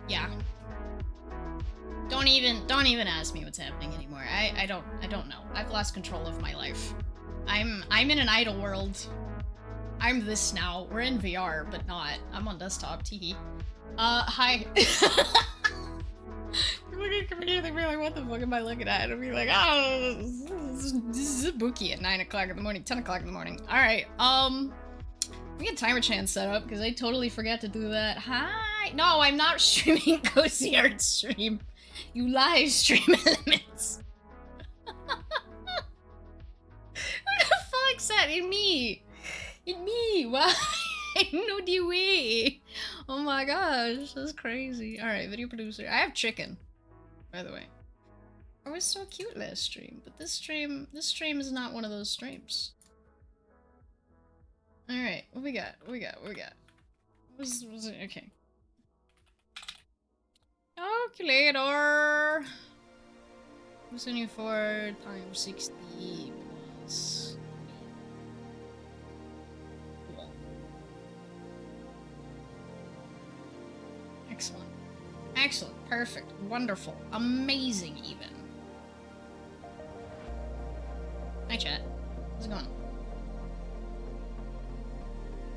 Yeah. Don't even ask me what's happening anymore. I don't know. I've lost control of my life. I'm in an idle world. I'm this now. We're in VR, but not. I'm on desktop. Teehee. Hi. People gonna come here and be like, what the fuck am I looking at? And be like, oh, this is a bookie at 9 o'clock in the morning, 10 o'clock in the morning. Alright, we get timer chance set up, because I totally forgot to do that. Hi! No, I'm not streaming Cozy Art Stream. You live stream Elements. Who the fuck's that? In me! In me! Why? No way! Oh my gosh, that's crazy. Alright, video producer. I have chicken, by the way. I was so cute last stream, but this stream is not one of those streams. Alright, what we got? What we got? Was it? Okay. Calculator! What's 74 times 60 plus... Cool. Excellent. Excellent. Perfect. Wonderful. Amazing, even. Hi, chat. How's it going?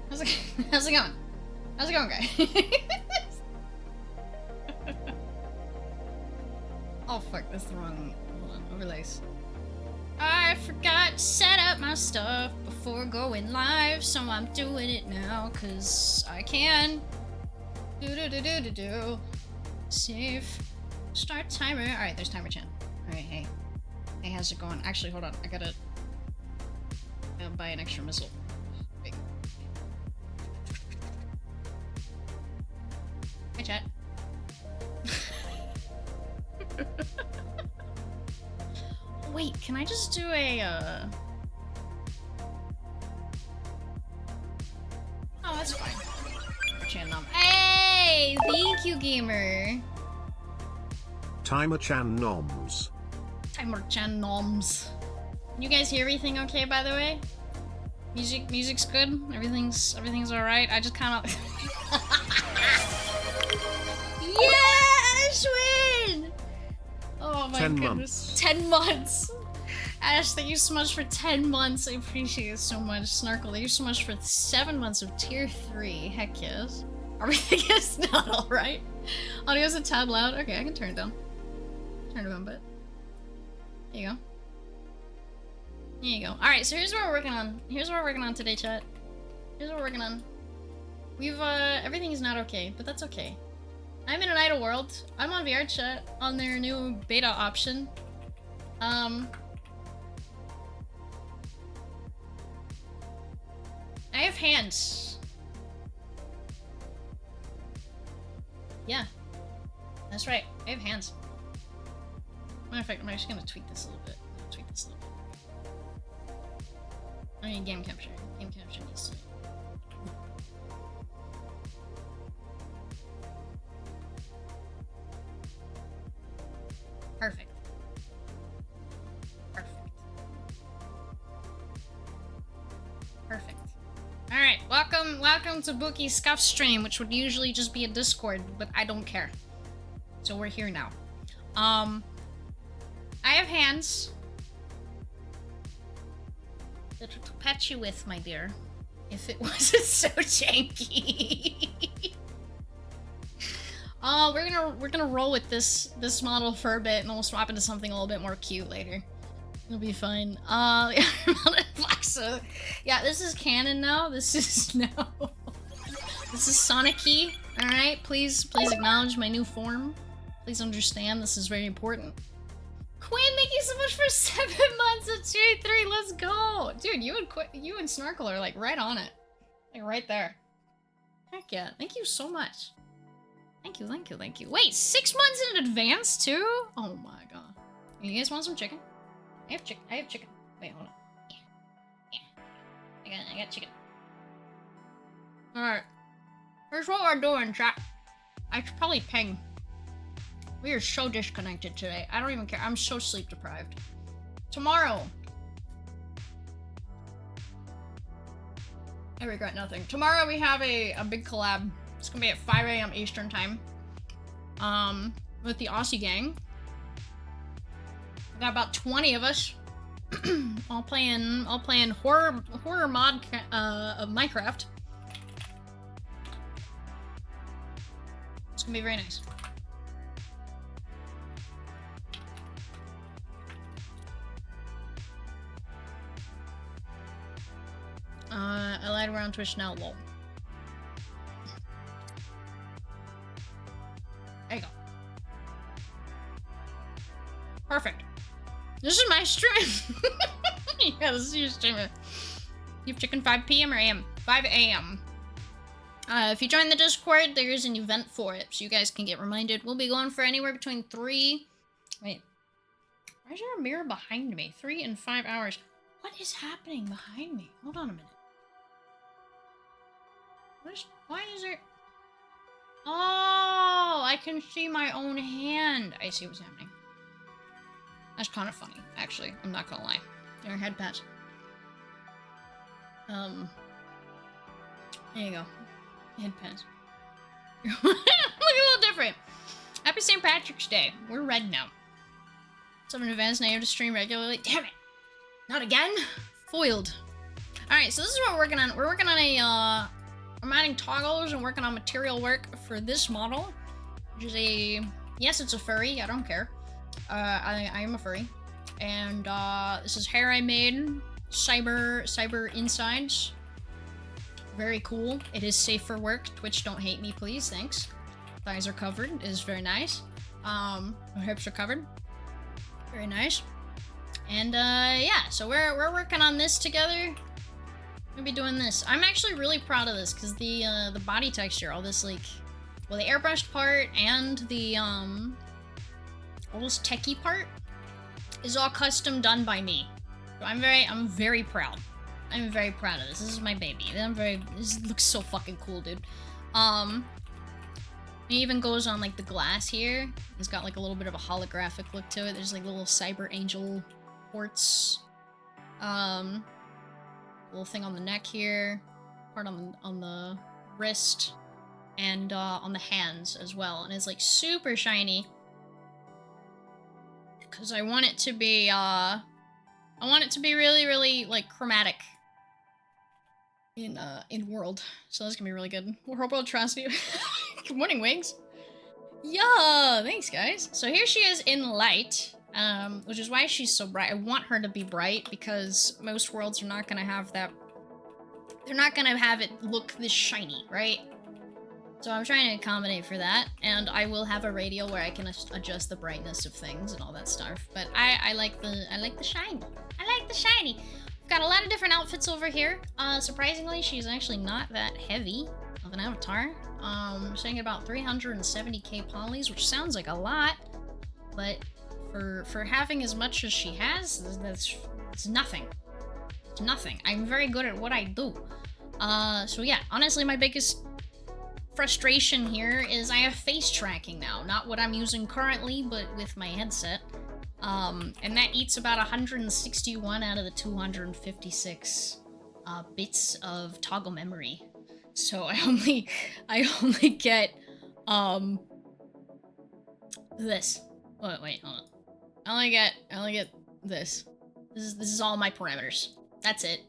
How's it going? How's it going, guy? Oh, fuck. That's the wrong... Hold on. Overlays. I forgot to set up my stuff before going live, so I'm doing it now, because I can. Do. Save. Start timer. Alright, there's timer chan. Alright, hey. Hey, how's it going? Actually, hold on. I gotta buy an extra missile. Wait. Hi, chat. Wait, can I just do a, Oh, that's fine. Chan-nom. Hey! Thank you, gamer! Timer-chan noms. Timer-chan noms. Can you guys hear everything okay, by the way? Music's good? Everything's alright? I just kinda... Yeah, Ashwin! Oh my 10 goodness. months. 10 months! Ash, thank you so much for 10 months. I appreciate it so much. Snarkle, thank you so much for 7 months of tier 3. Heck yes. Everything is not alright. Audio's a tad loud. Okay, I can turn it down. Turn it down a bit. There you go. There you go. Alright, so here's what we're working on. Here's what we're working on today, chat. Here's what we're working on. We've, everything is not okay, but that's okay. I'm in an idle world. I'm on VR chat on their new beta option. I have hands. Yeah. That's right. I have hands. Matter of fact, I'm actually gonna tweak this a little bit. I mean, game capture. Game capture needs to... Perfect. Perfect. Alright, welcome to Bookie's Scuff stream, which would usually just be a Discord, but I don't care. So we're here now. I have hands that to pet you with, my dear, if it wasn't so janky. We're gonna roll with this model for a bit, and we'll swap into something a little bit more cute later. It'll be fine. So, yeah, this is canon now. This is Sonic-y. Alright, please acknowledge my new form. Please understand this is very important. Quinn, thank you so much for 7 months of tier 3. Let's go. Dude, you and Snarkle are like right on it. Like right there. Heck yeah. Thank you so much. Thank you. Wait, 6 months in advance too? Oh my god. You guys want some chicken? I have chicken. Wait, hold on. Yeah. I got chicken. Alright. Here's what we're doing, chat. I should probably ping. We are so disconnected today. I don't even care. I'm so sleep deprived. Tomorrow. I regret nothing. Tomorrow we have a big collab. It's gonna be at 5 AM Eastern time. with the Aussie gang. We got about 20 of us, all playing horror mod of Minecraft. It's gonna be very nice. I lied around Twitch now, lol. There you go. Perfect. This is my stream. Yeah, this is your stream. You have chicken 5 p.m. or a.m.? 5 a.m. If you join the Discord, there is an event for it, so you guys can get reminded. We'll be going for anywhere between 3... Wait. Why is there a mirror behind me? 3 and 5 hours. What is happening behind me? Hold on a minute. Why is there... Oh, I can see my own hand. I see what's happening. That's kind of funny, actually. I'm not gonna lie. There, head pat. There you go. Head pat. Look a little different. Happy St. Patrick's Day. We're red now. Some in advance, now you have to stream regularly. Damn it! Not again? Foiled. Alright, so this is what we're working on. We're working on a, I'm adding toggles and working on material work for this model. Which is a... Yes, it's a furry. I don't care. I am a furry. And, this is hair I made. Cyber insides. Very cool. It is safe for work. Twitch, don't hate me, please. Thanks. Thighs are covered. It is very nice. My hips are covered. Very nice. And, yeah. So we're working on this together. We'll be doing this. I'm actually really proud of this, because the body texture, all this, like... Well, the airbrushed part and the, all this techie part is all custom done by me. So I'm very proud. I'm very proud of this. This is my baby. This looks so fucking cool, dude. It even goes on, like, the glass here. It's got, like, a little bit of a holographic look to it. There's, like, little cyber angel ports. Little thing on the neck here. Part on the wrist. And, on the hands as well. And it's, like, super shiny. Because I want it to be, I want it to be really, really, like, chromatic. In World. So that's gonna be really good. Horrible atrocity. Good morning, Wings. Yeah, thanks, guys. So here she is in light, which is why she's so bright. I want her to be bright because most worlds are not gonna have that. They're not gonna have it look this shiny, right? So I'm trying to accommodate for that, and I will have a radio where I can adjust the brightness of things and all that stuff. But I like the shiny. I like the shiny. Got a lot of different outfits over here. Surprisingly, she's actually not that heavy of an avatar. Saying about 370k polys, which sounds like a lot, but for having as much as she has, it's nothing. It's nothing. I'm very good at what I do. So yeah, honestly, my biggest frustration here is I have face tracking now. Not what I'm using currently, but with my headset. And that eats about 161 out of the 256 bits of toggle memory. So I only get this. Wait, hold on. I only get this. This is all my parameters. That's it.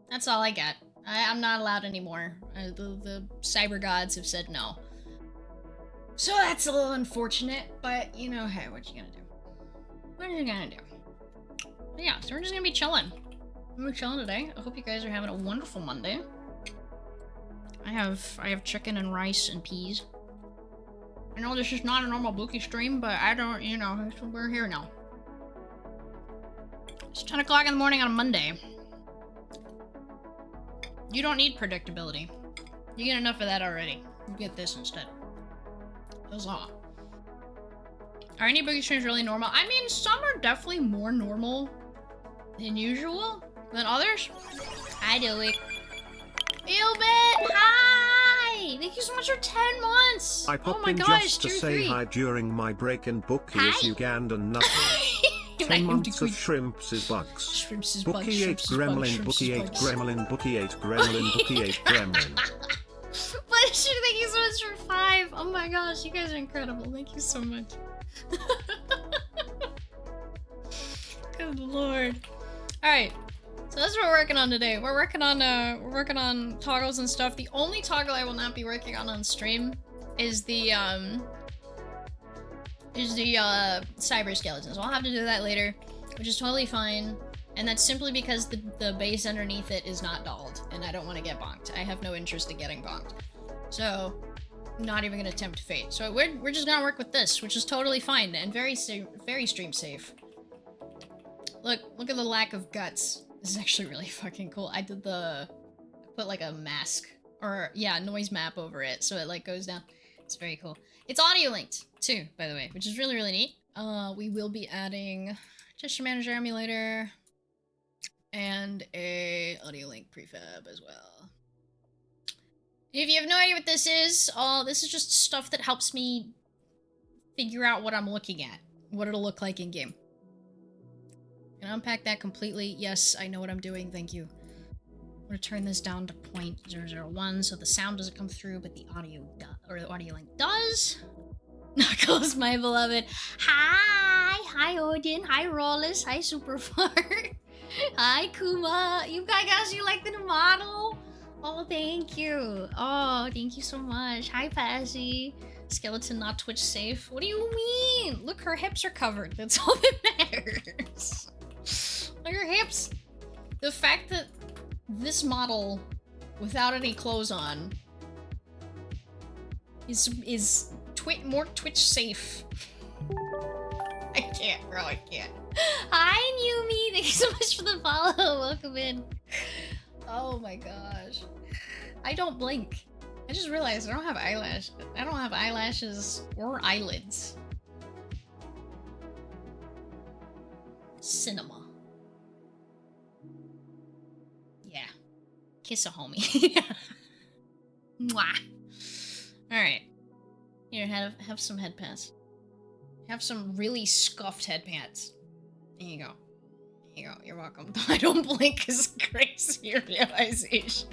That's all I get. I'm not allowed anymore. The cyber gods have said no. So that's a little unfortunate, but you know, hey, what you gonna do? What are you gonna do? But yeah, so we're just gonna be chilling. We're chilling today. I hope you guys are having a wonderful Monday. I have chicken and rice and peas. I know this is not a normal Buki stream, but I don't, you know, we're here now. It's 10 o'clock in the morning on a Monday. You don't need predictability. You get enough of that already. You get this instead. Huzzah. Are any Boogie streams really normal? I mean, some are definitely more normal than usual than others. I do it. Eobit, hi! Thank you so much for 10 months! I popped in just to say hi during my break and Bookie is Ugandan nothing. 10 months of shrimps is bugs. Shrimps is bugs. Bookie 8 gremlin, Bookie 8 gremlin, Bookie 8 gremlin, Bookie 8 gremlin. But thank you so much for 5 5. Oh my gosh, you guys are incredible. Thank you so much. Good lord. Alright. So that's what we're working on today. We're working on toggles and stuff. The only toggle I will not be working on stream is the cyber skeletons. I'll have to do that later, which is totally fine. And that's simply because the base underneath it is not dolled, and I don't want to get bonked. I have no interest in getting bonked. So, not even gonna attempt fate. So we're just gonna work with this, which is totally fine and very stream safe. Look at the lack of guts. This is actually really fucking cool. I put like a mask, or yeah, noise map over it, so it like goes down. It's very cool. It's audio linked too, by the way, which is really, really neat. We will be adding gesture manager emulator and a audio link prefab as well. If you have no idea what this is just stuff that helps me figure out what I'm looking at, what it'll look like in game. Can I unpack that completely? Yes, I know what I'm doing, thank you. I'm gonna turn this down to 0.001 so the sound doesn't come through, but the audio link does. Knuckles, my beloved. Hi Odin, hi Rollis, hi Superfart. Hi Kuma. You guys, you like the new model? Oh, thank you. Oh, thank you so much. Hi Passy. Skeleton not Twitch safe. What do you mean? Look, her hips are covered. That's all that matters. Look at her hips. The fact that this model, without any clothes on, is more Twitch safe. I can't, bro. I can't. Hi, Newmie. Thank you so much for the follow. Welcome in. Oh my gosh. I don't blink. I just realized I don't have eyelashes or eyelids. Cinema. Yeah. Kiss a homie. Mwah. Alright. Here, have some head pants. Have some really scuffed head pants. There you go. There you go. You're welcome. I don't blink is crazy realization.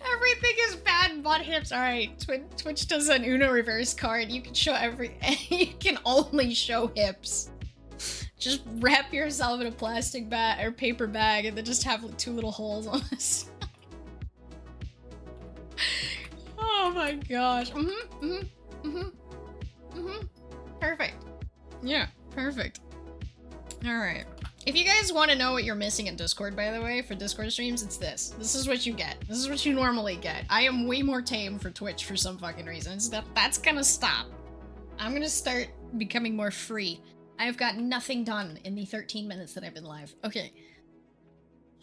Everything is bad but hips. Alright, Twitch does an Uno reverse card. You can show you can only show hips. Just wrap yourself in a plastic bag or paper bag and then just have like 2 little holes on this. Oh my gosh. Perfect. Yeah, perfect. Alright. If you guys want to know what you're missing in Discord, by the way, for Discord streams, it's this. This is what you get. This is what you normally get. I am way more tame for Twitch for some fucking reasons. That's gonna stop. I'm gonna start becoming more free. I have got nothing done in the 13 minutes that I've been live. Okay.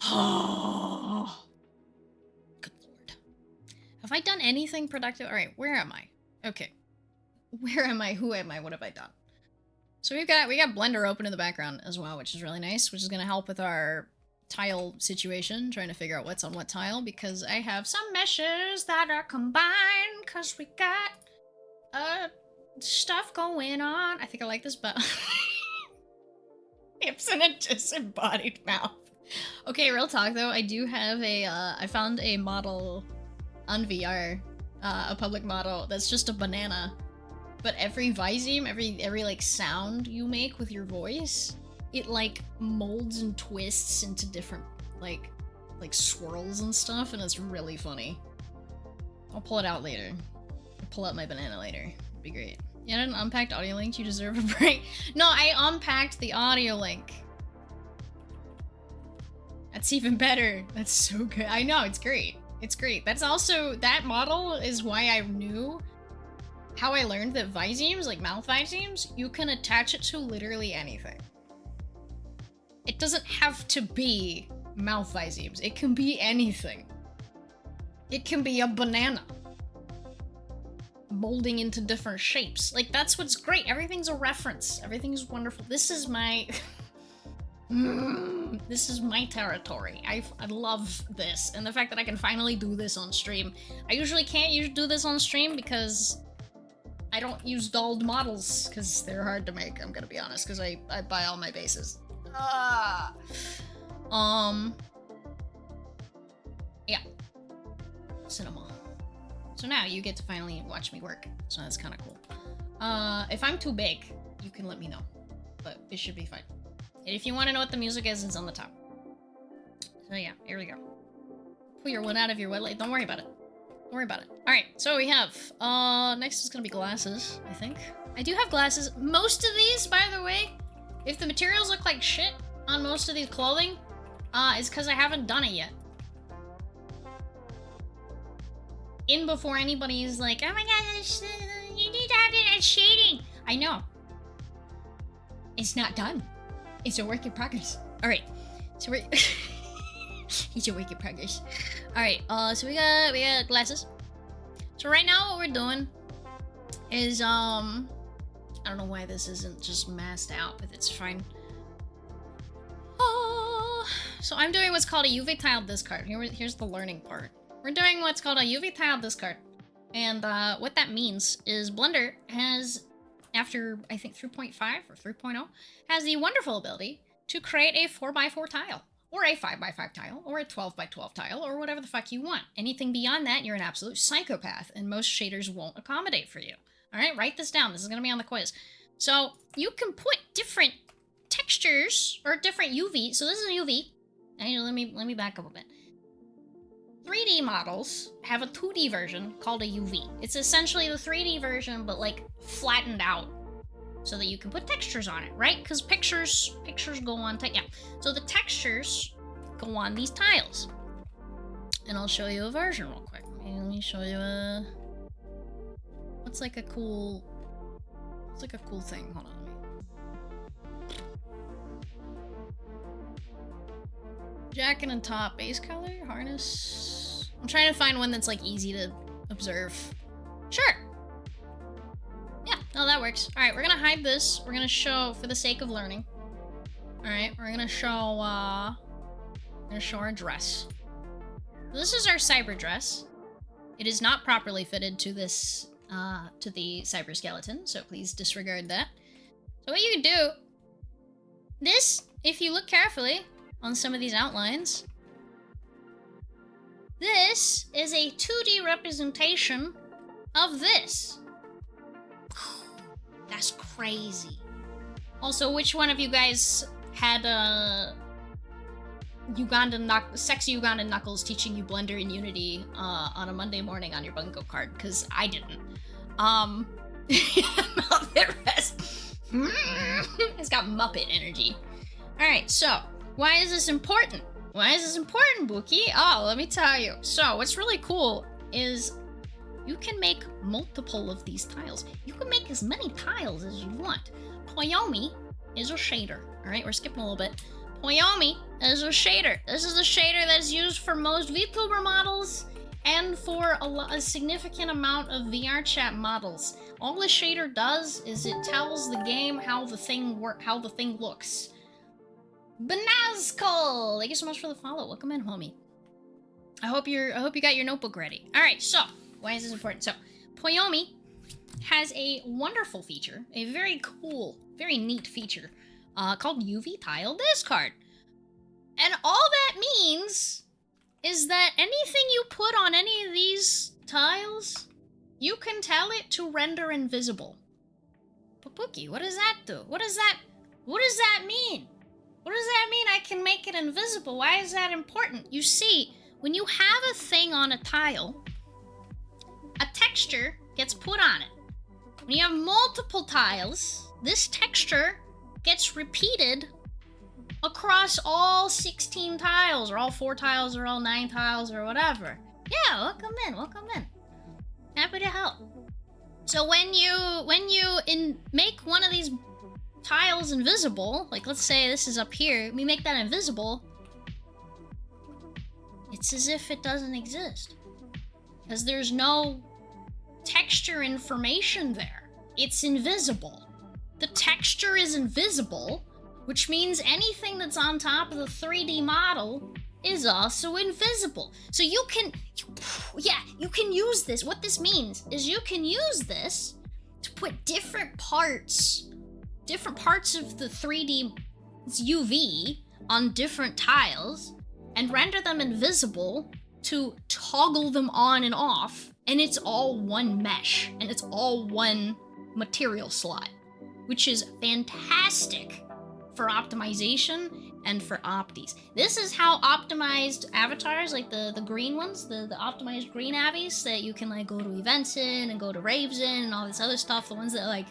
Oh. Good lord. Have I done anything productive? Alright, where am I? Okay. Where am I? Who am I? What have I done? So we got Blender open in the background as well, which is really nice, which is going to help with our tile situation, trying to figure out what's on what tile, because I have some meshes that are combined, because we got stuff going on. I think I like this, but hips and a disembodied mouth. Okay, real talk though, I do have a, I found a model on VR, a public model that's just a banana. But every Viseme, every like sound you make with your voice, it like molds and twists into different like swirls and stuff, and it's really funny. I'll pull it out later. I'll pull out my banana later. It'd be great. You had an unpacked audio link? You deserve a break. No, I unpacked the audio link. That's even better. That's so good. I know, it's great. It's great. That's also, that model is why I knew how I learned that Visemes, like mouth Visemes, you can attach it to literally anything. It doesn't have to be mouth Visemes. It can be anything. It can be a banana molding into different shapes. Like, that's what's great. Everything's a reference. Everything's wonderful. This is my... this is my territory. I love this. And the fact that I can finally do this on stream. I usually can't do this on stream because I don't use dolled models because they're hard to make, I'm gonna be honest, because I buy all my bases. Yeah. Cinema. So now you get to finally watch me work. So that's kind of cool. If I'm too big, you can let me know. But it should be fine. And if you want to know what the music is, it's on the top. So yeah, here we go. Pull your one out of your wet light. Don't worry about it. Don't worry about it. Alright, so we have, next is gonna be glasses, I think. I do have glasses. Most of these, by the way, if the materials look like shit on most of these clothing, it's because I haven't done it yet. In before anybody's like, oh my god, you need to have it as shading. I know. It's not done. It's a work in progress. Alright, so we're... It's a work in progress. Alright, so we got glasses. So right now what we're doing is, I don't know why this isn't just masked out, but it's fine. So I'm doing what's called a UV tile discard. Here's the learning part. We're doing what's called a UV tile discard. And what that means is Blender has, after I think 3.5 or 3.0, has the wonderful ability to create a 4x4 tile, or a 5x5 tile, or a 12x12 tile, or whatever the fuck you want. Anything beyond that, you're an absolute psychopath, and most shaders won't accommodate for you. Alright, write this down. This is gonna be on the quiz. So, you can put different textures, or different UV. So this is a UV. Let me back up a bit. 3D models have a 2D version called a UV. It's essentially the 3D version, but like flattened out so that you can put textures on it, right? Because pictures go on, yeah. So the textures go on these tiles. And I'll show you a version real quick. Let me show you a... What's like a cool thing? Hold on. Jacket and top, base color, harness. I'm trying to find one that's like easy to observe. Sure. Yeah, no, that works. All right, we're gonna hide this. We're gonna show, for the sake of learning. All right, we're gonna show our dress. This is our cyber dress. It is not properly fitted to this, to the cyber skeleton, so please disregard that. So what you can do, this, if you look carefully on some of these outlines, this is a 2D representation of this. That's crazy. Also, which one of you guys had sexy Ugandan Knuckles teaching you Blender and Unity on a Monday morning on your Bunko card? Because I didn't. The rest. It's got Muppet energy. Alright, so, why is this important? Why is this important, Buki? Oh, let me tell you. So, what's really cool is you can make multiple of these tiles. You can make as many tiles as you want. Poyomi is a shader. Alright, we're skipping a little bit. Poyomi is a shader. This is a shader that's used for most VTuber models and for a significant amount of VR chat models. All the shader does is it tells the game how the thing looks. Banazkal! Thank you so much for the follow. Welcome in, homie. I hope you got your notebook ready. Alright, so, why is this important? So, Poyomi has a wonderful feature, a very cool, very neat feature, called UV Tile Discard. And all that means is that anything you put on any of these tiles, you can tell it to render invisible. But Pookie, what does that do? What does that mean? What does that mean I can make it invisible? Why is that important? You see, when you have a thing on a tile, a texture gets put on it. When you have multiple tiles, this texture gets repeated across all 16 tiles, or all 4 tiles, or all 9 tiles, or whatever. Yeah, welcome in. Happy to help. So when you make one of these tiles invisible, like let's say this is up here, we make that invisible, it's as if it doesn't exist. Because there's no texture information there. It's invisible. The texture is invisible, which means anything that's on top of the 3D model is also invisible. So you can use this. What this means is you can use this to put different parts of the 3D UV on different tiles and render them invisible to toggle them on and off, and it's all one mesh, and it's all one material slot, which is fantastic for optimization and for opties. This is how optimized avatars, like the green ones, the optimized green avies that you can like go to events in and go to raves in and all this other stuff, the ones that like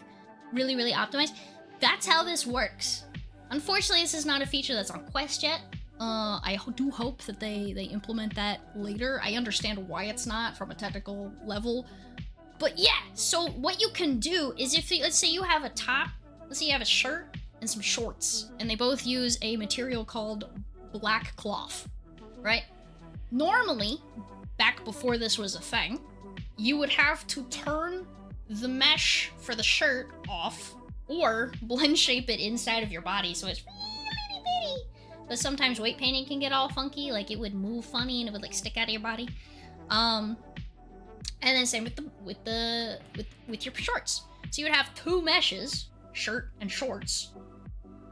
really, really optimized. That's how this works. Unfortunately, this is not a feature that's on Quest yet. I do hope that they implement that later. I understand why it's not from a technical level. But yeah, so what you can do is if you, let's say you have a top, let's say you have a shirt and some shorts, and they both use a material called black cloth, right? Normally, back before this was a thing, you would have to turn the mesh for the shirt off or blend shape it inside of your body so it's really bitty. But sometimes weight painting can get all funky, like it would move funny and it would like stick out of your body. And then same with your shorts. So you would have two meshes, shirt and shorts,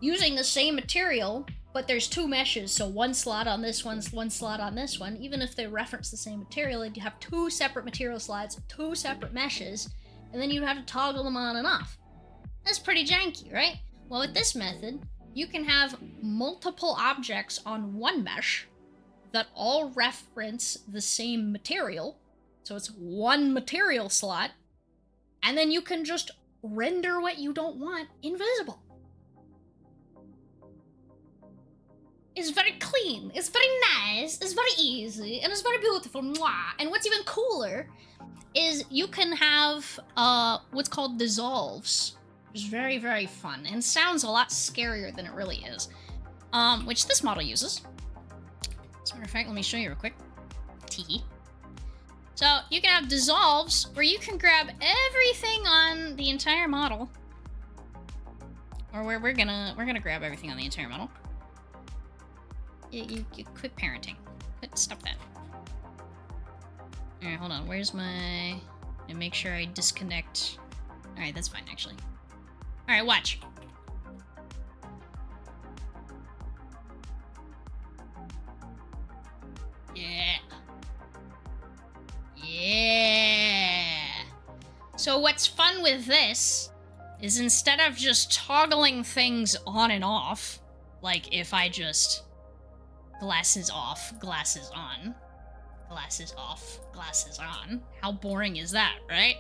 using the same material, but there's two meshes, so one slot on this one slot on this one. Even if they reference the same material, you'd have two separate material slots, two separate meshes, and then you'd have to toggle them on and off. That's pretty janky, right? Well, with this method, you can have multiple objects on one mesh that all reference the same material, so it's one material slot, and then you can just render what you don't want invisible. It's very clean, it's very nice, it's very easy, and it's very beautiful. Mwah. And what's even cooler is you can have what's called dissolves, which is very, very fun and sounds a lot scarier than it really is, which this model uses. As a matter of fact, let me show you real quick. Tee. So you can have dissolves where you can grab everything on the entire model, or where we're gonna grab everything on the entire model. You quit parenting. Stop that. Alright, hold on. Where's my... And make sure I disconnect. Alright, that's fine, actually. Alright, watch. Yeah. Yeah. So what's fun with this is instead of just toggling things on and off, like if I just... glasses off, glasses on. Glasses off, glasses on. How boring is that, right?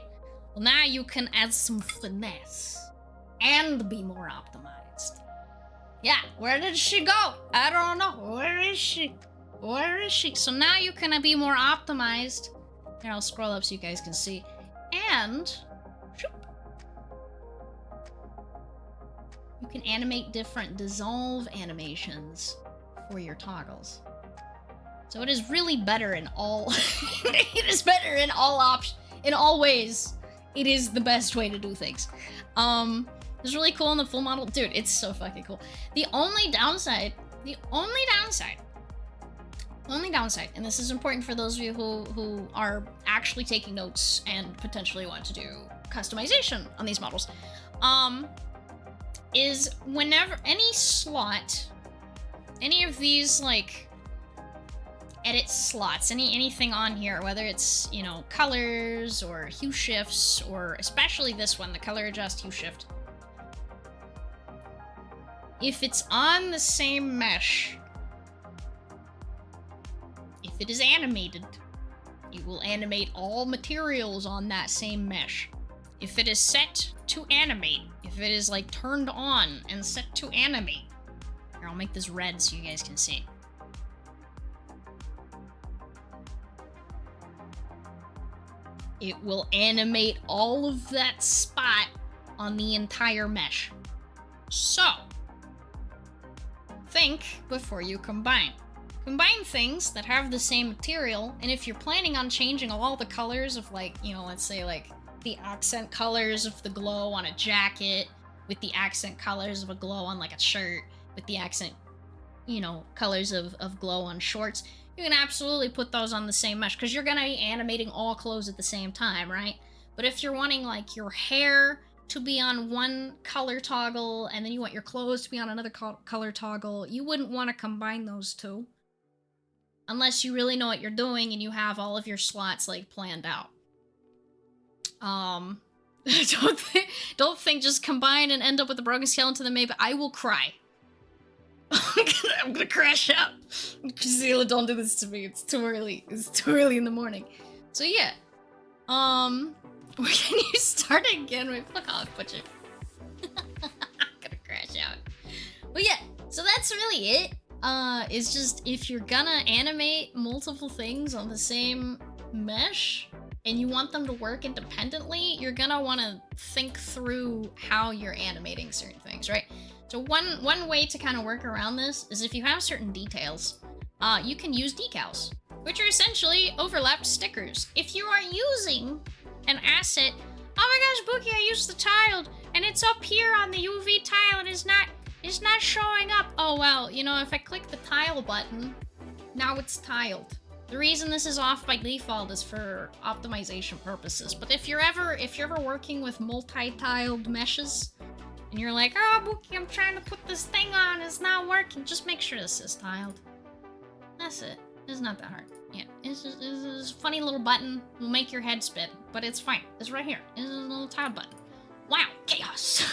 Well, now you can add some finesse and be more optimized. Yeah, where did she go? I don't know. Where is she? Where is she? So now you can be more optimized. Here, I'll scroll up so you guys can see. And... shoop, you can animate different dissolve animations for your toggles. So it is really better in all it is better in all ways. It is the best way to do things. It's really cool in the full model. Dude, it's so fucking cool. The only downside, and this is important for those of you who are actually taking notes and potentially want to do customization on these models, is whenever any slot, any of these like edit slots, anything on here, whether it's, you know, colors or hue shifts, or especially this one, the color adjust hue shift, if it's on the same mesh, if it is animated, it will animate all materials on that same mesh. If it is set to animate, if it is like turned on and set to animate, here, I'll make this red so you guys can see. It will animate all of that spot on the entire mesh. So, think before you combine. Combine things that have the same material, and if you're planning on changing all the colors of, like, you know, let's say like the accent colors of the glow on a jacket with the accent colors of a glow on like a shirt, with the accent, you know, colors of glow on shorts, you can absolutely put those on the same mesh because you're gonna be animating all clothes at the same time, right? But if you're wanting like your hair to be on one color toggle and then you want your clothes to be on another color toggle, you wouldn't want to combine those two. unless you really know what you're doing and you have all of your slots like planned out. Don't think just combine and end up with a broken skeleton, then maybe I will cry. I'm gonna crash out. Priscilla, don't do this to me. It's too early. It's too early in the morning. So yeah. Can you start again? Wait, fuck off, Butcher. I'm gonna crash out. But yeah, so that's really it. It's just if you're gonna animate multiple things on the same mesh and you want them to work independently, you're gonna want to think through how you're animating certain things, right? So one way to kind of work around this is if you have certain details, you can use decals, which are essentially overlapped stickers. If you are using an asset, oh my gosh, Bookie, I used the tiled, and it's up here on the UV tile, and it's not showing up. Oh well, you know, if I click the tile button, now it's tiled. The reason this is off by default is for optimization purposes. But if you're ever working with multi-tiled meshes, and you're like, oh, Bookie, I'm trying to put this thing on, it's not working, just make sure this is tiled. That's it. It's not that hard. Yeah, it's a funny little button. Will make your head spin, but it's fine. It's right here. It's a little tile button. Wow, chaos.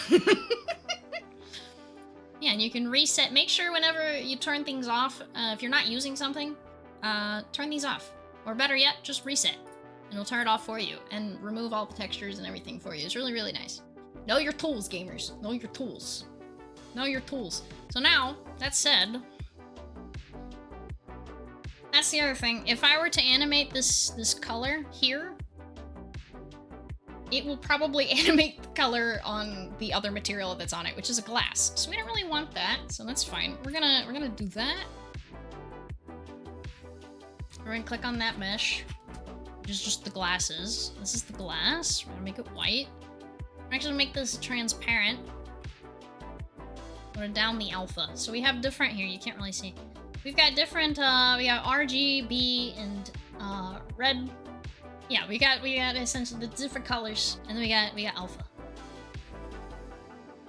Yeah, and you can reset. Make sure whenever you turn things off, if you're not using something, turn these off. Or better yet, just reset. And it'll turn it off for you and remove all the textures and everything for you. It's really, really nice. Know your tools, gamers. Know your tools. Know your tools. So now, that said, that's the other thing. If I were to animate this color here, it will probably animate the color on the other material that's on it, which is a glass. So we don't really want that, so that's fine. We're gonna do that. We're gonna click on that mesh, which is just the glasses. This is the glass. We're gonna make it white. I'm actually gonna make this transparent. We're down the alpha. So we have different here, you can't really see. We've got different, we got RGB and red. Yeah, we got essentially the different colors, and then we got alpha.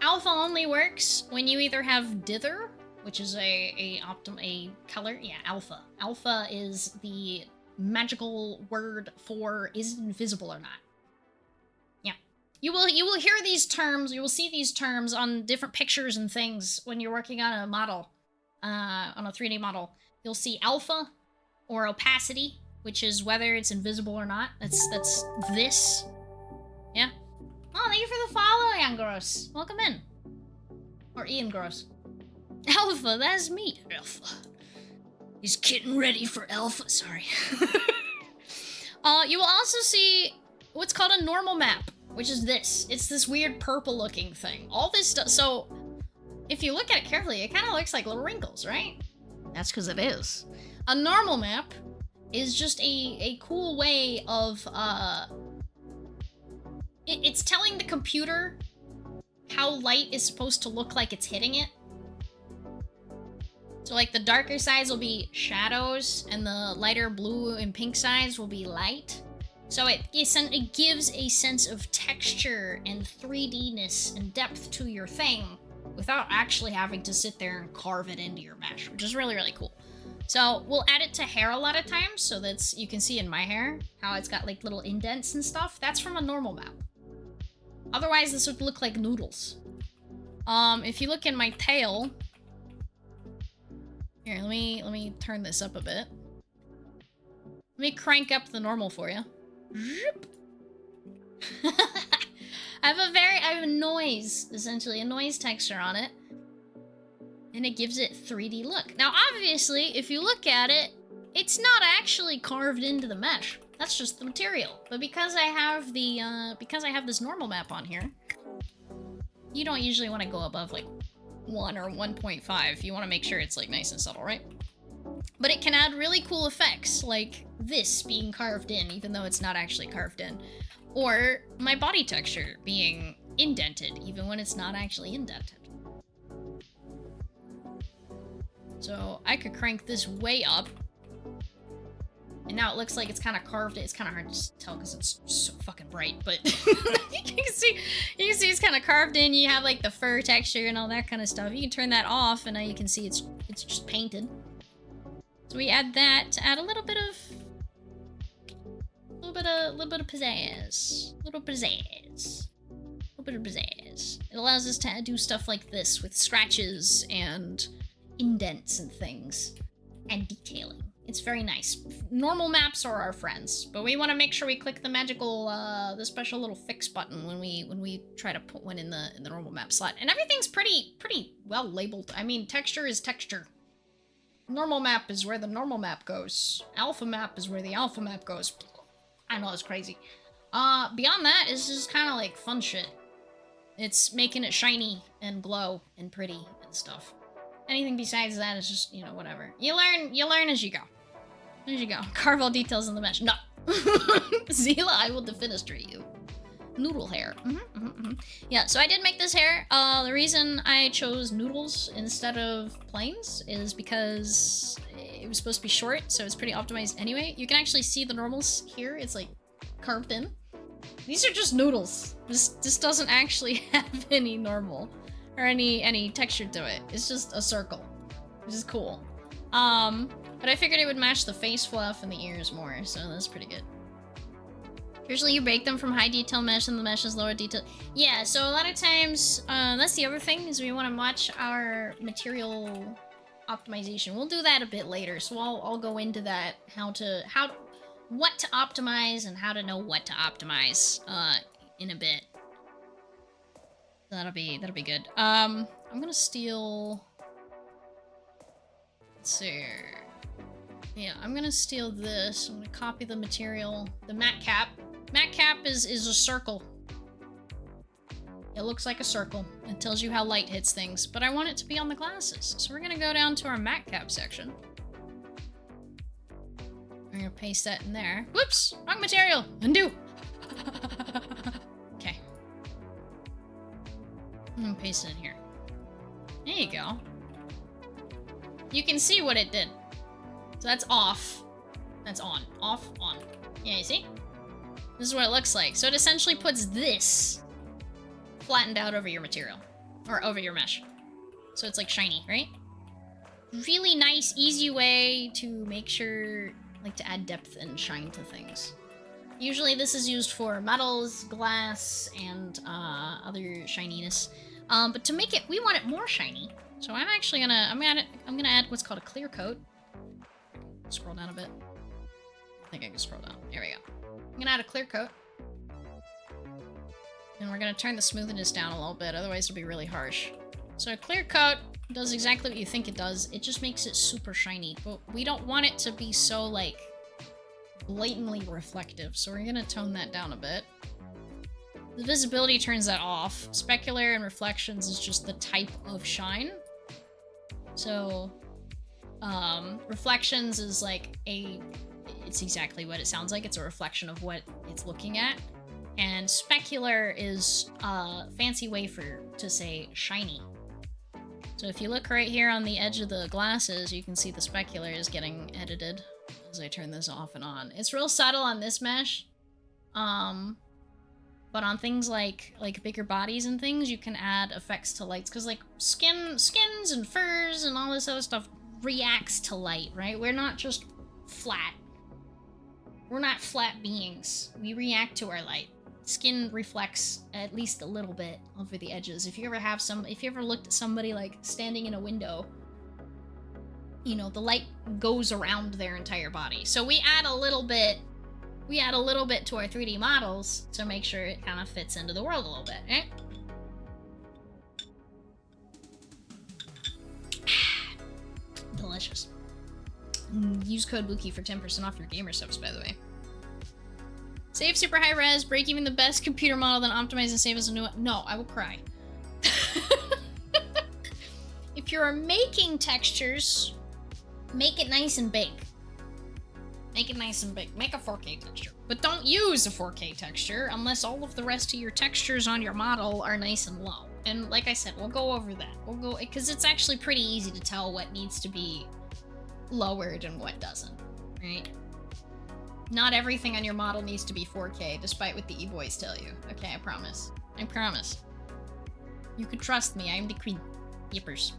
Alpha only works when you either have dither, which is a color. Yeah, alpha. Alpha is the magical word for is it invisible or not. Yeah, you will hear these terms. You will see these terms on different pictures and things when you're working on a model, on a 3D model. You'll see alpha or opacity, which is whether it's invisible or not. That's this. Yeah. Oh, thank you for the follow, Ian Gross. Welcome in. Or Ian Gross. Alpha, that's me. Alpha. He's getting ready for alpha, sorry. You will also see what's called a normal map, which is this. It's this weird purple looking thing. All this stuff, so if you look at it carefully, it kind of looks like little wrinkles, right? That's because it is. A normal map is just a cool way of, it's telling the computer how light is supposed to look like it's hitting it. So like the darker sides will be shadows, and the lighter blue and pink sides will be light. So it gives a sense of texture and 3D-ness and depth to your thing without actually having to sit there and carve it into your mesh, which is really, really cool. So we'll add it to hair a lot of times, so that's, you can see in my hair how it's got like little indents and stuff. That's from a normal map. Otherwise, this would look like noodles. If you look in my tail, here, let me turn this up a bit. Let me crank up the normal for you. I have a noise, essentially, a noise texture on it. And it gives it 3D look. Now, obviously, if you look at it, it's not actually carved into the mesh. That's just the material. But because I have the, because I have this normal map on here, you don't usually want to go above, like, 1 or 1.5. You want to make sure it's, like, nice and subtle, right? But it can add really cool effects, like this being carved in, even though it's not actually carved in. Or my body texture being indented, even when it's not actually indented. So I could crank this way up, and now it looks like it's kind of carved. It's kind of hard to tell because it's so fucking bright, but you can see it's kind of carved in. You have like the fur texture and all that kind of stuff. You can turn that off, and now you can see it's just painted. So we add that to add a little bit of pizzazz. A little bit of pizzazz. It allows us to do stuff like this with scratches and indents and things and detailing. It's very nice. Normal maps are our friends, but we want to make sure we click the magical, the special little fix button when we try to put one in the normal map slot. And everything's pretty well labeled. I mean, texture is texture. Normal map is where the normal map goes. Alpha map is where the alpha map goes. I know, it's crazy. Beyond that, it's just kind of like fun shit. It's making it shiny and glow and pretty and stuff. Anything besides that is just, you know, whatever. You learn as you go. There you go. Carve all details in the mesh. No. Zila, I will defenestrate you. Noodle hair. Yeah, so I did make this hair. The reason I chose noodles instead of plains is because it was supposed to be short, so it's pretty optimized anyway. You can actually see the normals here. It's like carved in. These are just noodles. This doesn't actually have any normal or any texture to it. It's just a circle, which is cool. But I figured it would match the face fluff and the ears more, so that's pretty good. Usually you break them from high detail mesh and the mesh is lower detail. Yeah, so a lot of times, that's the other thing, is we want to watch our material optimization. We'll do that a bit later, so I'll go into that, what to optimize and how to know what to optimize, in a bit. That'll be good. I'm gonna steal... Let's see. Yeah, I'm gonna steal this. I'm gonna copy the material. The matte cap. Matte cap is a circle. It looks like a circle. It tells you how light hits things, but I want it to be on the glasses. So we're gonna go down to our matte cap section. We're gonna paste that in there. Whoops! Wrong material! Undo! Okay. I'm gonna paste it in here. There you go. You can see what it did. So that's off. That's on. Off, on. Yeah, you see? This is what it looks like. So it essentially puts this flattened out over your material. Or over your mesh. So it's like shiny, right? Really nice, easy way to make sure, like, to add depth and shine to things. Usually this is used for metals, glass, and other shininess. But to make it, we want it more shiny. So I'm actually gonna, I'm gonna add what's called a clear coat. Scroll down a bit. I think I can scroll down. There we go. I'm gonna add a clear coat. And we're gonna turn the smoothness down a little bit, otherwise it'll be really harsh. So a clear coat does exactly what you think it does. It just makes it super shiny. But we don't want it to be so, like, blatantly reflective. So we're gonna tone that down a bit. The visibility turns that off. Specular and reflections is just the type of shine. So, reflections is like it's exactly what it sounds like. It's a reflection of what it's looking at. And specular is a fancy way to say shiny. So if you look right here on the edge of the glasses, you can see the specular is getting edited as I turn this off and on. It's real subtle on this mesh. But on things like bigger bodies and things, you can add effects to lights. Because, like, skins and furs and all this other stuff reacts to light, right? We're not just flat. We're not flat beings. We react to our light. Skin reflects at least a little bit over the edges. If you ever looked at somebody, like, standing in a window, you know, the light goes around their entire body. So we add a little bit to our 3D models to make sure it kind of fits into the world a little bit, right? Delicious. Use code Wookie for 10% off your gamer subs, by the way. Save super high res, break even the best computer model, then optimize and save as a new one. No, I will cry. If you're making textures, make it nice and big. Make it nice and big. Make a 4K texture. But don't use a 4K texture unless all of the rest of your textures on your model are nice and low. And like I said, we'll go over that. Because it's actually pretty easy to tell what needs to be lowered and what doesn't, right? Not everything on your model needs to be 4K, despite what the e-boys tell you. Okay, I promise. I promise. You can trust me, I am the queen. Yippers.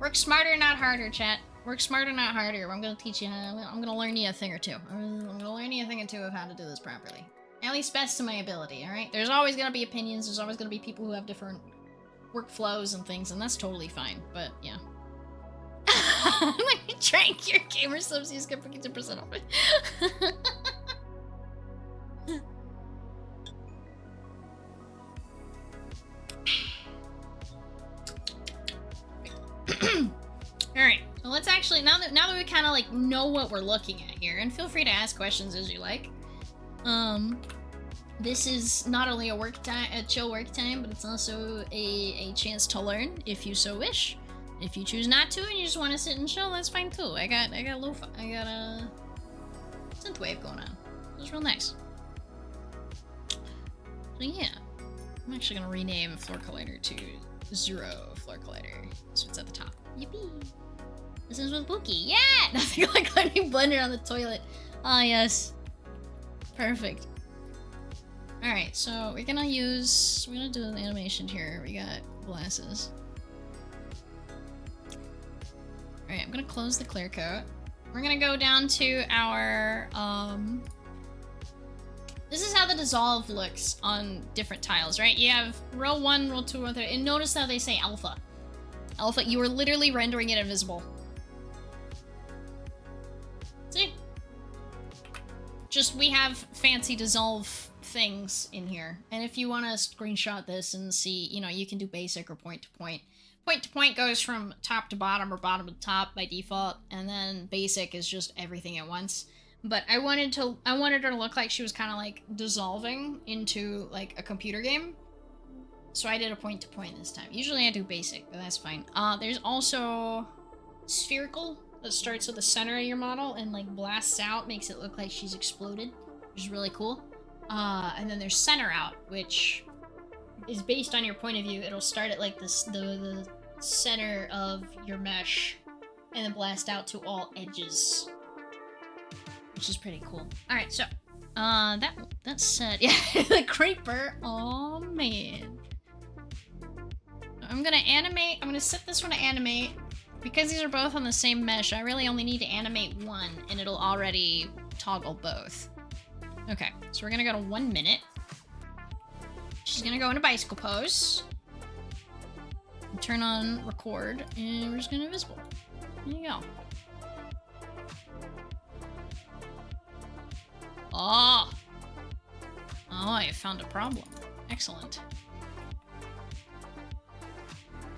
Work smarter, not harder, chat. Work smarter, not harder. I'm gonna teach you how. I'm gonna learn you a thing or two. I'm gonna learn you a thing or two of how to do this properly. At least best to my ability, alright? There's always gonna be opinions, there's always gonna be people who have different workflows and things, and that's totally fine, but yeah. When you drank your gamer subs, you get 52% off it. Alright, so let's actually, now that we kind of like know what we're looking at here, and feel free to ask questions as you like. This is not only a chill work time, but it's also a chance to learn if you so wish. If you choose not to and you just want to sit and chill, that's fine too. I got lo-fi, I got a synthwave going on. It was real nice. So yeah, I'm actually gonna rename Floor Collider to Zero Floor Collider, so it's at the top. Yippee! This is with Pookie. Yeah! Nothing like letting Blender on the toilet. Ah, yes. Perfect. Alright, so we're gonna do an animation here. We got glasses. Alright, I'm gonna close the clear coat. We're gonna go down to our, this is how the dissolve looks on different tiles, right? You have row 1, row 2, row 3, and notice how they say alpha. Alpha, you are literally rendering it invisible. See? Just, we have fancy dissolve things in here. And if you want to screenshot this and see, you know, you can do basic or point to point. Point to point goes from top to bottom or bottom to top by default, and then basic is just everything at once. But I wanted her to look like she was kind of like dissolving into like a computer game. So I did a point to point this time. Usually I do basic, but that's fine. There's also spherical that starts at the center of your model and like blasts out, makes it look like she's exploded, which is really cool. And then there's center out, which is based on your point of view. It'll start at like this, the center of your mesh and then blast out to all edges, which is pretty cool. All right, so that's said. Yeah, the creeper. Oh man. I'm gonna set this one to animate. Because these are both on the same mesh, I really only need to animate one, and it'll already toggle both. Okay, so we're gonna go to 1 minute. She's gonna go into bicycle pose. And turn on record, and we're just gonna invisible. There you go. Oh! Oh, I found a problem. Excellent.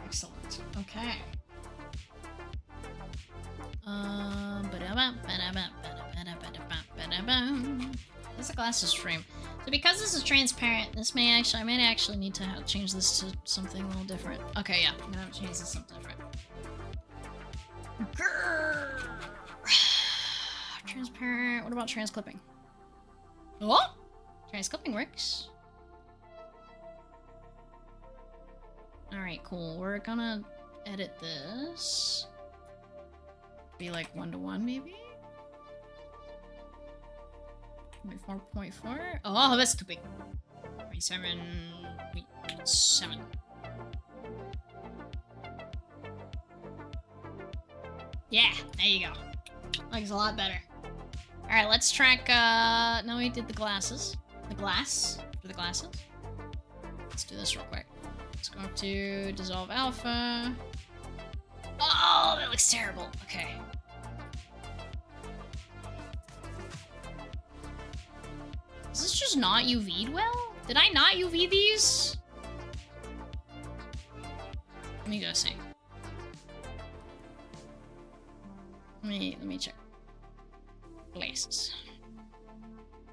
Excellent. Okay. That's a glasses frame. So because this is transparent, I might actually need to change this to something a little different. Okay, yeah, I'm gonna have to change this to something different. Grrr. Transparent. What about transclipping? What? Transclipping works. Alright, cool. We're gonna edit this. Be like 1:1 maybe? 4.4? Oh, that's too big. 7. Yeah, there you go. Looks a lot better. Alright, let's track, now we did the glasses. The glass for the glasses. Let's do this real quick. Let's go up to Dissolve Alpha. Oh, that looks terrible. Okay. Is this just not UV'd well? Did I not UV these? Let me go see. Let me check. Glasses.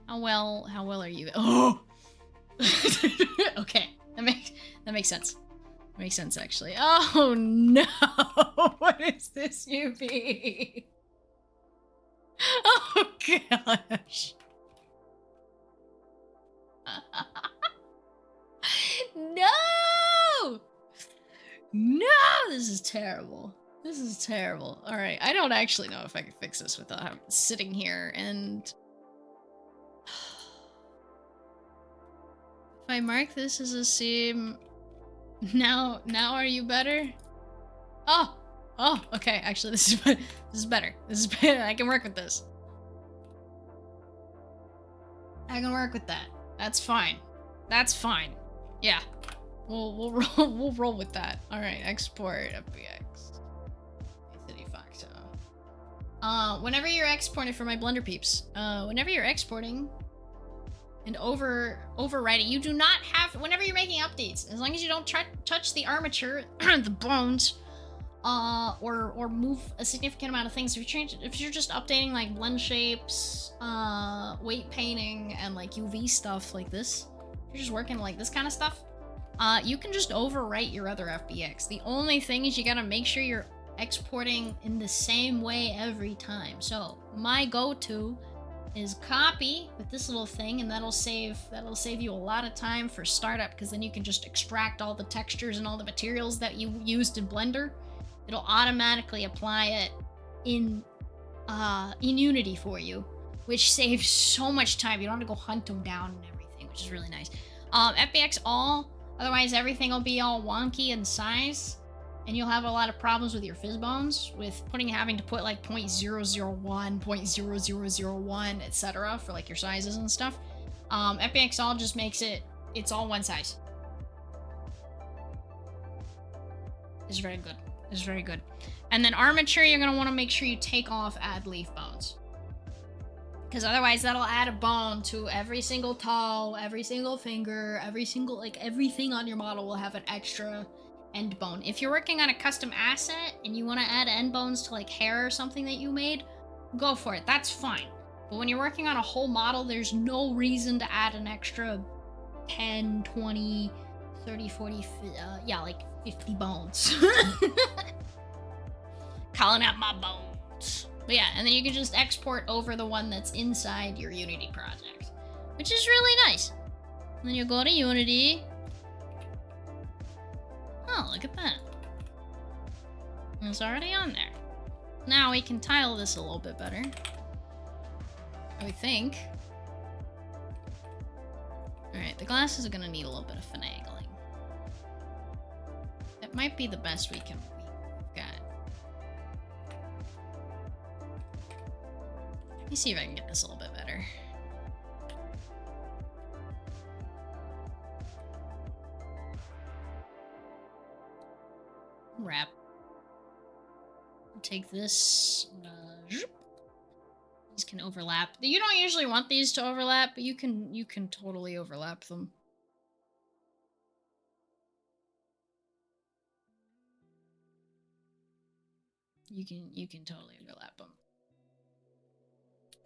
How well are you? Oh! Okay. That makes sense. That makes sense actually. Oh no! What is this UV? Oh gosh. No! No! This is terrible. This is terrible. Alright, I don't actually know if I can fix this without sitting here and... If I mark this as a seam... Now are you better? Oh! Oh, okay. Actually, this is better. This is better. I can work with this. I can work with that. That's fine. That's fine. Yeah. We'll roll with that. All right. Export FBX. City Factor. Whenever you're exporting for my Blender peeps, whenever you're exporting and overwriting, you do not have, whenever you're making updates, as long as you don't touch the armature, the bones, or move a significant amount of things. If you're just updating like blend shapes, weight painting, and like UV stuff like this, if you're just working like this kind of stuff, you can just overwrite your other FBX. The only thing is you gotta make sure you're exporting in the same way every time. So my go-to is copy with this little thing, and that'll save you a lot of time for startup, because then you can just extract all the textures and all the materials that you used in Blender. It'll automatically apply it in Unity for you, which saves so much time. You don't have to go hunt them down and everything, which is really nice. FBX all, otherwise everything will be all wonky in size, and you'll have a lot of problems with your fizzbones, with having to put like 0.001, 0.0001, etc. for like your sizes and stuff. FBX all just makes it's all one size. It's very good. It's very good. And then armature, you're going to want to make sure you take off add leaf bones, because otherwise that'll add a bone to every single toe, every single finger, everything on your model will have an extra end bone. If you're working on a custom asset and you want to add end bones to like hair or something that you made, go for it. That's fine. But when you're working on a whole model, there's no reason to add an extra 10, 20, 30, 40, like 50 bones. Calling out my bones. But yeah, and then you can just export over the one that's inside your Unity project, which is really nice. And then you go to Unity. Oh, look at that. It's already on there. Now we can tile this a little bit better, I think. Alright, the glasses are gonna need a little bit of finagling. That might be the best we've got. Let me see if I can get this a little bit better. Wrap. Take this. These can overlap. You don't usually want these to overlap, but you can totally overlap them. You can totally overlap them.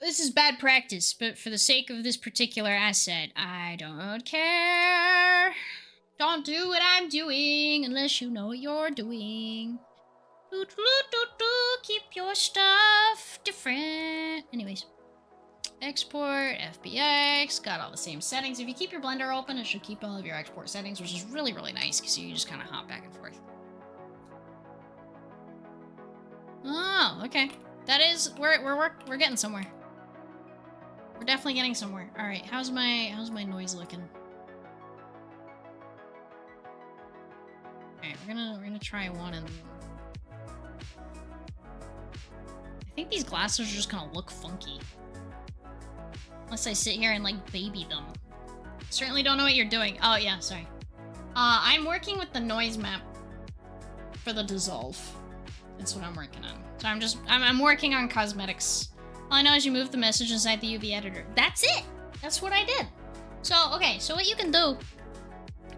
This is bad practice, but for the sake of this particular asset, I don't care. Don't do what I'm doing unless you know what you're doing. Keep your stuff different. Anyways. Export, FBX, got all the same settings. If you keep your Blender open, it should keep all of your export settings, which is really, really nice, because you just kind of hop back and forth. Oh, okay. That is, we're getting somewhere. We're definitely getting somewhere. All right, how's my noise looking? All right, we're gonna try one, and I think these glasses are just gonna look funky unless I sit here and like baby them. Certainly don't know what you're doing. Oh yeah, sorry. I'm working with the noise map for the dissolve. That's what I'm working on. So I'm working on cosmetics. All I know is you move the message inside the UV editor. That's it! That's what I did. So, okay, so what you can do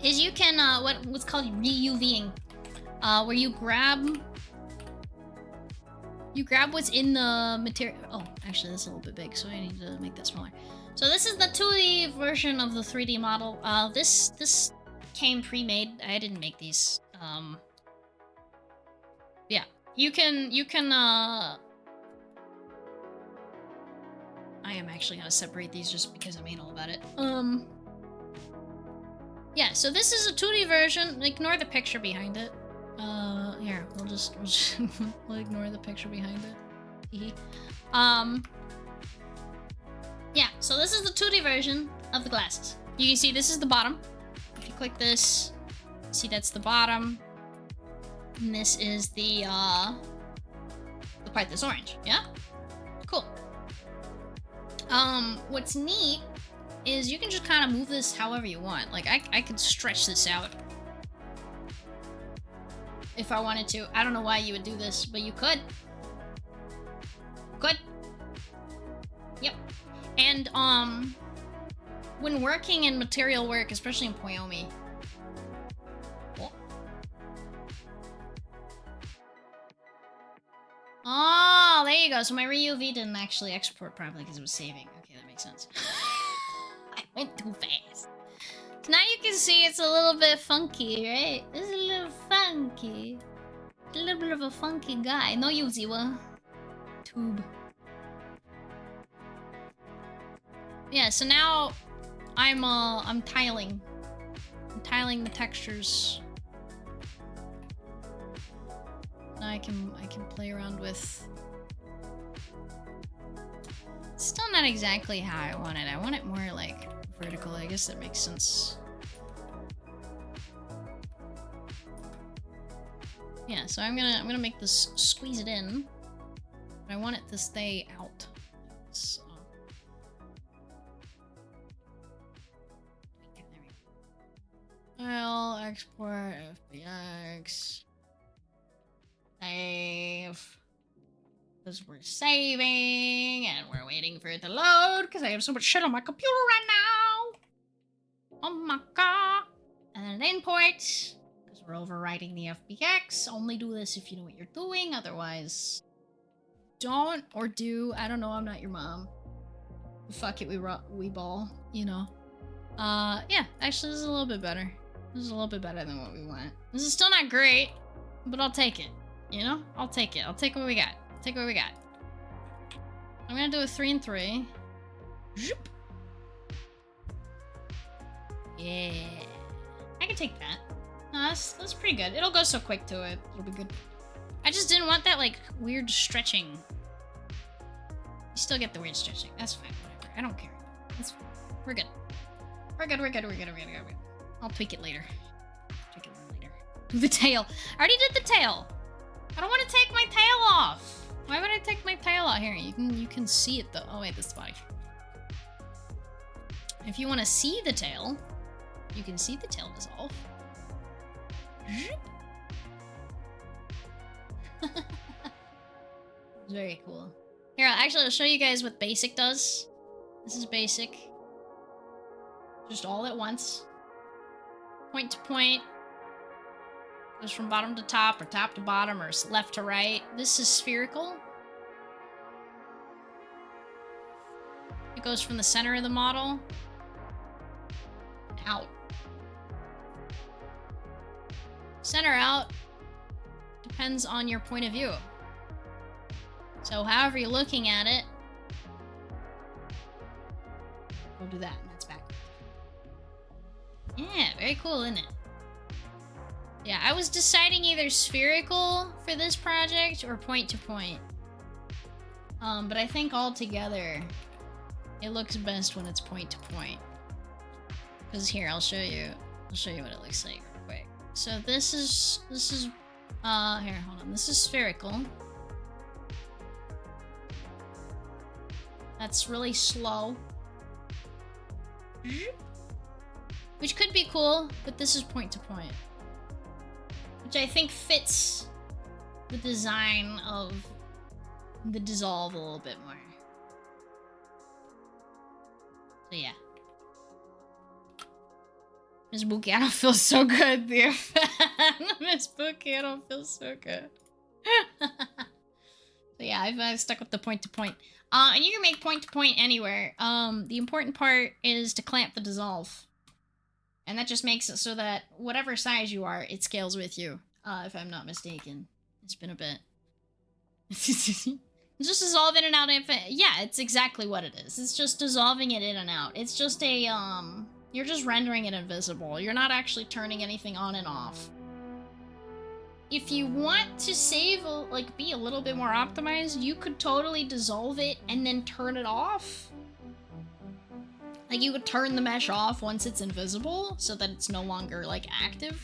is you can, what's called re-UVing, where you grab what's in the material. Oh, actually, that's a little bit big, so I need to make that smaller. So this is the 2D version of the 3D model. This came pre-made. I didn't make these. Yeah, you can, I am actually gonna separate these just because I'm anal about it. Yeah, so this is a 2D version. Ignore the picture behind it. Here, we'll just we'll ignore the picture behind it. Yeah, so this is the 2D version of the glasses. You can see this is the bottom. If you click this, see that's the bottom. And this is the part that's orange, yeah? Cool. What's neat is you can just kind of move this however you want. Like, I could stretch this out if I wanted to. I don't know why you would do this, but you could. Good. Yep. And, when working in material work, especially in Poyomi... Oh, there you go. So my ReuV didn't actually export properly because it was saving. Okay, that makes sense. I went too fast. So now you can see it's a little bit funky, right? It's a little funky. A little bit of a funky guy. No Yuziwa. Tube. Yeah, so now I'm tiling. I'm tiling the textures. Now I can play around with. It's still not exactly how I want it. I want it more like vertical. I guess that makes sense. Yeah, so I'm gonna make this squeeze it in. But I want it to stay out. So. File, export, FBX. Save. Because we're saving and we're waiting for it to load because I have so much shit on my computer right now. Oh my god. And then import. Because we're overwriting the FBX. Only do this if you know what you're doing. Otherwise, don't or do. I don't know. I'm not your mom. Fuck it. We ball. You know. Yeah. Actually, this is a little bit better. This is a little bit better than what we want. This is still not great, but I'll take it. You know? I'll take it. I'll take what we got. Take what we got. I'm gonna do a 3 and 3. Zoop. Yeah. I can take that. No, that's pretty good. It'll go so quick to it. It'll be good. I just didn't want that, like, weird stretching. You still get the weird stretching. That's fine. Whatever. I don't care. That's fine. We're good. We're good. We're good. We're good. We're good. We're good. I'll tweak it later. Tweak it later. Do the tail. I already did the tail. I don't want to take my tail off. Why would I take my tail out here? You can see it though. Oh wait, this is the body. If you want to see the tail, you can see the tail dissolve. It's very cool. Here, actually, I'll show you guys what basic does. This is basic. Just all at once. Point to point. Goes from bottom to top, or top to bottom, or left to right. This is spherical. It goes from the center of the model out. Center out depends on your point of view. So however you're looking at it, we'll do that, and that's back. Yeah, very cool, isn't it? Yeah, I was deciding either spherical for this project or point to point. But I think all together, it looks best when it's point to point. Because here, I'll show you what it looks like real quick. So this is, here, hold on. This is spherical. That's really slow. Which could be cool, but this is point to point. Which I think fits the design of the dissolve a little bit more. So yeah. Miss Buki, I don't feel so good, dear fan. Miss Buki, I don't feel so good. So yeah, I've stuck with the point to point. And you can make point to point anywhere. The important part is to clamp the dissolve. And that just makes it so that whatever size you are, it scales with you. If I'm not mistaken. It's been a bit. Just dissolve in and out. Yeah, it's exactly what it is. It's just dissolving it in and out. It's just a, you're just rendering it invisible. You're not actually turning anything on and off. If you want to save, like, be a little bit more optimized, you could totally dissolve it and then turn it off. Like, you would turn the mesh off once it's invisible so that it's no longer, like, active.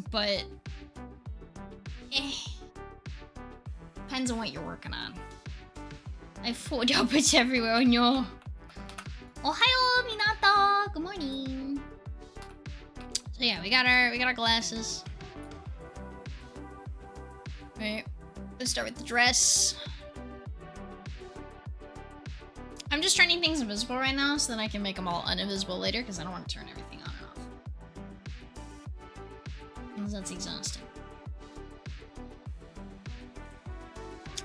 But Eh. Depends on what you're working on. I Photoshop everywhere on yo. Ohayo, Minato. Good morning. So yeah, we got our glasses. Right. Let's start with the dress. I'm just turning things invisible right now so then I can make them all uninvisible later because I don't want to turn everything on and off. Because that's exhausting.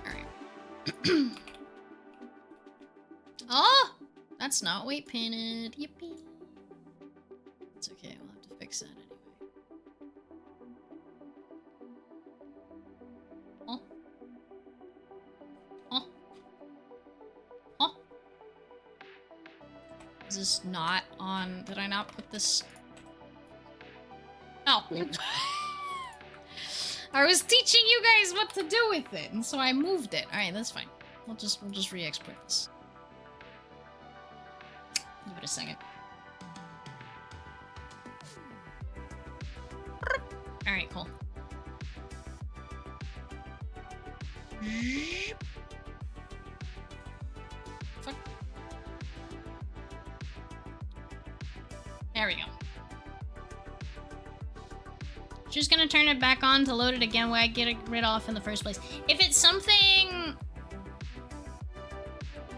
Alright. Oh! That's not weight painted. Yippee. It's okay, we'll have to fix that anyway. Oh. Oh. Oh. Is this not on? Did I not put this? Oh. I was teaching you guys what to do with it, and so I moved it. Alright, that's fine. We'll just re-export this. Give it a second. Alright, cool. Fuck. There we go. Just gonna turn it back on to load it again where I get it rid off in the first place. If it's something...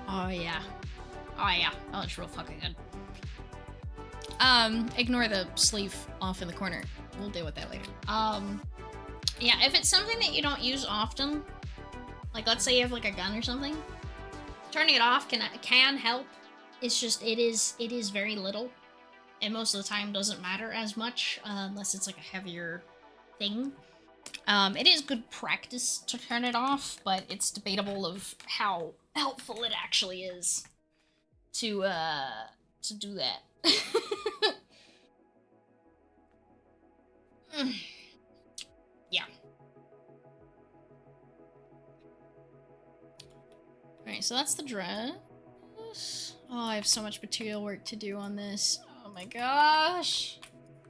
Oh yeah. Oh yeah. Oh, it's real fucking good. Ignore the sleeve off in the corner. We'll deal with that later. Yeah, if it's something that you don't use often, like let's say you have like a gun or something, turning it off can help. It's just it is very little, and most of the time doesn't matter as much unless it's like a heavier thing. It is good practice to turn it off, but it's debatable of how helpful it actually is to do that. Yeah. Alright, so that's the dress. Oh, I have so much material work to do on this. Oh my gosh.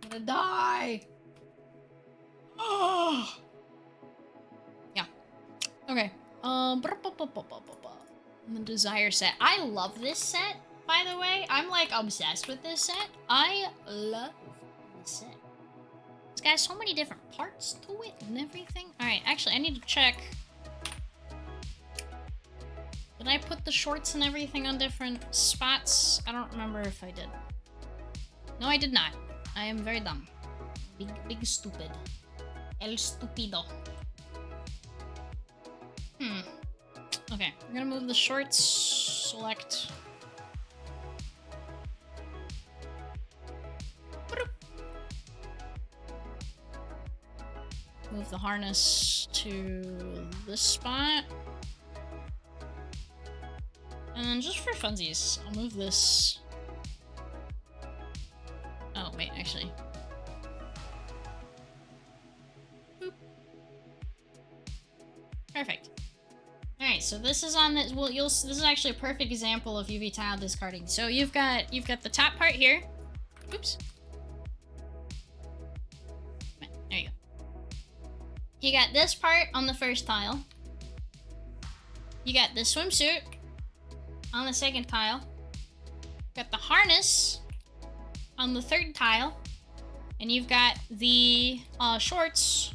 I'm gonna die. Oh. Yeah. Okay. The Desire set. I love this set, by the way. I'm like obsessed with this set. I love this set. It's got so many different parts to it and everything. Alright, actually, I need to check. Did I put the shorts and everything on different spots? I don't remember if I did. No, I did not. I am very dumb. Big stupid. El stupido. Okay, we're gonna move the shorts. Select. Move the harness to this spot. And just for funsies, I'll move this. Oh, wait, actually. Boop. Perfect. Alright, so this is on this. Well, this is actually a perfect example of UV tile discarding. So you've got the top part here. Oops. There you go. You got this part on the first tile. You got the swimsuit on the second tile. Got the harness on the third tile. And you've got the shorts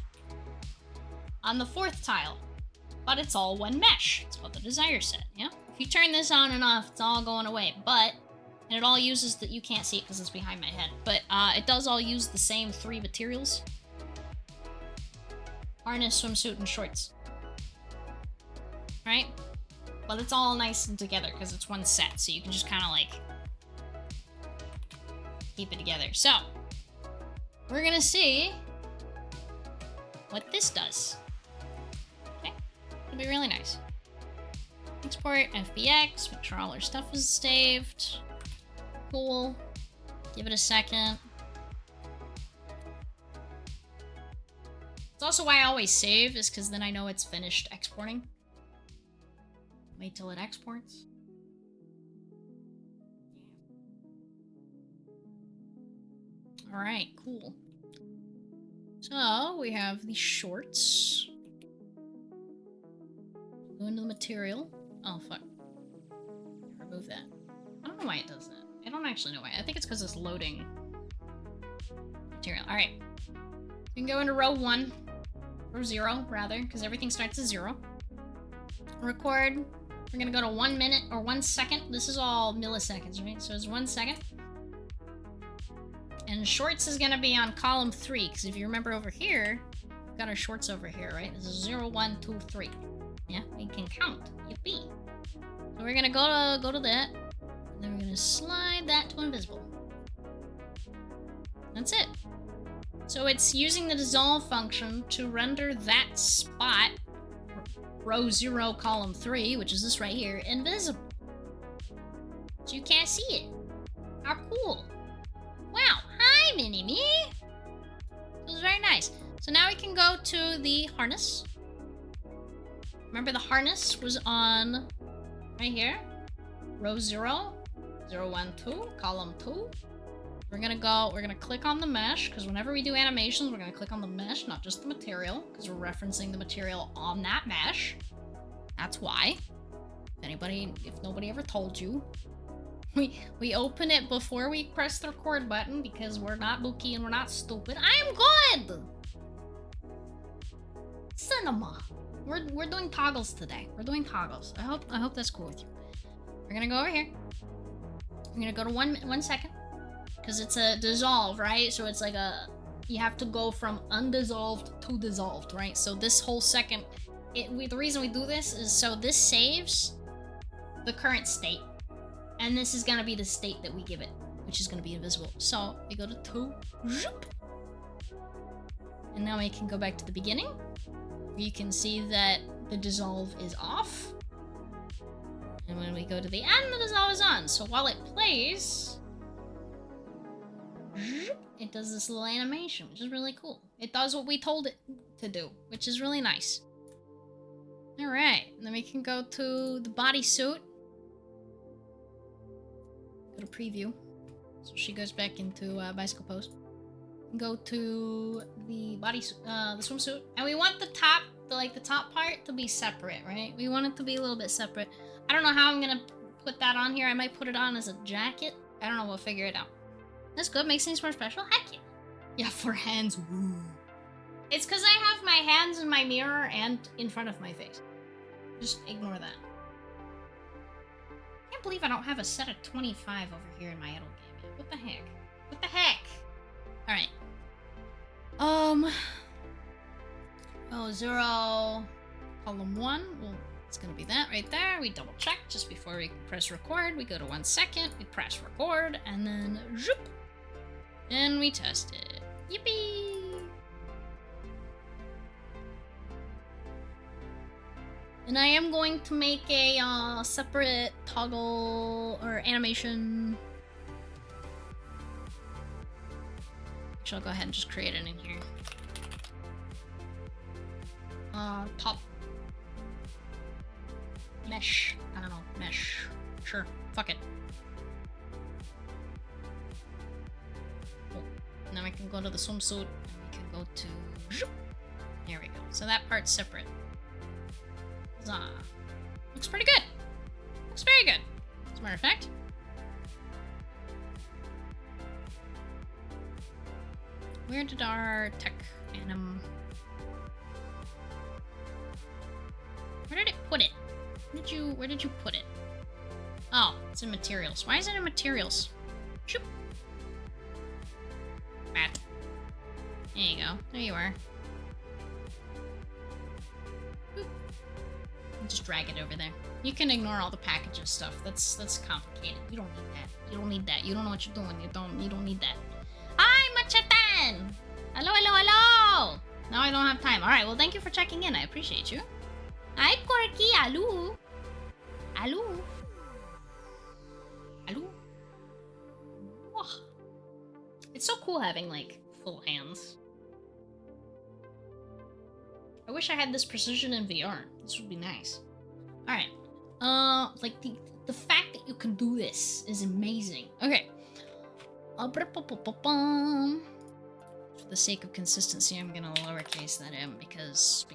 on the fourth tile. But it's all one mesh. It's called the Desire set, yeah? If you turn this on and off, it's all going away. But, and it all uses you can't see it because it's behind my head, but it does all use the same 3 materials. Harness, swimsuit, and shorts. Right? But it's all nice and together because it's one set, so you can just kind of like keep it together. So, we're gonna see what this does. Okay? It'll be really nice. Export FBX, make sure all our stuff is saved. Cool. Give it a second. It's also why I always save, is because then I know it's finished exporting. Wait till it exports. Alright, cool. So, we have the shorts. Go into the material. Oh, fuck. Remove that. I don't know why it does that. I don't actually know why. I think it's because it's loading material. Alright. You can go into row 1. Or 0, rather, because everything starts at 0. Record. We're gonna go to 1 minute or 1 second. This is all milliseconds, right? So it's 1 second. And shorts is gonna be on column 3, because if you remember over here, we've got our shorts over here, right? This is 0, 1, 2, 3. Yeah, we can count. Yippee. So we're gonna go to that, and then we're gonna slide that to invisible. That's it. So it's using the dissolve function to render that spot, row 0, column 3, which is this right here, invisible. So you can't see it. How cool. Wow. Hi, Mini-Me. This is very nice. So now we can go to the harness. Remember the harness was on right here. Row 0, 0, 1, 2, column 2. We're gonna click on the mesh, because whenever we do animations, we're gonna click on the mesh, not just the material, because we're referencing the material on that mesh. That's why. If nobody ever told you. We open it before we press the record button, because we're not Buki and we're not stupid. I'm good! Cinema. We're doing toggles today. We're doing toggles. I hope that's cool with you. We're gonna go over here. We're gonna go to 1 second. Because it's a dissolve, right? So it's like you have to go from undissolved to dissolved, right? So this whole second, the reason we do this is so this saves the current state. And this is gonna be the state that we give it, which is gonna be invisible. So we go to 2, zoop. And now we can go back to the beginning. You can see that the dissolve is off. And when we go to the end, the dissolve is on. So while it plays, it does this little animation, which is really cool. It does what we told it to do, which is really nice. Alright, then we can go to the bodysuit. Go to preview. So she goes back into bicycle pose. Go to the bodysuit, the swimsuit. And we want the top part to be separate, right? We want it to be a little bit separate. I don't know how I'm gonna put that on here. I might put it on as a jacket. I don't know, we'll figure it out. That's good, makes things more special. Heck yeah. Yeah, for hands, woo. It's because I have my hands in my mirror and in front of my face. Just ignore that. I can't believe I don't have a set of 25 over here in my idle game yet. What the heck? What the heck? Alright. Oh, 0, column 1. Well, it's gonna be that right there. We double check just before we press record. We go to 1 second, we press record, and then zoop. And we test it. Yippee! And I am going to make a separate toggle or animation. Actually, I'll go ahead and just create it in here. Top. Mesh. I don't know. Mesh. Sure. Fuck it. Cool. Now we can go to the swimsuit and we can go to... There we go. So that part's separate. Huzzah. Looks pretty good. Looks very good. As a matter of fact. Where did our tech anim... Where did it put it? Where did you put it? Oh, it's in materials. Why is it in materials? Shoop. Bat. There you go. There you are. Boop. Just drag it over there. You can ignore all the packages stuff. That's complicated. You don't need that. You don't need that. You don't know what you're doing. You don't need that. Hi, Machatan! Hello, hello, hello! Now I don't have time. Alright, well thank you for checking in. I appreciate you. Hi, Corky. Hello. Hello. Hello. Oh. It's so cool having, like, full hands. I wish I had this precision in VR. This would be nice. Alright. Like, the fact that you can do this is amazing. Okay. For the sake of consistency, I'm gonna lowercase that m because.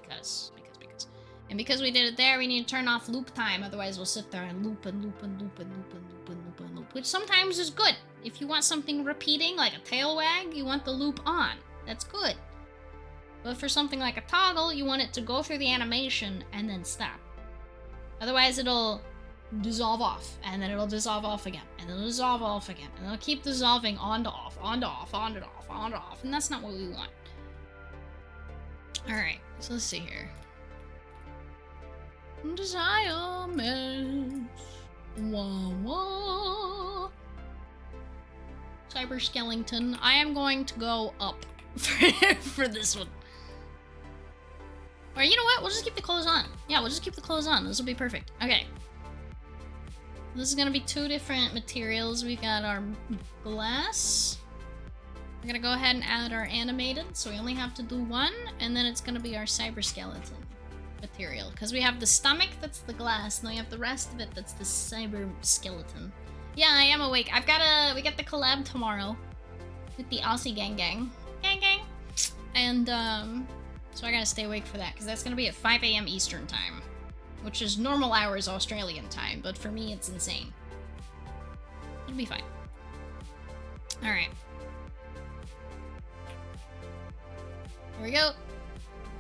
And because we did it there, we need to turn off loop time. Otherwise, we'll sit there and loop and loop and loop and loop and loop and loop and loop. Which sometimes is good. If you want something repeating, like a tail wag, you want the loop on. That's good. But for something like a toggle, you want it to go through the animation and then stop. Otherwise, it'll dissolve off, and then it'll dissolve off again, and then it'll dissolve off again, and it'll keep dissolving on to off, on to off, on to off, on to off, and that's not what we want. Alright, so let's see here. Desire meds. Wah wah. Cyber Skeleton. I am going to go up for this one. Or you know what? We'll just keep the clothes on. Yeah, we'll just keep the clothes on. This will be perfect. Okay. This is gonna be 2 different materials. We've got our glass. We're gonna go ahead and add our animated, so we only have to do 1, and then it's gonna be our cyber skeleton material. Because we have the stomach, that's the glass, and then we have the rest of it, that's the cyber skeleton. Yeah, I am awake. we got the collab tomorrow with the Aussie gang gang. Gang gang! And, so I gotta stay awake for that, because that's gonna be at 5 a.m. Eastern time. Which is normal hours Australian time, but for me it's insane. It'll be fine. Alright. Here we go.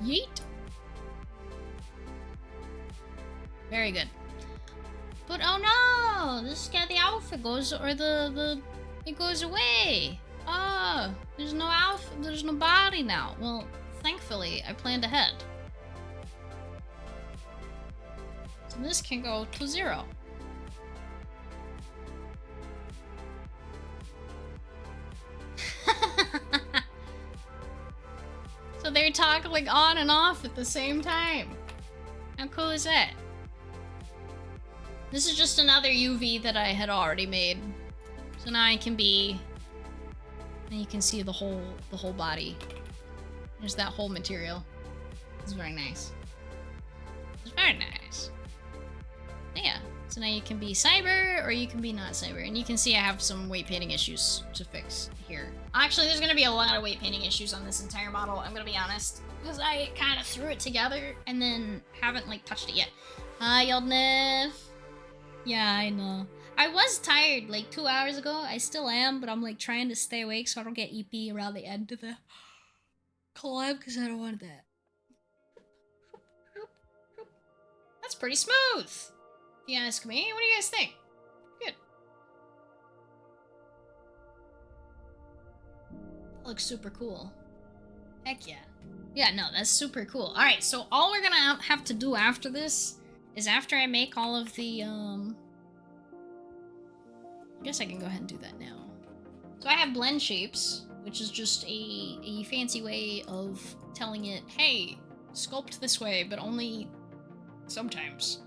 Yeet! Very good. But oh no! This guy, the outfit goes, or it goes away! Oh, there's no outfit, there's no body now. Well, thankfully, I planned ahead. So this can go to 0. So they're toggling on and off at the same time. How cool is that? This is just another UV that I had already made. So now I can be... And you can see the whole body. There's that whole material. It's very nice. It's very nice. Yeah, so now you can be cyber or you can be not cyber. And you can see I have some weight painting issues to fix here. Actually, there's gonna be a lot of weight painting issues on this entire model, I'm gonna be honest. Because I kind of threw it together and then haven't like touched it yet. Hi, Yaldnev. Yeah, I know. I was tired like 2 hours ago. I still am, but I'm like trying to stay awake so I don't get EP around the end of the collab because I don't want that. That's pretty smooth, if you ask me. What do you guys think? Good. That looks super cool. Heck yeah. Yeah, no, that's super cool. Alright, so all we're gonna have to do after this is after I make all of the, I guess I can go ahead and do that now. So I have blend shapes, which is just a fancy way of telling it, hey, sculpt this way, but only sometimes.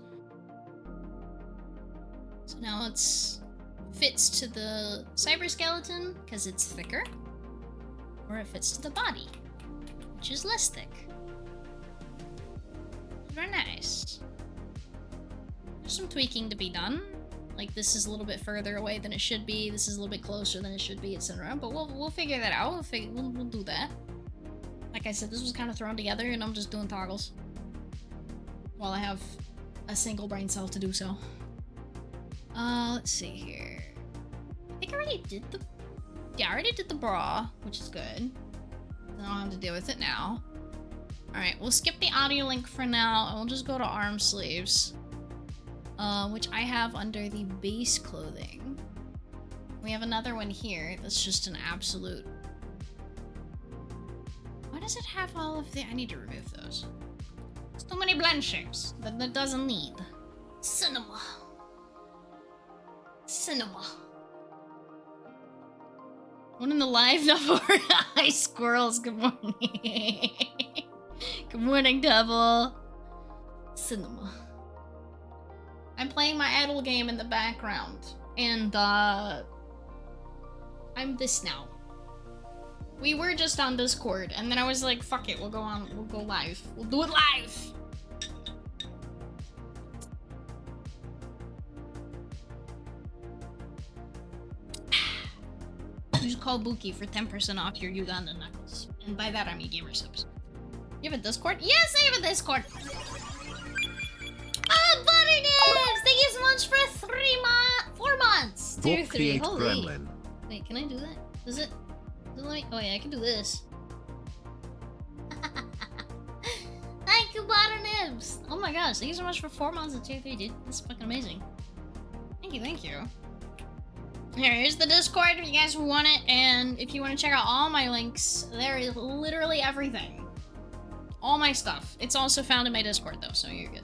So now it's fits to the cyber skeleton because it's thicker, or it fits to the body, which is less thick. Very nice. There's some tweaking to be done. Like this is a little bit further away than it should be. This is a little bit closer than it should be, etc. But we'll figure that out. We'll do that. Like I said, this was kind of thrown together, and I'm just doing toggles while I have a single brain cell to do so. Let's see here. I think I already did the... Yeah, I already did the bra, which is good. I don't have to deal with it now. Alright, we'll skip the audio link for now, and we'll just go to arm sleeves. Which I have under the base clothing. We have another one here that's just an absolute... Why does it have all of the... I need to remove those. There's too many blend shapes that it doesn't need. Cinema. Cinema. One in the live number. Hi, squirrels. Good morning. Good morning, Devil. Cinema. I'm playing my idle game in the background, and I'm this now. We were just on Discord, and then I was like, fuck it, we'll go live. We'll do it live! Use code Buki for 10% off your Ugandan knuckles. And by that I mean gamer subs. You have a Discord? Yes, I have a Discord! these months for 4 months. Tier 3. Book Holy. Gremlin. Wait, can I do that? Does it let me? Oh yeah, I can do this. Thank you, Butter Nibs. Oh my gosh, thank you so much for 4 months of tier 3, dude. That's fucking amazing. Thank you, thank you. Here's the Discord if you guys want it, and if you want to check out all my links, there is literally everything. All my stuff. It's also found in my Discord though, so you're good.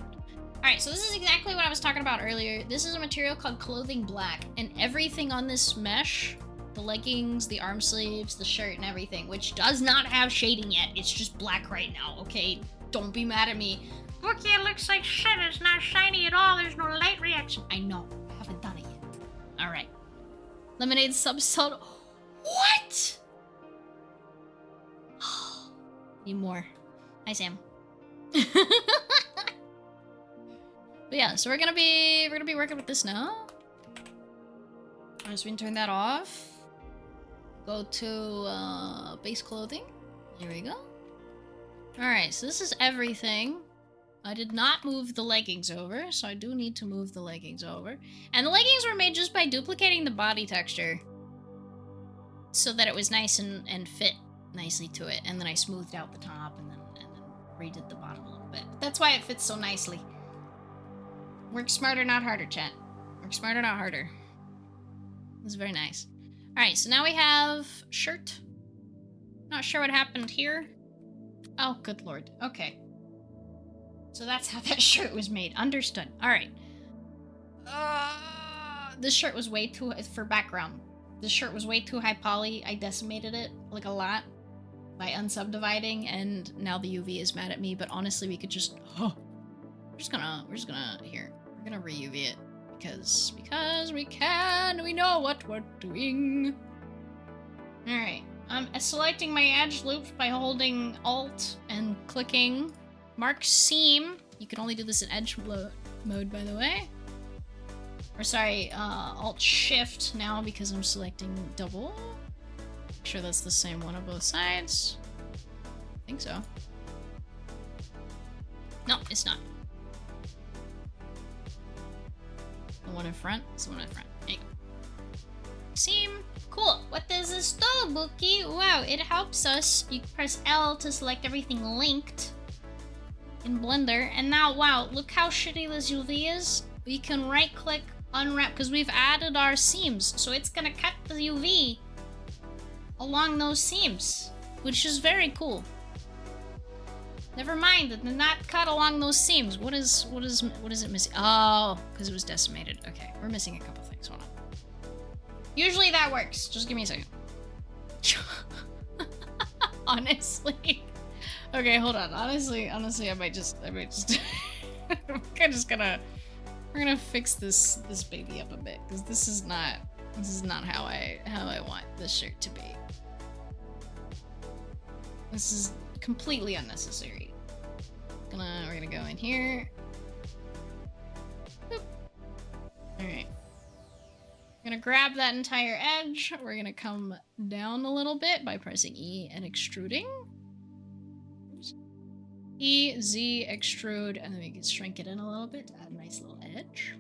Alright, so this is exactly what I was talking about earlier. This is a material called Clothing Black, and everything on this mesh, the leggings, the arm sleeves, the shirt, and everything, which does not have shading yet. It's just black right now, okay? Don't be mad at me. Bookie, it looks like shit. It's not shiny at all. There's no light reaction. I know. I haven't done it yet. Alright. Lemonade subsod. What? Need more. Hi, Sam. But yeah, so we're gonna be working with this now. Alright, so we can turn that off. Go to base clothing. Here we go. Alright, so this is everything. I did not move the leggings over, so I do need to move the leggings over. And the leggings were made just by duplicating the body texture so that it was nice and fit nicely to it. And then I smoothed out the top and then redid the bottom a little bit. But that's why it fits so nicely. Work smarter, not harder, chat. Work smarter, not harder. This is very nice. Alright, so now we have shirt. Not sure what happened here. Oh, good lord. Okay. So that's how that shirt was made. Understood. Alright. This shirt was way too... For background. This shirt was way too high poly. I decimated it, like, a lot. By unsubdividing, and now the UV is mad at me, but honestly, we could just... We're just gonna... Here. We're gonna re-UV it. Because we can! We know what we're doing! Alright. I'm selecting my edge loops by holding Alt and clicking Mark Seam. You can only do this in edge mode, by the way. Or sorry, Alt Shift now because I'm selecting double. Make sure that's the same one on both sides. I think so. No, it's not. The one in front is the one in front. There you go. Seam. Cool. What does this do, Bookie? Wow, it helps us. You press L to select everything linked in Blender. And now, wow, look how shitty this UV is. We can right-click, unwrap, because we've added our seams. So it's gonna cut the UV along those seams, which is very cool. Never mind, it did not cut along those seams. What is it missing? Oh, because it was decimated. Okay, we're missing a couple things. Hold on. Usually that works. Just give me a second. Honestly. Okay, hold on. Honestly, I might just we're gonna fix this baby up a bit, because this is not how I want this shirt to be. This is completely unnecessary. We're gonna go in here. Boop. Alright. We're gonna grab that entire edge. We're gonna come down a little bit by pressing E and extruding. Oops. E, Z, extrude, and then we can shrink it in a little bit to add a nice little edge.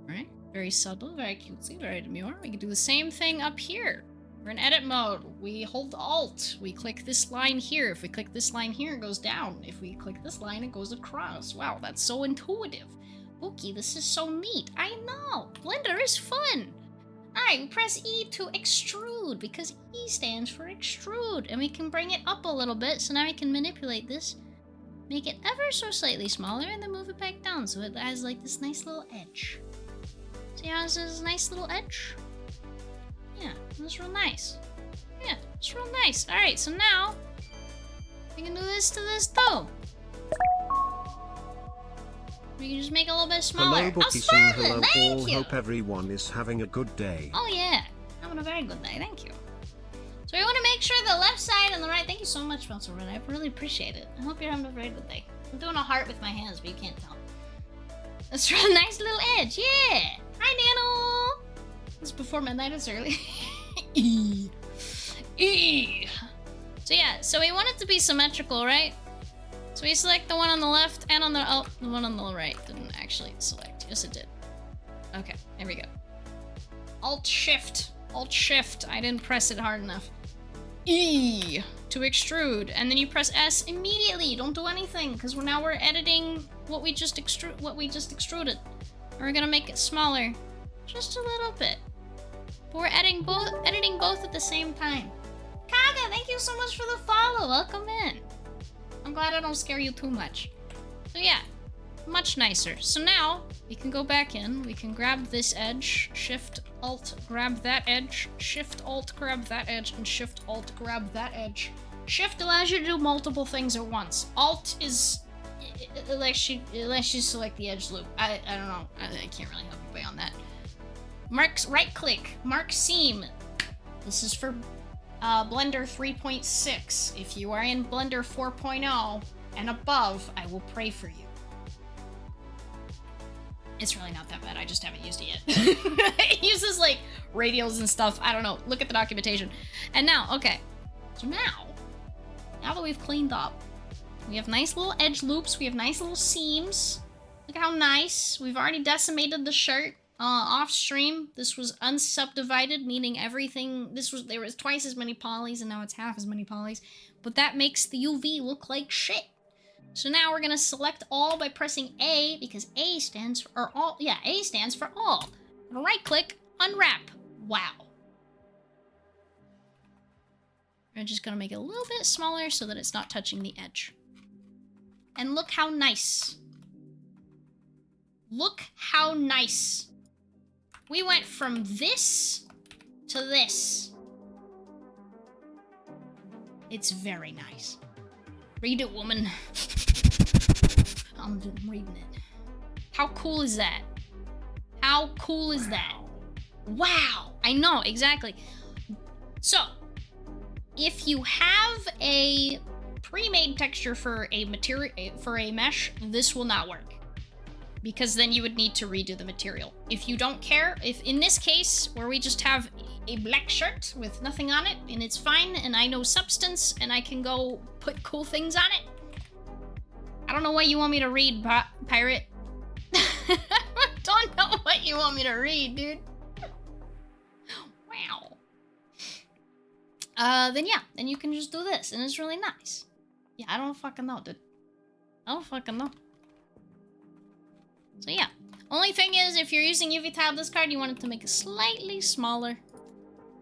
Alright. Very subtle, very cutesy, very demure. We can do the same thing up here. We're in edit mode. We hold Alt. We click this line here. If we click this line here, it goes down. If we click this line, it goes across. Wow, that's so intuitive. Bookie, this is so neat. I know. Blender is fun. Alright, we press E to extrude, because E stands for extrude. And we can bring it up a little bit, so now we can manipulate this. Make it ever so slightly smaller, and then move it back down, so it has like this nice little edge. See how this is a nice little edge? Yeah, that's real nice. Yeah, it's real nice. Alright, so now we can do this to this too. We can just make it a little bit smaller. Hello, Bookie, hello, thank all. You. Hope everyone is having a good day. Oh yeah, having a very good day. Thank you. So we want to make sure the left side and the right. Thank you so much, Spencer. I really appreciate it. I hope you're having a very good day. I'm doing a heart with my hands, but you can't tell. That's a real nice little edge. Yeah. Hi, Nano. It's before midnight. It's early. So yeah, so we want it to be symmetrical, right? So we select the one on the left and on the, oh, the one on the right didn't actually select. Yes, it did. Okay, there we go. Alt-Shift. Alt-Shift. I didn't press it hard enough. E to extrude, and then you press S immediately. Don't do anything, because we're editing what we just extruded. And we're gonna make it smaller, just a little bit. But we're editing both at the same time. Kaga, thank you so much for the follow. Welcome in. I'm glad I don't scare you too much. So yeah, much nicer. So now we can go back in. We can grab this edge, Shift Alt, grab that edge, Shift Alt, grab that edge, and Shift Alt, grab that edge. Shift allows you to do multiple things at once. Alt is it lets you select the edge loop. I don't know. I can't really help you on that. Right click, mark seam. This is for Blender 3.6. If you are in Blender 4.0 and above, I will pray for you. It's really not that bad, I just haven't used it yet. It uses like radials and stuff, I don't know, look at the documentation. And now, okay, so now that we've cleaned up, we have nice little edge loops, we have nice little seams. Look at how nice, we've already decimated the shirt. Off stream, this was unsubdivided, meaning everything, there was twice as many polys and now it's half as many polys, but that makes the UV look like shit. So now we're gonna select all by pressing A, because A stands for all. Yeah, A stands for all. Right click, unwrap. Wow. We're just gonna make it a little bit smaller so that it's not touching the edge. And look how nice. Look how nice. We went from this to this. It's very nice. Read it, woman. I'm reading it. How cool is that? How cool is that? Wow! I know, exactly. So, if you have a pre-made texture for a mesh, this will not work. Because then you would need to redo the material. If you don't care, if in this case, where we just have a black shirt with nothing on it, and it's fine, and I know substance, and I can go put cool things on it. I don't know what you want me to read, Pirate. I don't know what you want me to read, dude. Wow. Then yeah, then you can just do this, and it's really nice. Yeah, I don't fucking know, dude. I don't fucking know. So yeah, only thing is, if you're using UV tile discard, you want it to make it slightly smaller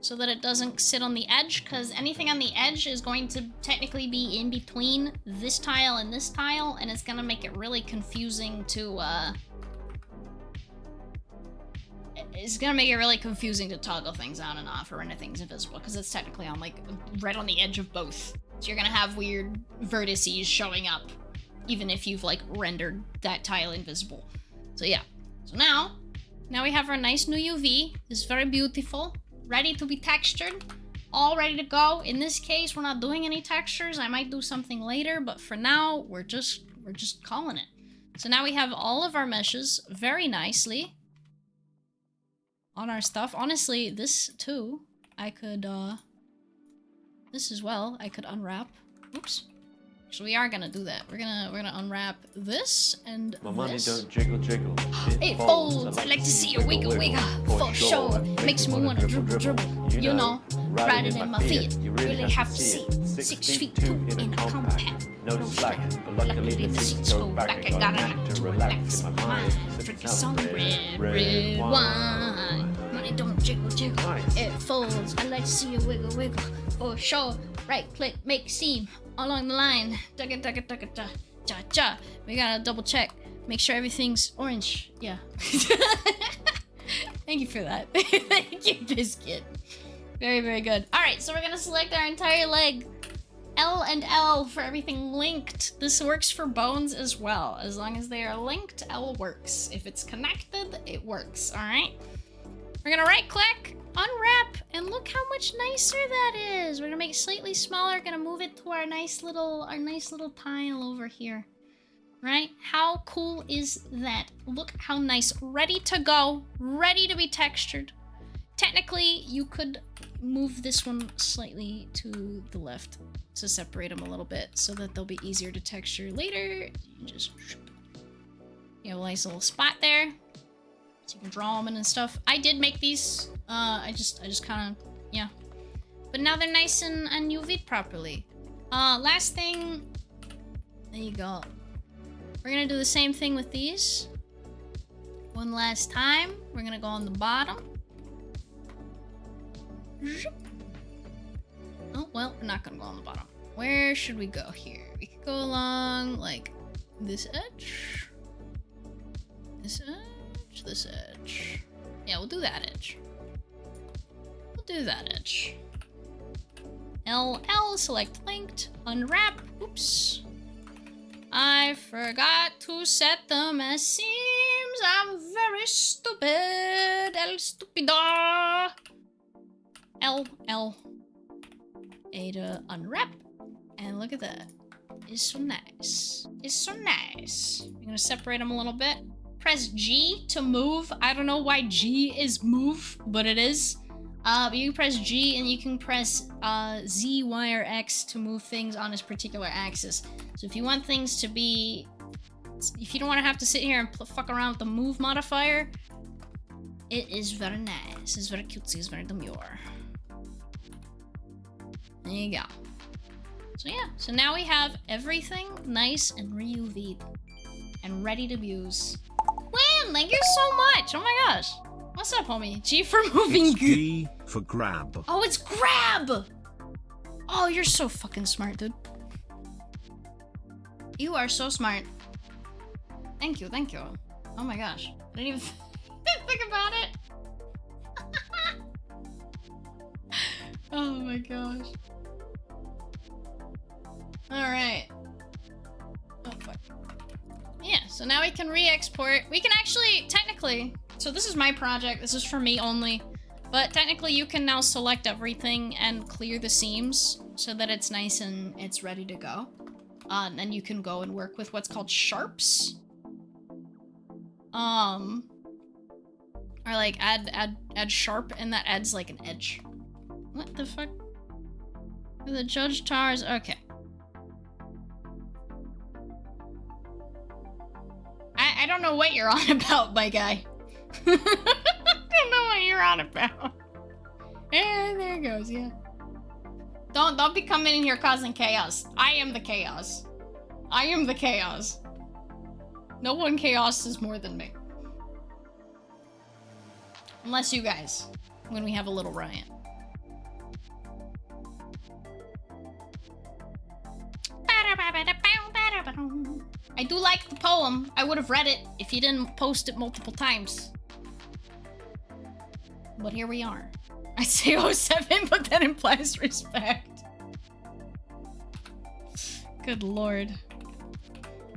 so that it doesn't sit on the edge, because anything on the edge is going to technically be in between this tile and this tile, and it's gonna make it really confusing to, it's gonna make it really confusing to toggle things on and off or render things invisible, because it's technically on, like, right on the edge of both. So you're gonna have weird vertices showing up, even if you've, like, rendered that tile invisible. So yeah, so now we have our nice new UV. It's very beautiful, ready to be textured, all ready to go. In this case, we're not doing any textures. I might do something later, but for now, we're just calling it. So now we have all of our meshes very nicely on our stuff. Honestly, this too, I could, this as well, I could unwrap. Oops. So we are gonna do that. We're gonna unwrap this and my money this. Don't jiggle jiggle. It folds. I like to see you wiggle wiggle. For sure. Makes me wanna dribble dribble. You know, riding in my feet. You really have to see. 6 feet 2 in a compact. No slack, but luckily the seats go back. I got an act to relax in my mind. Drink some red wine. Money don't jiggle jiggle. It folds. I like to see you wiggle wiggle. For sure. Right click, make seam along the line. Dugga dugga dugga da cha cha. We gotta double check. Make sure everything's orange. Yeah. Thank you for that. Thank you, Biscuit. Very, very good. Alright, so we're gonna select our entire leg. L and L for everything linked. This works for bones as well. As long as they are linked, L works. If it's connected, it works. Alright? We're gonna right click, unwrap, and look how much nicer that is. We're gonna make it slightly smaller, gonna move it to our nice little tile over here. Right? How cool is that? Look how nice. Ready to go, ready to be textured. technically, you could move this one slightly to the left to separate them a little bit so that they'll be easier to texture later. You just, you have a nice little spot there, so you can draw them in and stuff. I did make these. I just kind of, yeah. But now they're nice and UV'd properly. Last thing. There you go. We're gonna do the same thing with these. One last time. We're gonna go on the bottom. Oh, well, we're not gonna go on the bottom. Where should we go here? We could go along, like, this edge. This edge, this edge. Yeah, we'll do that edge. We'll do that edge. LL, select linked, unwrap. Oops. I forgot to set them as seams. I'm very stupid. El stupido. L. A to unwrap. And look at that. It's so nice. It's so nice. I'm gonna separate them a little bit. Press G to move. I don't know why G is move, but it is. But you can press G and you can press Z, Y, or X to move things on this particular axis. So if you want things to be... If you don't want to have to sit here and fuck around with the move modifier, it is very nice. It's very cutesy. It's very demure. There you go. So yeah, so now we have everything nice and re-UV'd and ready to use. Wham! Thank you so much! Oh my gosh. What's up, homie? G for moving. It's G for grab. Oh, it's grab! Oh, you're so fucking smart, dude. You are so smart. Thank you, thank you. Oh my gosh. I didn't even think about it. Oh my gosh. Alright. Oh fuck. Yeah, so now we can re-export. We can actually, technically, so this is my project, this is for me only, but technically you can now select everything and clear the seams so that it's nice and it's ready to go. And then you can go and work with what's called sharps. Or like add sharp, and that adds like an edge. What the fuck? The judge towers, okay. I don't know what you're on about, my guy. I don't know what you're on about. And there it goes, yeah. Don't be coming in here causing chaos. I am the chaos. I am the chaos. No one chaoses more than me. Unless you guys, when we have a little riot. I do like the poem. I would have read it if you didn't post it multiple times. But here we are. I say 07, but that implies respect. Good lord.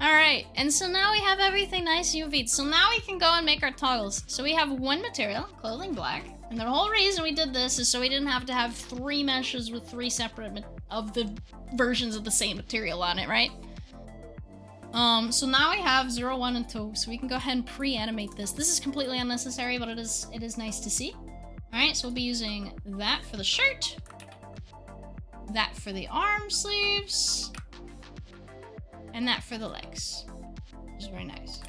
Alright, and so now we have everything nice UV'd. So now we can go and make our toggles. So we have one material, clothing black. And the whole reason we did this is so we didn't have to have 3 meshes with 3 separate of the versions of the same material on it, right? So now we have 0, 1, and 2, so we can go ahead and pre-animate this. This is completely unnecessary, but it is nice to see. Alright, so we'll be using that for the shirt, that for the arm sleeves, and that for the legs, which is very nice.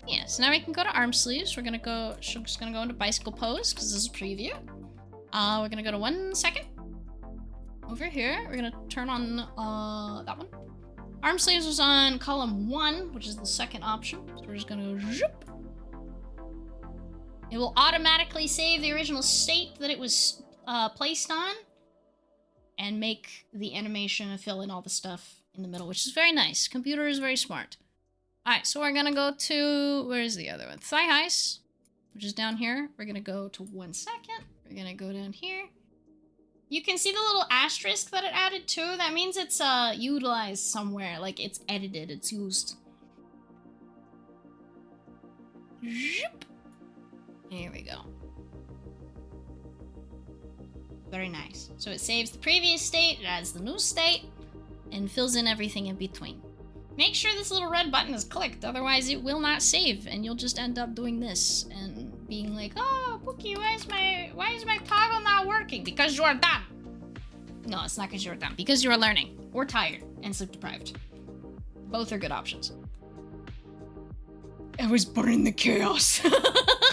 Yeah, so now we can go to arm sleeves. We're just gonna go into bicycle pose, because this is a preview. We're gonna go to 1 second. Over here, we're gonna turn on that one. Arm sleeves was on column 1, which is the second option. So we're just gonna go zhoop. It will automatically save the original state that it was placed on and make the animation and fill in all the stuff in the middle, which is very nice. Computer is very smart. Alright, so we're gonna go to, where is the other one? Thigh highs, which is down here. We're gonna go to 1 second. We're gonna go down here. You can see the little asterisk that it added too. That means it's utilized somewhere, like it's edited, it's used. Zhoop. Here we go. Very nice. So it saves the previous state, it adds the new state, and fills in everything in between. Make sure this little red button is clicked, otherwise it will not save, and you'll just end up doing this and being like, oh, Pookie, why is my toggle not working? Because you're dumb. No, it's not because you're dumb. Because you're learning. Or tired and sleep deprived. Both are good options. I was born in the chaos.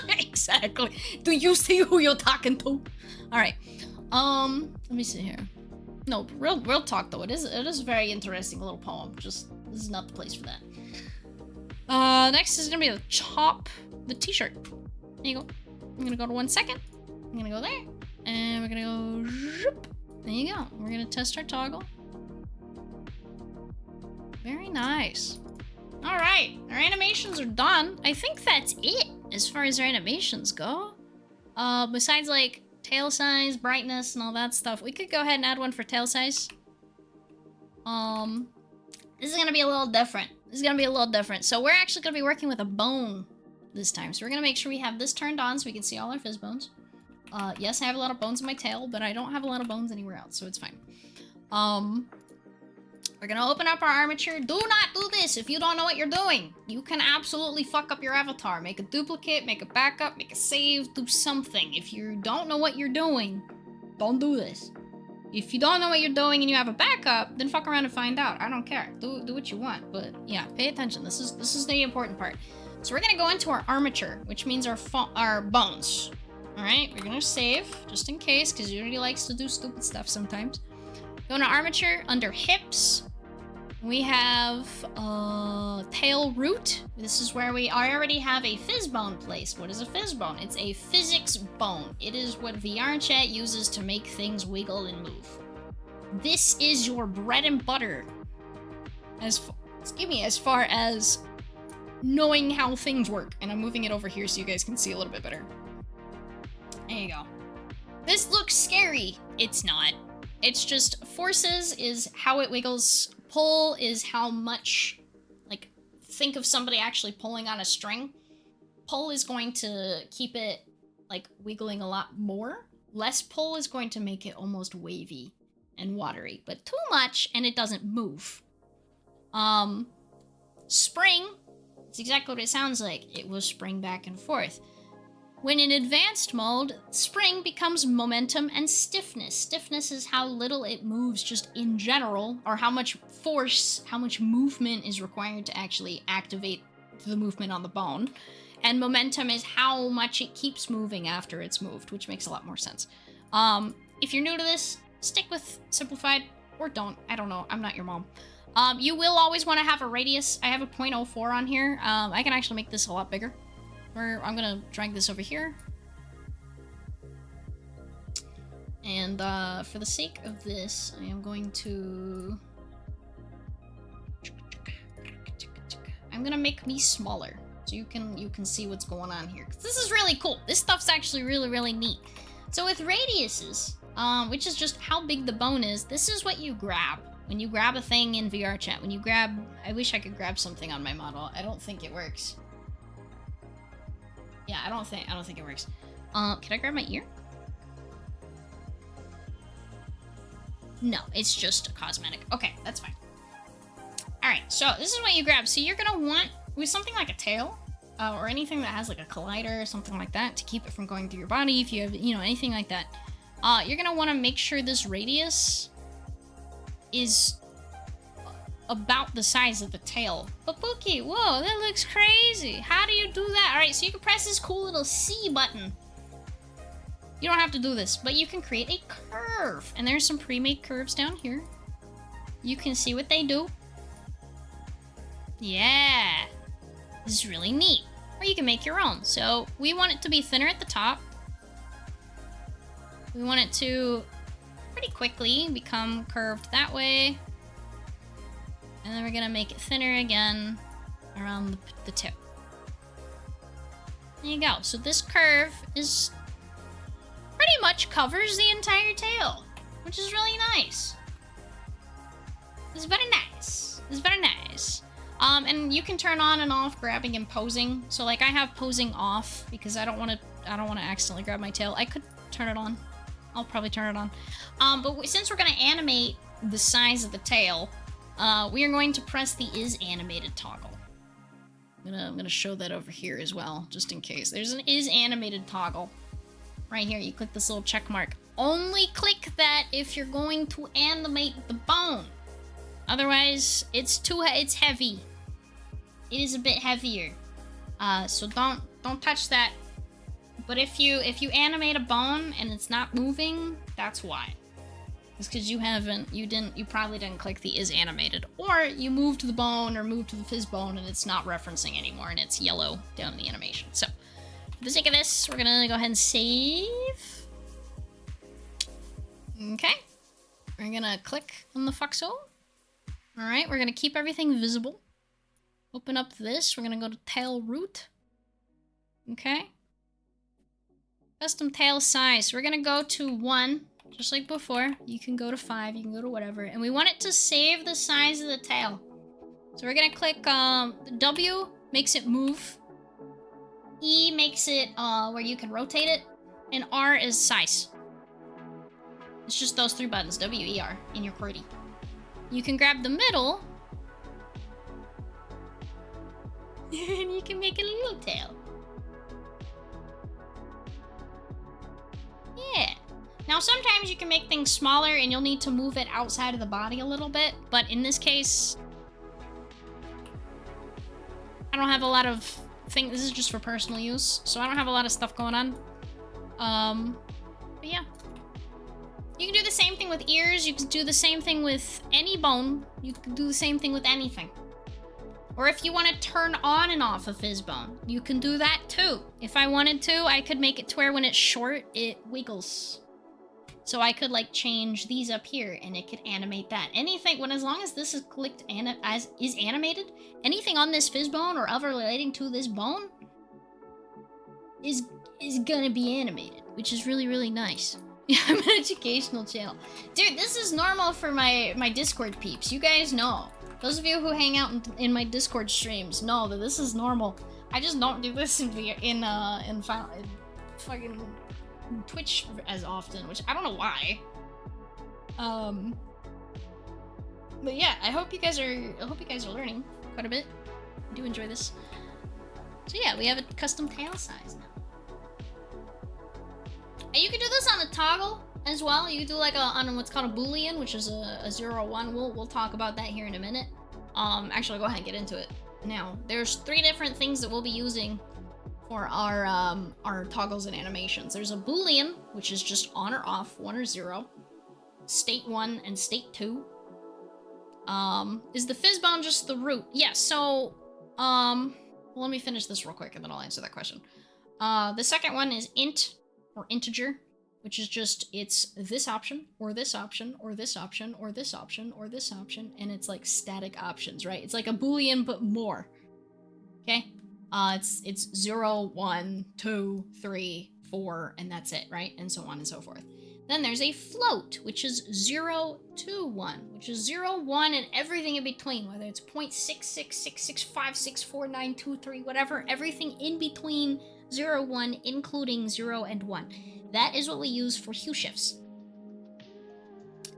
Exactly. Do you see who you're talking to? Alright. Let me see here. No, real talk though. It is a very interesting little poem. Just this is not the place for that. Next is gonna be the chop the t-shirt. There you go. I'm gonna go to 1 second. I'm gonna go there. And we're gonna go zoop. There you go. We're gonna test our toggle. Very nice. Alright, our animations are done. I think that's it as far as our animations go. Besides like tail size, brightness, and all that stuff. We could go ahead and add one for tail size. This is gonna be a little different. So we're actually gonna be working with a bone this time. So we're gonna make sure we have this turned on so we can see all our fizz bones. Yes, I have a lot of bones in my tail, but I don't have a lot of bones anywhere else, so it's fine. We're gonna open up our armature. Do not do this if you don't know what you're doing. You can absolutely fuck up your avatar. Make a duplicate, make a backup, make a save, do something. If you don't know what you're doing, don't do this. If you don't know what you're doing and you have a backup, then fuck around and find out. I don't care. Do what you want, but yeah, pay attention. This is the important part. So we're gonna go into our armature, which means our bones. All right, we're gonna save just in case, because Unity likes to do stupid stuff sometimes. Go into armature under hips. We have tail root. This is where I already have a fizz bone placed. What is a fizz bone? It's a physics bone. It is what VRChat uses to make things wiggle and move. This is your bread and butter. As far as knowing how things work. And I'm moving it over here so you guys can see a little bit better. There you go. This looks scary. It's not. It's just forces is how it wiggles. Pull is how much, like, think of somebody actually pulling on a string. Pull is going to keep it, like, wiggling a lot more. Less pull is going to make it almost wavy and watery. But too much, and it doesn't move. Spring, it's exactly what it sounds like. It will spring back and forth. When in advanced mode, spring becomes momentum and stiffness. Stiffness is how little it moves just in general, or how much force, how much movement is required to actually activate the movement on the bone. And momentum is how much it keeps moving after it's moved, which makes a lot more sense. If you're new to this, stick with simplified, or don't. I don't know. I'm not your mom. You will always want to have a radius. I have a 0.04 on here. I can actually make this a lot bigger. I'm gonna drag this over here. And for the sake of this, I am going to... I'm gonna make me smaller, so you can see what's going on here. 'Cause this is really cool. This stuff's actually really, really neat. So with radiuses, which is just how big the bone is, this is what you grab. When you grab a thing in VRChat, when you grab... I wish I could grab something on my model. I don't think it works. Yeah, I don't think it works. Can I grab my ear? No, it's just cosmetic. Okay, that's fine. Alright, so this is what you grab. So you're gonna want, with something like a tail, or anything that has like a collider or something like that to keep it from going through your body, if you have, anything like that, you're gonna want to make sure this radius is about the size of the tail. But Pookie, whoa, that looks crazy. How do you do that? Alright, so you can press this cool little C button. You don't have to do this, but you can create a curve. And there's some pre-made curves down here. You can see what they do. Yeah. This is really neat. Or you can make your own. So we want it to be thinner at the top. We want it to pretty quickly become curved that way. And then we're gonna make it thinner again around the tip. There you go. So this curve is pretty much covers the entire tail, which is really nice. It's very nice. It's very nice. And you can turn on and off grabbing and posing. So like I have posing off because I don't want to accidentally grab my tail. I could turn it on. I'll probably turn it on. But since we're gonna animate the size of the tail, we are going to press the is animated toggle. I'm gonna show that over here as well, just in case. There's an is animated toggle. Right here, you click this little check mark. Only click that if you're going to animate the bone. Otherwise, it's heavy. It is a bit heavier. So don't touch that. But if you animate a bone and it's not moving, that's why. It's because you probably didn't click the is animated, or you moved the bone or moved to the fizz bone and it's not referencing anymore and it's yellow down in the animation. So for the sake of this, we're gonna go ahead and save. Okay, we're gonna click on the Foxo. All right, we're gonna keep everything visible. Open up this. We're gonna go to tail root. Okay. Custom tail size. We're gonna go to 1. Just like before, you can go to 5, you can go to whatever. And we want it to save the size of the tail. So we're gonna click, W makes it move. E makes it, where you can rotate it. And R is size. It's just those 3 buttons, W, E, R, in your QWERTY. You can grab the middle. And you can make a little tail. Yeah. Now, sometimes you can make things smaller and you'll need to move it outside of the body a little bit, but in this case, I don't have a lot of things. This is just for personal use, so I don't have a lot of stuff going on. But yeah. You can do the same thing with ears. You can do the same thing with any bone. You can do the same thing with anything. Or if you want to turn on and off a fizz bone, you can do that too. If I wanted to, I could make it to where when it's short, it wiggles. So I could like change these up here and it could animate that. Anything, as long as this is clicked is animated, anything on this fizz bone or other relating to this bone is gonna be animated, which is really, really nice. I'm an educational channel. Dude, this is normal for my Discord peeps. You guys know. Those of you who hang out in my Discord streams know that this is normal. I just don't do this in fucking Twitch as often, which I don't know why. But yeah, I hope you guys are learning quite a bit. I do enjoy this. So yeah, we have a custom tail size now. And you can do this on a toggle as well. You can do like on what's called a Boolean, which is a 0 or 1. We'll talk about that here in a minute. Actually, I'll go ahead and get into it now. There's 3 different things that we'll be using for our toggles and animations. There's a Boolean, which is just on or off, 1 or 0. State 1 and state 2. Is the fizz bone just the root? Yes, so, well, let me finish this real quick and then I'll answer that question. The second one is int, or integer, which is just, it's this option, or this option, or this option, or this option, or this option, and it's like static options, right? It's like a Boolean, but more. Okay? It's 0, 1, 2, 3, 4, and that's it, right? And so on and so forth. Then there's a float, which is 0 to 1, which is 0, 1, and everything in between, whether it's 0.6666564923, whatever, everything in between 0, 1, including 0 and 1. That is what we use for hue shifts.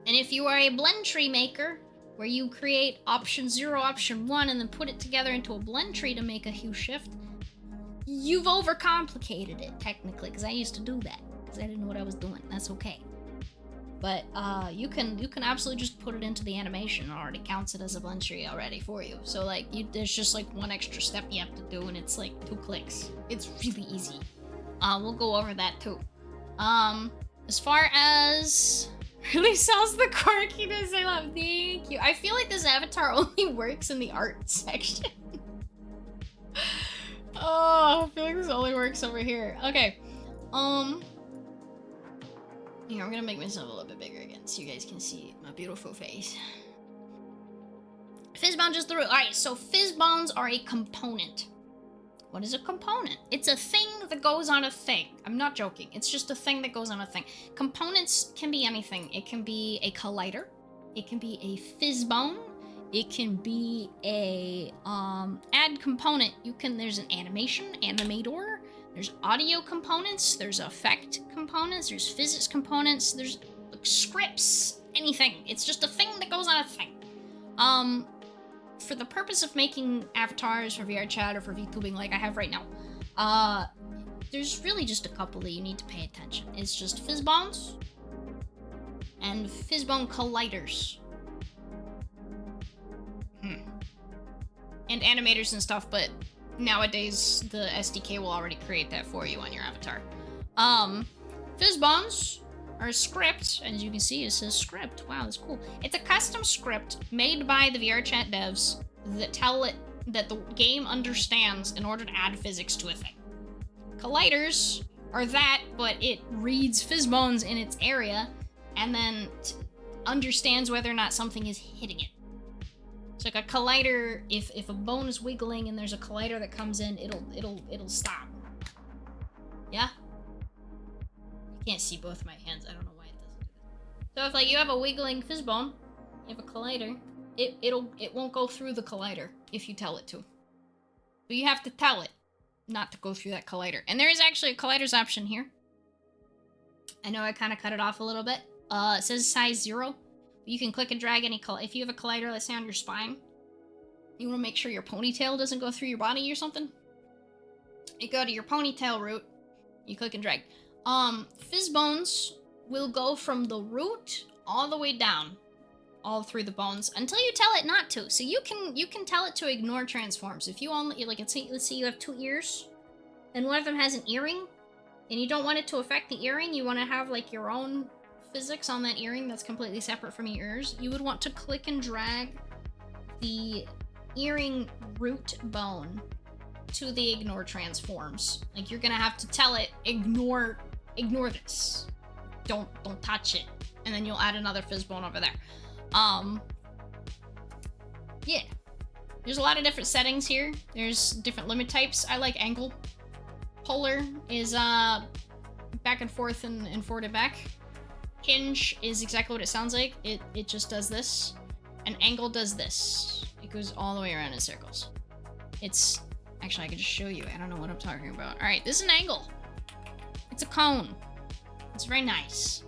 And if you are a blend tree maker, where you create option 0, option 1, and then put it together into a blend tree to make a hue shift, you've overcomplicated it, technically, because I used to do that, because I didn't know what I was doing. That's okay. But you can absolutely just put it into the animation. It already counts it as a blend tree already for you. So like there's just like one extra step you have to do, and it's like 2 clicks. It's really easy. We'll go over that too. As far as really sells the quirkiness, I love. Thank you. I feel like this avatar only works in the art section. Oh, I feel like this only works over here. Okay. Yeah, I'm gonna make myself a little bit bigger again so you guys can see my beautiful face. Fizz bone just the root. Alright, so fizz bones are a component. What is a component? It's a thing that goes on a thing. I'm not joking. It's just a thing that goes on a thing. Components can be anything. It can be a collider. It can be a fizz bone. It can be a add component. There's an animation, animator. There's audio components, there's effect components, there's physics components, there's like, scripts, anything. It's just a thing that goes on a thing. for the purpose of making avatars for VRChat or for VTubing like I have right now, there's really just a couple that you need to pay attention. It's just Fizzbones and Fizzbone colliders. And animators and stuff, but nowadays the SDK will already create that for you on your avatar. Fizzbones are a script, as you can see it says script. Wow, that's cool. It's a custom script made by the VRChat devs that tell it that the game understands in order to add physics to a thing. Colliders are that, but it reads Fizzbones in its area and then understands whether or not something is hitting it. It's like a collider. If a bone is wiggling and there's a collider that comes in, it'll stop. Yeah. You can't see both my hands. I don't know why it doesn't do that. So if like you have a wiggling Fizzbone, you have a collider, it won't go through the collider if you tell it to. But you have to tell it not to go through that collider. And there is actually a colliders option here. I know I kind of cut it off a little bit. It says size 0. You can click and drag any if you have a collider, let's say on your spine, you want to make sure your ponytail doesn't go through your body or something. You go to your ponytail root, you click and drag. Fizzbones will go from the root all the way down, all through the bones until you tell it not to. So you can tell it to ignore transforms. If you only like, let's say you have 2 ears, and one of them has an earring, and you don't want it to affect the earring. You want to have like your own physics on that earring that's completely separate from your ears. You would want to click and drag the earring root bone to the ignore transforms. Like you're gonna have to tell it ignore this. Don't touch it. And then you'll add another Fizzbone over there. Yeah. There's a lot of different settings here. There's different limit types. I like angle. Polar is back and forth and forward and back. Hinge is exactly what it sounds like. It just does this. And angle does this. It goes all the way around in circles. It's... Actually, I can just show you. I don't know what I'm talking about. Alright, this is an angle. It's a cone. It's very nice.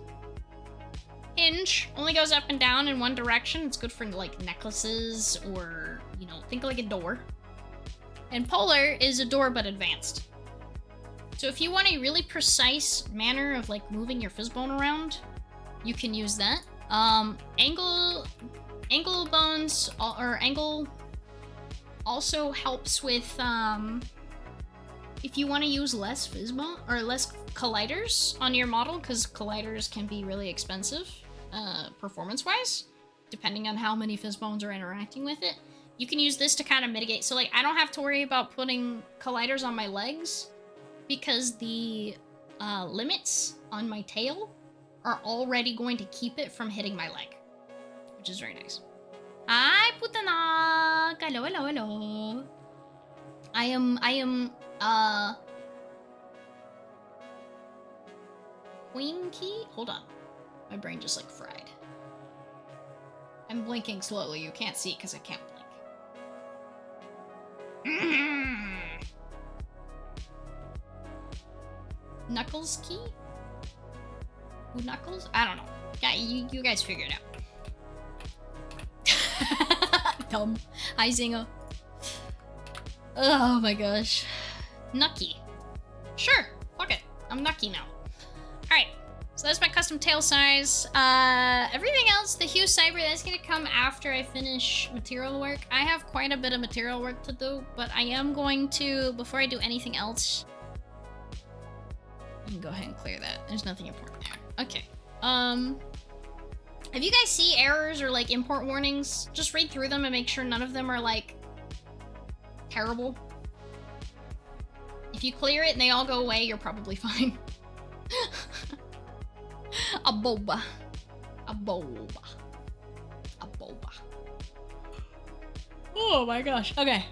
Hinge only goes up and down in one direction. It's good for, like, necklaces or, you know, think like a door. And polar is a door but advanced. So if you want a really precise manner of, like, moving your Fizzbone around, you can use that. Angle bones, or angle also helps with, if you want to use less Fizzbone, or less colliders on your model, because colliders can be really expensive, performance-wise, depending on how many Fizzbones are interacting with it. You can use this to kind of mitigate. So, like, I don't have to worry about putting colliders on my legs, because the limits on my tail are already going to keep it from hitting my leg, which is very nice. Hi, Putanak! Hello. I am, Queen Key? Hold on. My brain just, like, fried. I'm blinking slowly. You can't see because I can't blink. Knuckles Key? Who Knuckles? I don't know. Yeah, you guys figure it out. Dumb. Hi, Zingo. Oh my gosh. Nucky. Sure. Fuck it. I'm Nucky now. Alright. So that's my custom tail size. Everything else, the Hue Cyber, that's gonna come after I finish material work. I have quite a bit of material work to do, but I am going to, before I do anything else, I can go ahead and clear that. There's nothing important there. Okay. If you guys see errors or, like, import warnings, just read through them and make sure none of them are, like, terrible. If you clear it and they all go away, you're probably fine. A boba. Oh my gosh. Okay.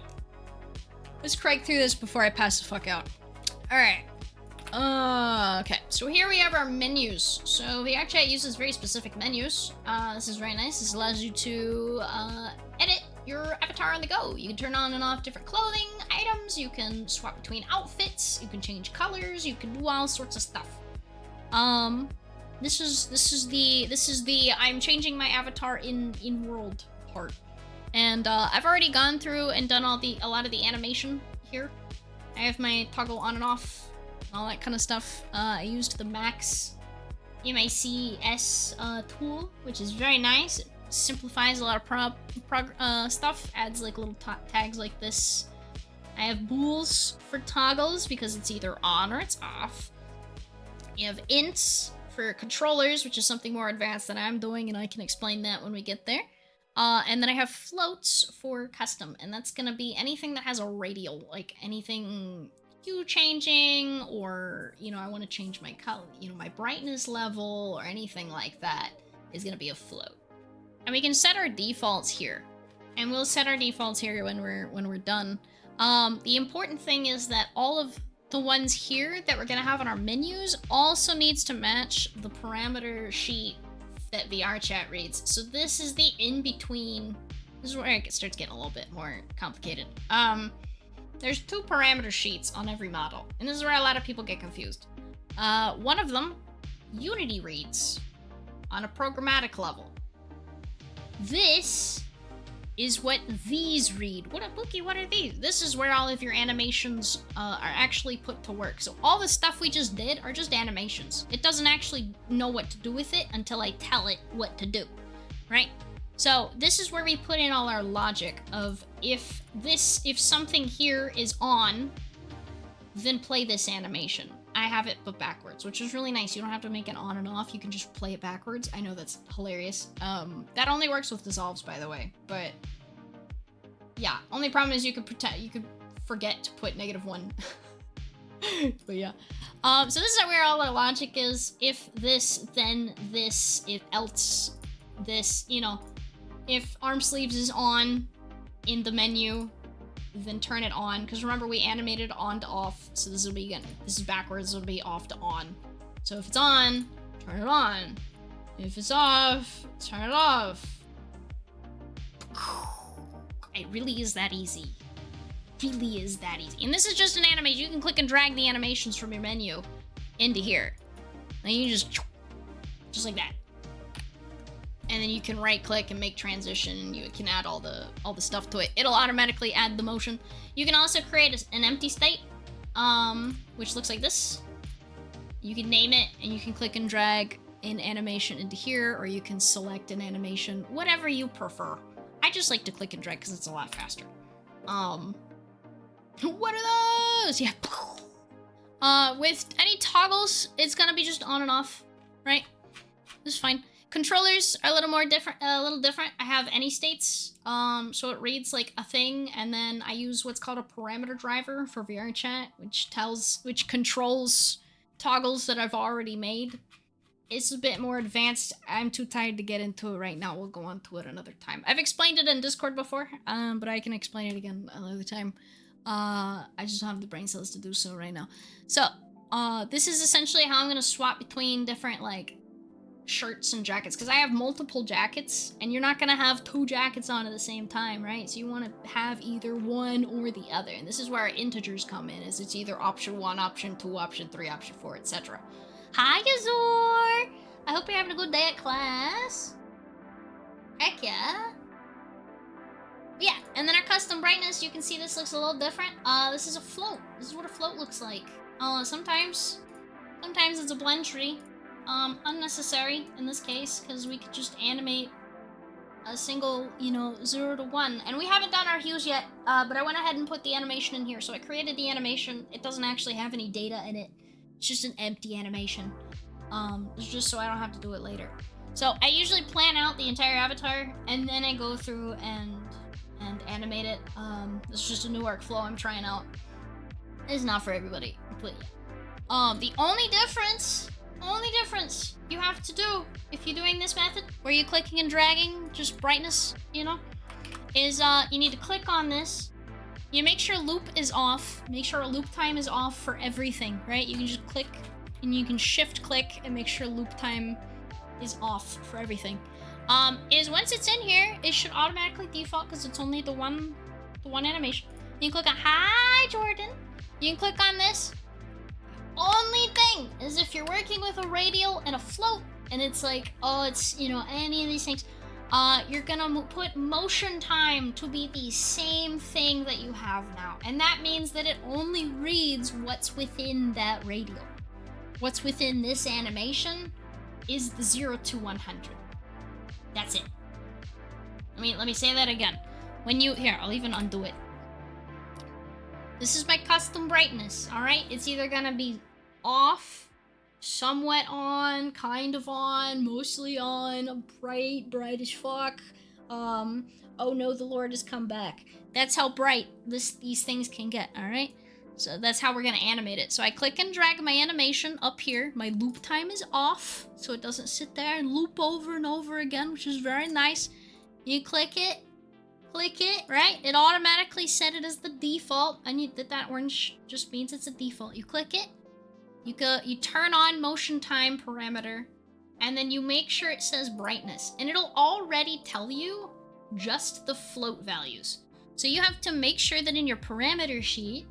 Let's crank through this before I pass the fuck out. Alright. Okay, so here we have our menus. So VRChat uses very specific menus. This is very nice. This allows you to edit your avatar on the go. You can turn on and off different clothing items. You can swap between outfits. You can change colors. You can do all sorts of stuff. This is the I'm changing my avatar in world part. And I've already gone through and done a lot of the animation here. I have my toggle on and off, all that kind of stuff. I used the Max MACS tool, which is very nice. It simplifies a lot of stuff, adds like little tags like this. I have bools for toggles because it's either on or it's off. You have ints for controllers, which is something more advanced than I'm doing, and I can explain that when we get there. And then I have floats for custom, and that's gonna be anything that has a radial, like anything hue changing, or, you know, I want to change my color, you know, my brightness level, or anything like that is gonna be a float. And we can set our defaults here, and we'll set our defaults here when we're done. The important thing is that all of the ones here that we're gonna have on our menus also needs to match the parameter sheet that VRChat reads. So this is the in-between. This is where it starts getting a little bit more complicated. There's 2 parameter sheets on every model, and this is where a lot of people get confused. One of them, Unity reads on a programmatic level. This is what these read. What are these? This is where all of your animations are actually put to work. So all the stuff we just did are just animations. It doesn't actually know what to do with it until I tell it what to do, right? So this is where we put in all our logic of if something here is on, then play this animation. I have it but backwards, which is really nice. You don't have to make it on and off. You can just play it backwards. I know that's hilarious. That only works with dissolves, by the way. But yeah, only problem is you could forget to put -1. But yeah. So this is where all our logic is. If this, then this. If else, this. You know, if arm sleeves is on in the menu, then turn it on, because remember we animated on to off, so this will be, again, this is backwards, this will be off to on. So if it's on, turn it on. If it's off, turn it off. It really is that easy. Really is that easy. And this is just an animation. You can click and drag the animations from your menu into here. And you just like that. And then you can right click and make transition, and you can add all the stuff to it. It'll automatically add the motion. You can also create an empty state, which looks like this. You can name it, and you can click and drag an animation into here, or you can select an animation, whatever you prefer. I just like to click and drag because it's a lot faster. What are those? Yeah. With any toggles, it's gonna be just on and off, right? This is fine. Controllers are a little different. I have any states, so it reads like a thing, and then I use what's called a parameter driver for VRChat, which controls toggles that I've already made. It's a bit more advanced. I'm too tired to get into it right now. We'll go on to it another time. I've explained it in Discord before, but I can explain it again another time. I just don't have the brain cells to do so right now. So, this is essentially how I'm gonna swap between different, like, shirts and jackets, because I have multiple jackets, and you're not gonna have 2 jackets on at the same time, right? So you want to have either one or the other, and this is where our integers come in, is it's either option 1, option 2, option 3, option 4, etc. Hi, Azor! I hope you're having a good day at class. Heck yeah. Yeah, and then our custom brightness, you can see this looks a little different. This is a float. This is what a float looks like. Sometimes it's a blend tree. Unnecessary in this case, because we could just animate a single, 0 to 1. And we haven't done our hues yet, but I went ahead and put the animation in here. So I created the animation. It doesn't actually have any data in it. It's just an empty animation. It's just so I don't have to do it later. So I usually plan out the entire avatar, and then I go through and animate it. This is just a new workflow I'm trying out. It's not for everybody, but yeah. The only difference you have to do if you're doing this method, where you're clicking and dragging, just brightness, is you need to click on this. You make sure loop is off. Make sure loop time is off for everything, right? You can just click and you can shift click and make sure loop time is off for everything. Is once it's in here, it should automatically default because it's only the one animation. You can click on hi Jordan. You can click on this. Only thing is if you're working with a radial and a float, and it's like, oh, it's, any of these things, you're gonna put motion time to be the same thing that you have now. And that means that it only reads what's within that radial. What's within this animation is the 0 to 100. That's it. Let me say that again. Here, I'll even undo it. This is my custom brightness, alright? It's either gonna be off, somewhat on, kind of on, mostly on, bright as fuck. Oh no, the Lord has come back. That's how bright these things can get, alright? So that's how we're gonna animate it. So I click and drag my animation up here. My loop time is off, so it doesn't sit there and loop over and over again, which is very nice. You click it, right? It automatically set it as the default, and that orange just means it's a default. You click it, you turn on motion time parameter, and then you make sure it says brightness, and it'll already tell you just the float values. So you have to make sure that in your parameter sheet,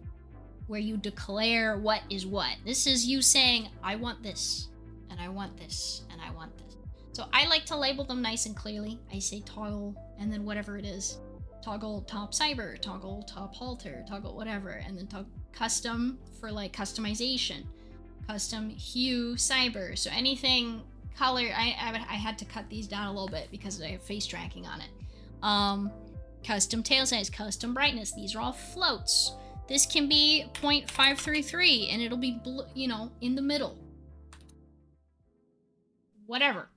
where you declare what is what. This is you saying, I want this, and I want this, and I want this. So I like to label them nice and clearly. I say toggle, and then whatever it is. Toggle top cyber, toggle top halter, toggle whatever, and then custom for like customization. Custom hue cyber. So anything color, I had to cut these down a little bit because I have face tracking on it. Custom tail size, custom brightness. These are all floats. This can be 0.533 and it'll be, in the middle. Whatever.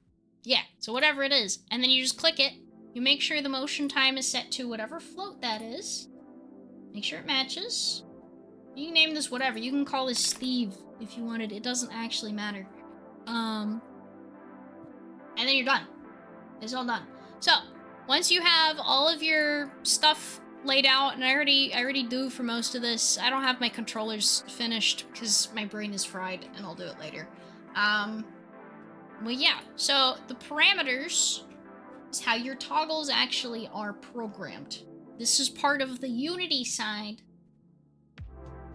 Yeah, so whatever it is. And then you just click it. You make sure the motion time is set to whatever float that is. Make sure it matches. You can name this whatever. You can call this Steve if you wanted. It doesn't actually matter. And then you're done. It's all done. So, once you have all of your stuff laid out, and I already do for most of this. I don't have my controllers finished because my brain is fried, and I'll do it later. Well, yeah. So the parameters is how your toggles actually are programmed. This is part of the Unity side,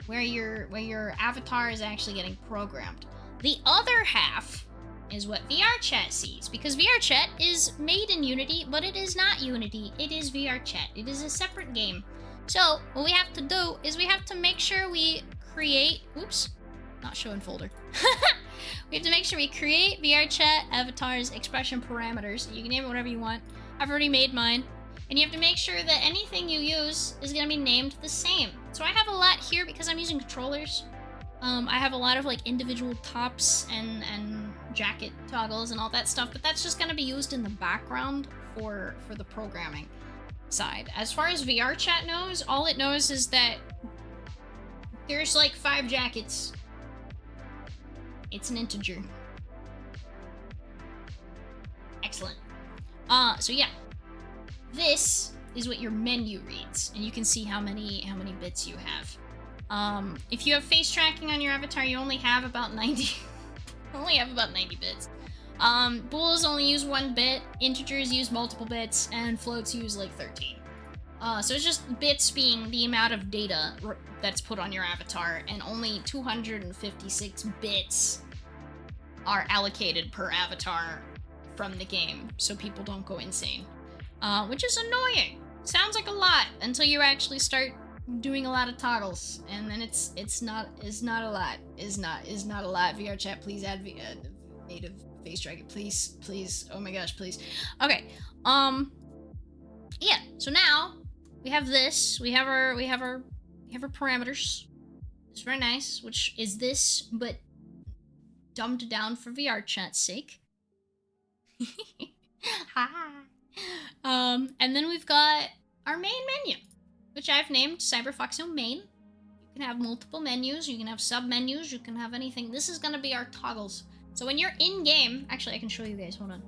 where your avatar is actually getting programmed. The other half is what VRChat sees, because VRChat is made in Unity, but it is not Unity, it is VRChat. It is a separate game. So what we have to do is we have to make sure we create, oops, not showing folder. We have to make sure we create VRChat avatars expression parameters. You can name it whatever you want. I've already made mine. And you have to make sure that anything you use is gonna be named the same. So I have a lot here because I'm using controllers. I have a lot of like individual tops and jacket toggles and all that stuff, but that's just gonna be used in the background for the programming side. As far as VRChat knows, all it knows is that there's like 5 jackets. It's an integer. Excellent. So yeah, this is what your menu reads, and you can see how many bits you have. If you have face tracking on your avatar, you only have about 90. Only have about 90 bits. Bools only use 1 bit, integers use multiple bits, and floats use like 13. So it's just bits being the amount of data that's put on your avatar, and only 256 bits are allocated per avatar from the game, so people don't go insane. Which is annoying. Sounds like a lot until you actually start doing a lot of toggles, and then it's not a lot. Is not a lot. VRChat, please add native face tracking, please. Oh my gosh, please. Okay. Yeah. So now we have this. We have our parameters. It's very nice, which is this, but dumbed down for VRChat's sake. Hi. And then we've got our main menu, which I've named CyberFoxO Main. You can have multiple menus, you can have sub-menus, you can have anything. This is gonna be our toggles. So when you're in-game, actually I can show you guys, hold on,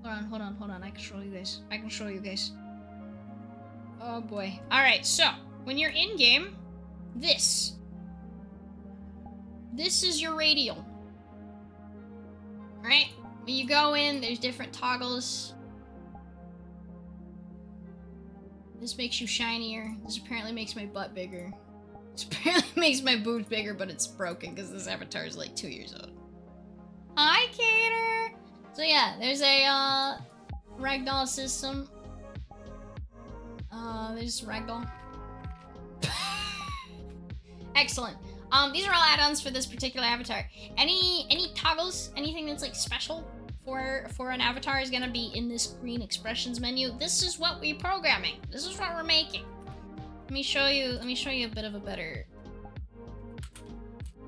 I can show you guys. Oh boy. Alright, so, when you're in-game, this is your radial. Right? When you go in, there's different toggles. This makes you shinier. This apparently makes my butt bigger. This apparently makes my boobs bigger, but it's broken because this avatar is like 2 years old. Hi, Cater! So yeah, there's a, ragdoll system. There's ragdoll. Excellent. These are all add-ons for this particular avatar. Any toggles, anything that's like special for an avatar is gonna be in this green expressions menu. This is what we're programming. This is what we're making. Let me show you a bit of a better.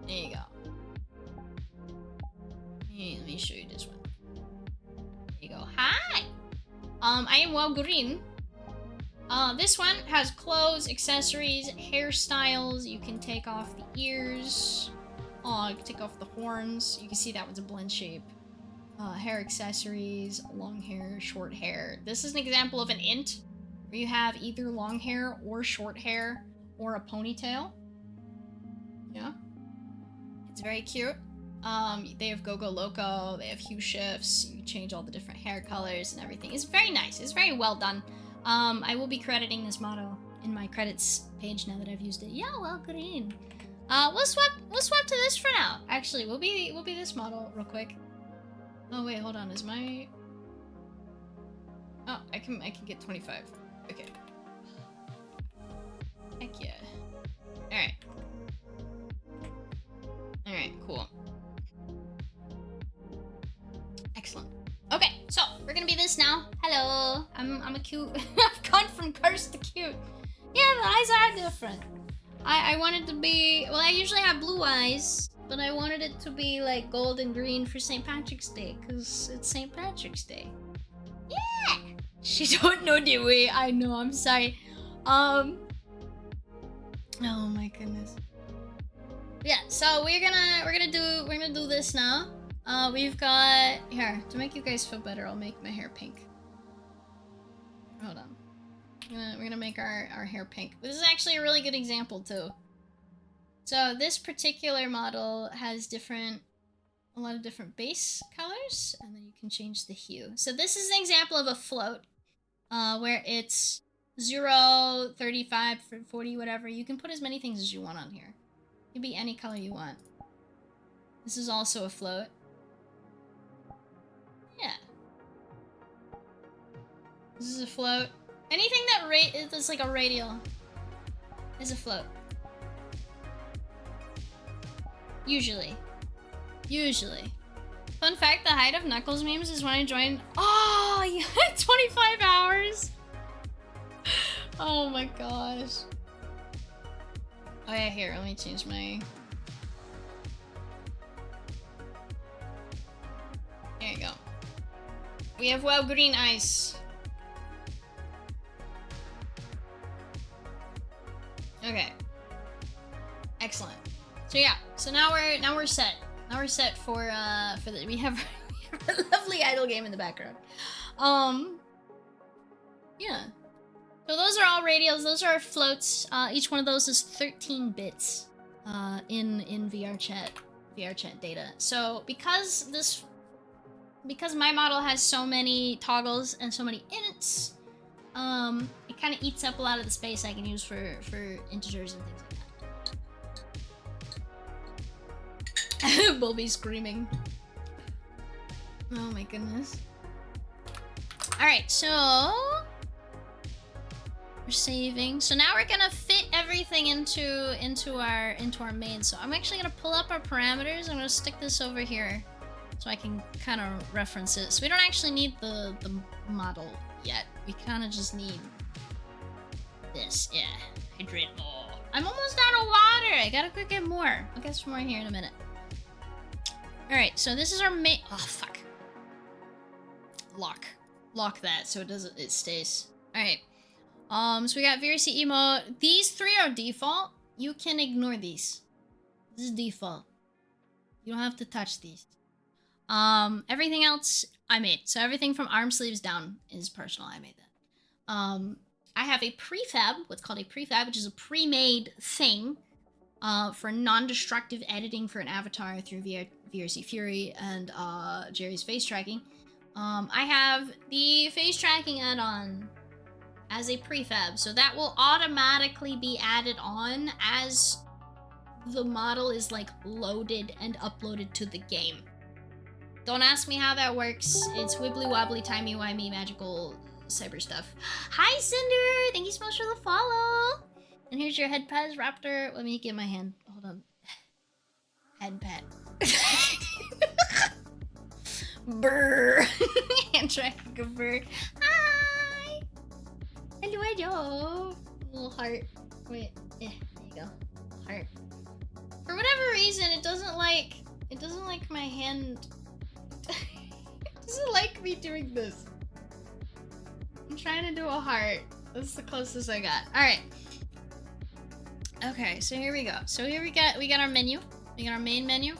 There you go. Let me show you this one. There you go. Hi! I am Well Green. This one has clothes, accessories, hairstyles. You can take off the ears. You can take off the horns. You can see that one's a blend shape. Hair accessories, long hair, short hair. This is an example of an int, where you have either long hair or short hair or a ponytail. Yeah. It's very cute. They have Go Go Loco, they have hue shifts, you can change all the different hair colors and everything. It's very nice, it's very well done. I will be crediting this model in my credits page now that I've used it. Yeah, Well Green. We'll swap to this for now. Actually, we'll be this model real quick. Oh wait, hold on, is my... Oh, I can get 25. Okay. Heck yeah. Alright. Alright, cool. Excellent. Okay, so we're gonna be this now. Hello, I'm a cute. I've gone from cursed to cute. Yeah, the eyes are different. I wanted to be. Well, I usually have blue eyes, but I wanted it to be like gold and green for St. Patrick's Day, cause it's St. Patrick's Day. Yeah. She don't know the way. I know. I'm sorry. Oh my goodness. Yeah. So we're gonna do this now. We've got, here, to make you guys feel better, I'll make my hair pink. Hold on. We're gonna make our hair pink. This is actually a really good example, too. So, this particular model has a lot of different base colors, and then you can change the hue. So, this is an example of a float, where it's 0, 35, 40, whatever. You can put as many things as you want on here. It can be any color you want. This is also a float. Yeah. This is a float. Anything that is like a radial is a float. Usually. Fun fact, the height of Knuckles memes is when I joined... Oh, yeah, 25 hours! Oh my gosh. Oh yeah, here, let me change my... There you go. We have Well Green eyes. Okay. Excellent. So yeah, so now we're set. Now we're set for the we have a lovely idle game in the background. Yeah. So those are all radials, those are floats. Each one of those is 13 bits in VR chat data. So because my model has so many toggles and so many ints, it kind of eats up a lot of the space I can use for integers and things like that. Bulby screaming. Oh my goodness. Alright, so we're saving. So now we're gonna fit everything into our main. So I'm actually gonna pull up our parameters. I'm gonna stick this over here so I can kind of reference it. So we don't actually need the model yet. We kind of just need this. Yeah, hydrate. Oh, I'm almost out of water. I gotta go get more. I'll get some more here in a minute. All right, so this is our main. Oh fuck. Lock that so it stays. All right. So we got VRC emote. These three are default. You can ignore these. This is default. You don't have to touch these. Everything else I made. So everything from arm sleeves down is personal. I made that. I have a prefab, what's called a prefab, which is a pre-made thing for non-destructive editing for an avatar through VRC Fury and Jerry's face tracking. I have the face tracking add-on as a prefab, so that will automatically be added on as the model is like loaded and uploaded to the game. Don't ask me how that works. It's wibbly wobbly, timey wimey, magical cyber stuff. Hi, Cinder! Thank you so much for the follow. And here's your head pet, Raptor. Let me get my hand. Hold on. Head pet. Brr. Hand tracking a bird. Hi. Hello, hello. Little heart. Wait. Yeah, there you go. Heart. For whatever reason, it doesn't like my hand. It doesn't like me doing this. I'm trying to do a heart. That's the closest I got. All right. Okay, so here we go. So here we got our menu. We got our main menu.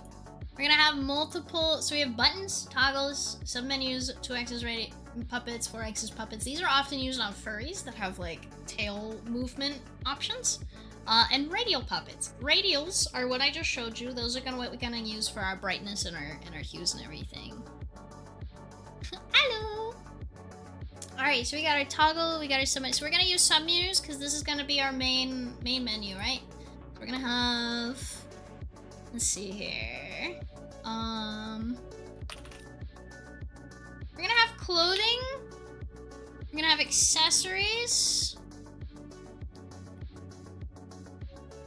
We're gonna have multiple. So we have buttons, toggles, submenus, 2x's ready puppets, 4x's puppets. These are often used on furries that have like tail movement options. And radial puppets. Radials are what I just showed you. Those are what we're gonna use for our brightness and our hues and everything. Hello. All right, so we got our toggle, we got our submenu. So we're gonna use submenus because this is gonna be our main menu, right? So we're gonna have. Let's see here. We're gonna have clothing. We're gonna have accessories.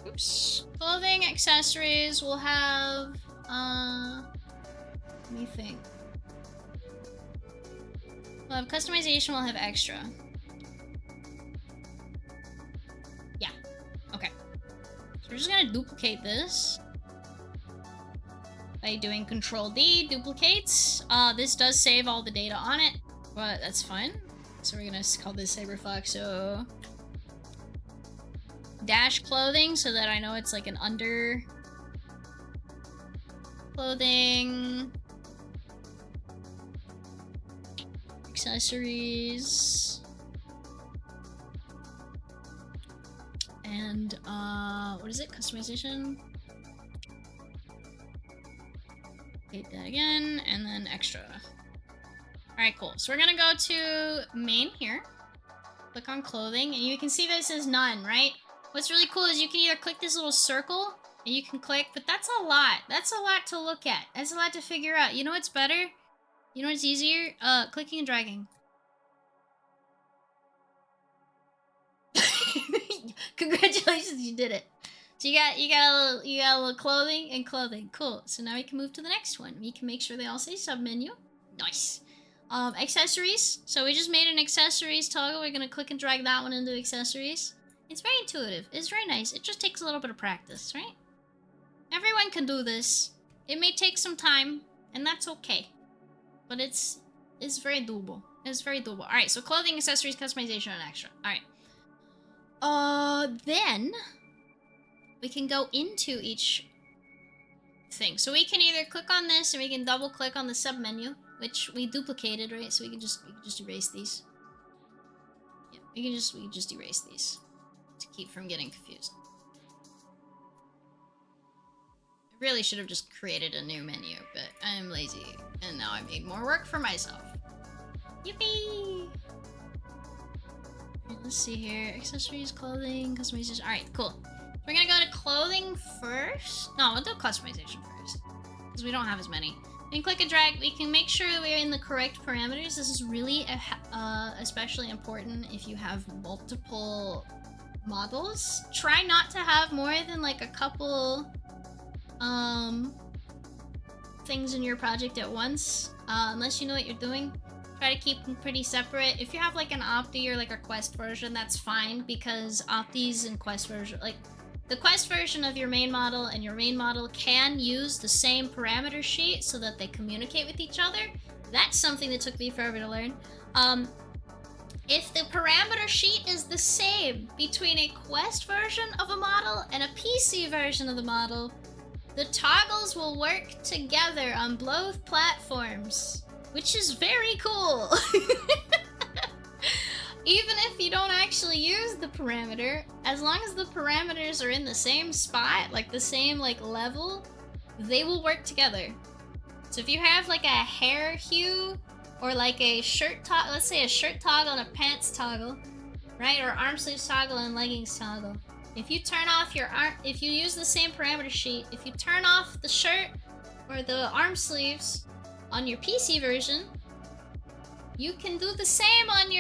Oops. Clothing, accessories. We'll have. Let me think. We'll have customization. We'll have extra. Yeah. Okay. So we're just gonna duplicate this. By doing Control-D, duplicates. This does save all the data on it, but that's fine. So we're gonna call this Cyberfox, so... Dash clothing, so that I know it's like an under... Clothing... Accessories... And, what is it? Customization? Hit that again, and then extra. Alright, cool. So we're gonna go to main here. Click on clothing, and you can see this is none, right? What's really cool is you can either click this little circle, and you can click, but that's a lot. That's a lot to look at. That's a lot to figure out. You know what's better? You know what's easier? Clicking and dragging. Congratulations, you did it. So you got a little clothing and clothing. Cool. So now we can move to the next one. We can make sure they all say submenu. Nice. Accessories. So we just made an accessories toggle. We're gonna click and drag that one into accessories. It's very intuitive. It's very nice. It just takes a little bit of practice, right? Everyone can do this. It may take some time, and that's okay. But it's very doable. It's very doable. All right. So clothing, accessories, customization, and extra. All right. Then. We can go into each thing. So we can either click on this and we can double click on the submenu, which we duplicated, right? So we can just erase these. Yeah, we can just erase these to keep from getting confused. I really should have just created a new menu, but I'm lazy and now I made more work for myself. Yippee! Right, let's see here. Accessories, clothing, customization. Alright, cool. We're gonna go to clothing first. No, we'll do customization first. Because we don't have as many. We can click and drag. We can make sure we're in the correct parameters. This is really especially important if you have multiple models. Try not to have more than like a couple things in your project at once. Unless you know what you're doing. Try to keep them pretty separate. If you have like an Opti or like a Quest version, that's fine. Because Optis and Quest version, like... The Quest version of your main model and your main model can use the same parameter sheet so that they communicate with each other. That's something that took me forever to learn. If the parameter sheet is the same between a Quest version of a model and a PC version of the model, the toggles will work together on both platforms, which is very cool. Even if you don't actually use the parameter, as long as the parameters are in the same spot, like the same like level, they will work together. So if you have like a hair hue or like a shirt toggle, let's say a shirt toggle and a pants toggle, right? Or arm sleeves toggle and leggings toggle. If you turn off your arm, if you use the same parameter sheet, if you turn off the shirt or the arm sleeves, on your PC version, you can do the same on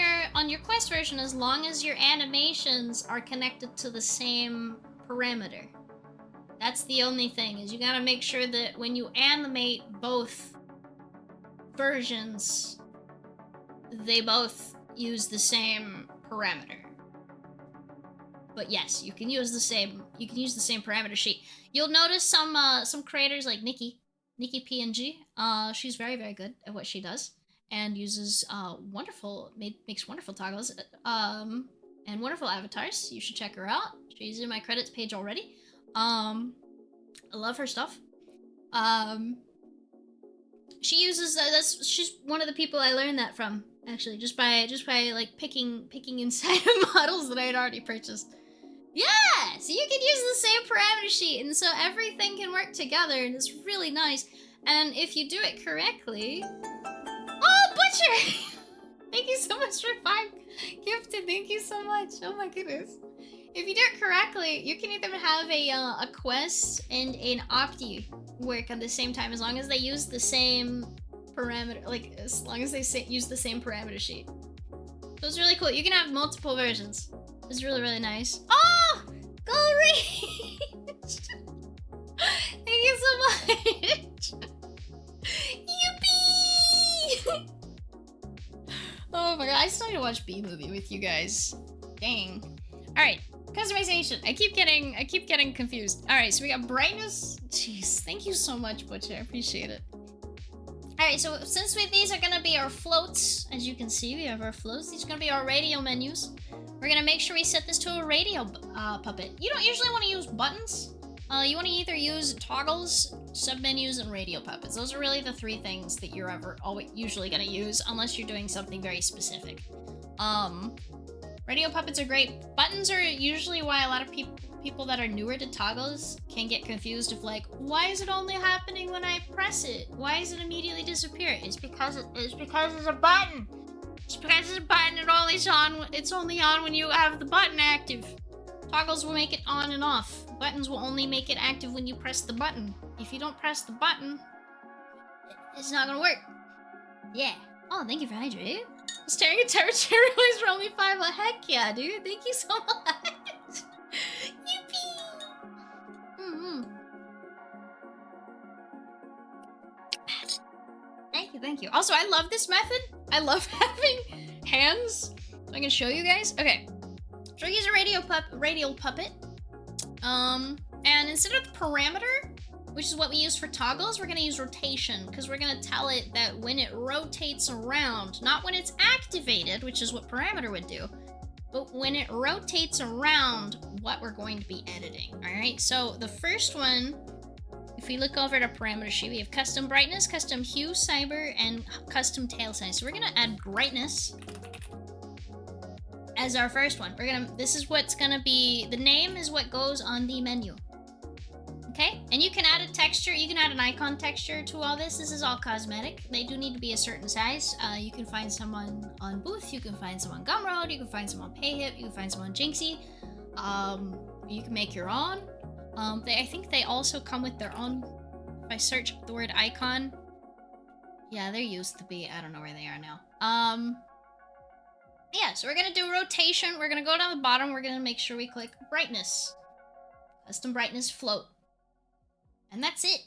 your Quest version as long as your animations are connected to the same parameter. That's the only thing, is you gotta make sure that when you animate both versions, they both use the same parameter. But yes, you can use the same parameter sheet. You'll notice some creators like Nikki PNG. She's very, very good at what she does and uses makes wonderful toggles and wonderful avatars. You should check her out. She's in my credits page already. I love her stuff. She uses she's one of the people I learned that from, actually, just by like picking inside of models that I had already purchased. Yeah, so you can use the same parameter sheet, and so everything can work together, and it's really nice. And if you do it correctly, oh, Butcher! Thank you so much for 5 gifted. Thank you so much. Oh my goodness. If you do it correctly, you can either have a quest and an opti work at the same time, as long as they use the same parameter, like as long as they use the same parameter sheet. So it's really cool. You can have multiple versions. It's really, really nice. Oh! Gold Reach! Thank you so much! Yippee! Oh my god, I still need to watch B-Movie with you guys. Dang. Alright, customization. I keep getting confused. Alright, so we got brightness. Jeez, thank you so much, Butcher. I appreciate it. Alright, so since these are gonna be our floats, as you can see, we have our floats. These are gonna be our radio menus. We're gonna make sure we set this to a radio puppet. You don't usually want to use buttons. You want to either use toggles, submenus, and radio puppets. Those are really the 3 things that you're usually gonna use, unless you're doing something very specific. Radio puppets are great. Buttons are usually why a lot of people that are newer to toggles can get confused of like, why is it only happening when I press it? Why does it immediately disappear? It's because it's a button. It's because it's a button. It's only on when you have the button active. Toggles will make it on and off. Buttons will only make it active when you press the button. If you don't press the button, it's not gonna work. Yeah. Oh, thank you for hydrating. Staring at temperature relays for only 5. Well, heck yeah, dude. Thank you so much. Yippee! Thank you. Also, I love this method. I love having hands. So I can show you guys. Okay. So I use a radial puppet. And instead of the parameter, which is what we use for toggles, we're gonna use rotation, because we're gonna tell it that when it rotates around, not when it's activated, which is what parameter would do, but when it rotates around, what we're going to be editing. All right, so the first one, if we look over at our parameter sheet, we have custom brightness, custom hue, cyber, and custom tail size. So we're gonna add brightness as our first one. This is what's gonna be, the name is what goes on the menu. Okay, and you can add a texture, you can add an icon texture to all this. This is all cosmetic. They do need to be a certain size. You can find some on Booth, you can find some on Gumroad, you can find some on Payhip, you can find some on Jinxie. You can make your own. I think they also come with their own. If I search the word icon, yeah, there used to be. I don't know where they are now. Yeah, so we're gonna do rotation. We're gonna go down the bottom. We're gonna make sure we click brightness, custom brightness float, and that's it.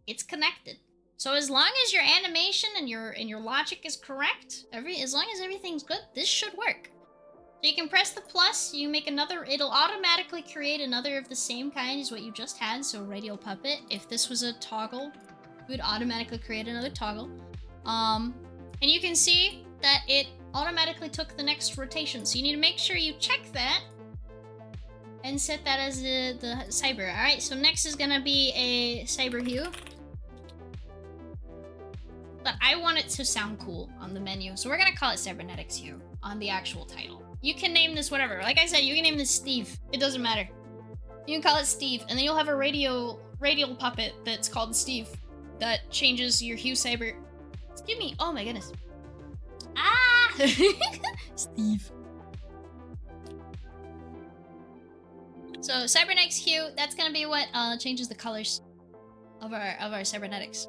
It's connected. So as long as your animation and your logic is correct, as long as everything's good, this should work. So you can press the plus, you make another, it'll automatically create another of the same kind as what you just had, so radial puppet. If this was a toggle, it would automatically create another toggle. And you can see that it automatically took the next rotation, so you need to make sure you check that and set that as the cyber. Alright, so next is gonna be a cyber hue. But I want it to sound cool on the menu, so we're gonna call it Cybernetics Hue on the actual title. You can name this whatever. Like I said, you can name this Steve. It doesn't matter. You can call it Steve, and then you'll have a radial puppet that's called Steve that changes your hue cyber. Excuse me. Oh my goodness. Ah! Steve. So Cybernetics Hue, that's gonna be what changes the colors of our cybernetics.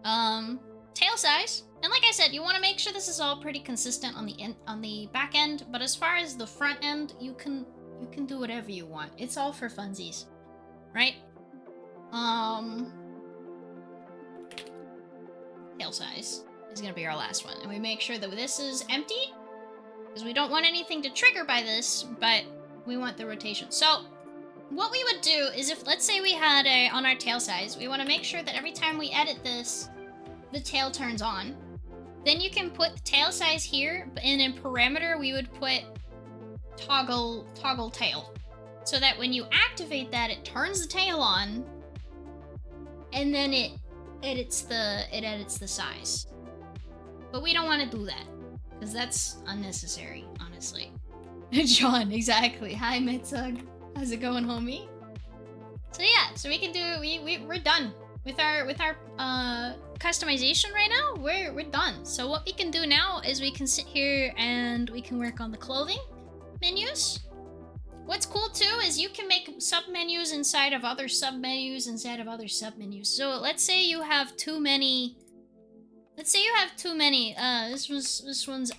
Tail size. And like I said, you want to make sure this is all pretty consistent on the back end, but as far as the front end, you can do whatever you want. It's all for funsies. Right? Tail size is gonna be our last one. And we make sure that this is empty, because we don't want anything to trigger by this, but we want the rotation. So what we would do is, if let's say we had on our tail size, we want to make sure that every time we edit this, the tail turns on. Then you can put the tail size here, and in parameter we would put toggle tail, so that when you activate that, it turns the tail on, and then it edits the size. But we don't want to do that, because that's unnecessary, honestly. John, exactly. Hi, Mitsug. How's it going, homie? So yeah, so we can do, we're done with our customization right now. We're done. So what we can do now is we can sit here and we can work on the clothing menus. What's cool too is you can make sub-menus inside of other sub-menus inside of other sub-menus. So let's say you have too many. This one's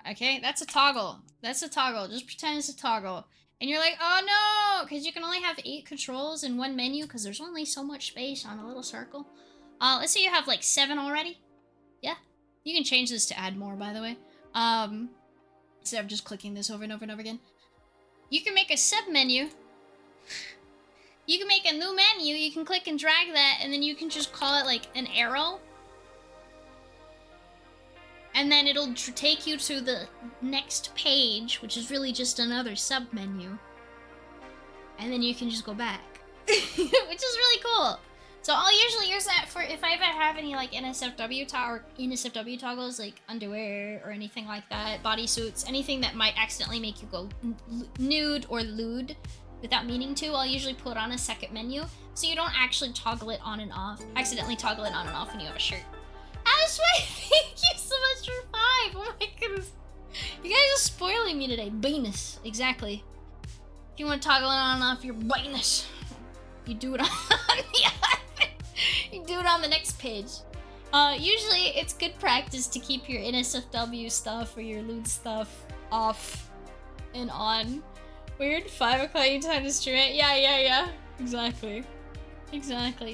okay, that's a toggle. Just pretend it's a toggle. And you're like, oh no, because you can only have 8 controls in one menu because there's only so much space on a little circle. Let's say you have like 7 already. Yeah, you can change this to add more, by the way. Instead of just clicking this over and over and over again. You can make a sub-menu. You can make a new menu, you can click and drag that, and then you can just call it like an arrow. And then it'll take you to the next page, which is really just another sub-menu. And then you can just go back. Which is really cool. So I'll usually use that for if I ever have any like NSFW toggles, like underwear or anything like that, bodysuits, anything that might accidentally make you go nude or lewd without meaning to. I'll usually put on a second menu, so you don't actually accidentally toggle it on and off when you have a shirt. Ashway, thank you so much for 5. Oh my goodness. You guys are spoiling me today. Bonus. Exactly. If you want to toggle it on and off your bonus, you do it on you do it on the next page. Usually it's good practice to keep your NSFW stuff or your lewd stuff off and on. Weird, 5 o'clock you time to stream it. Yeah. Exactly.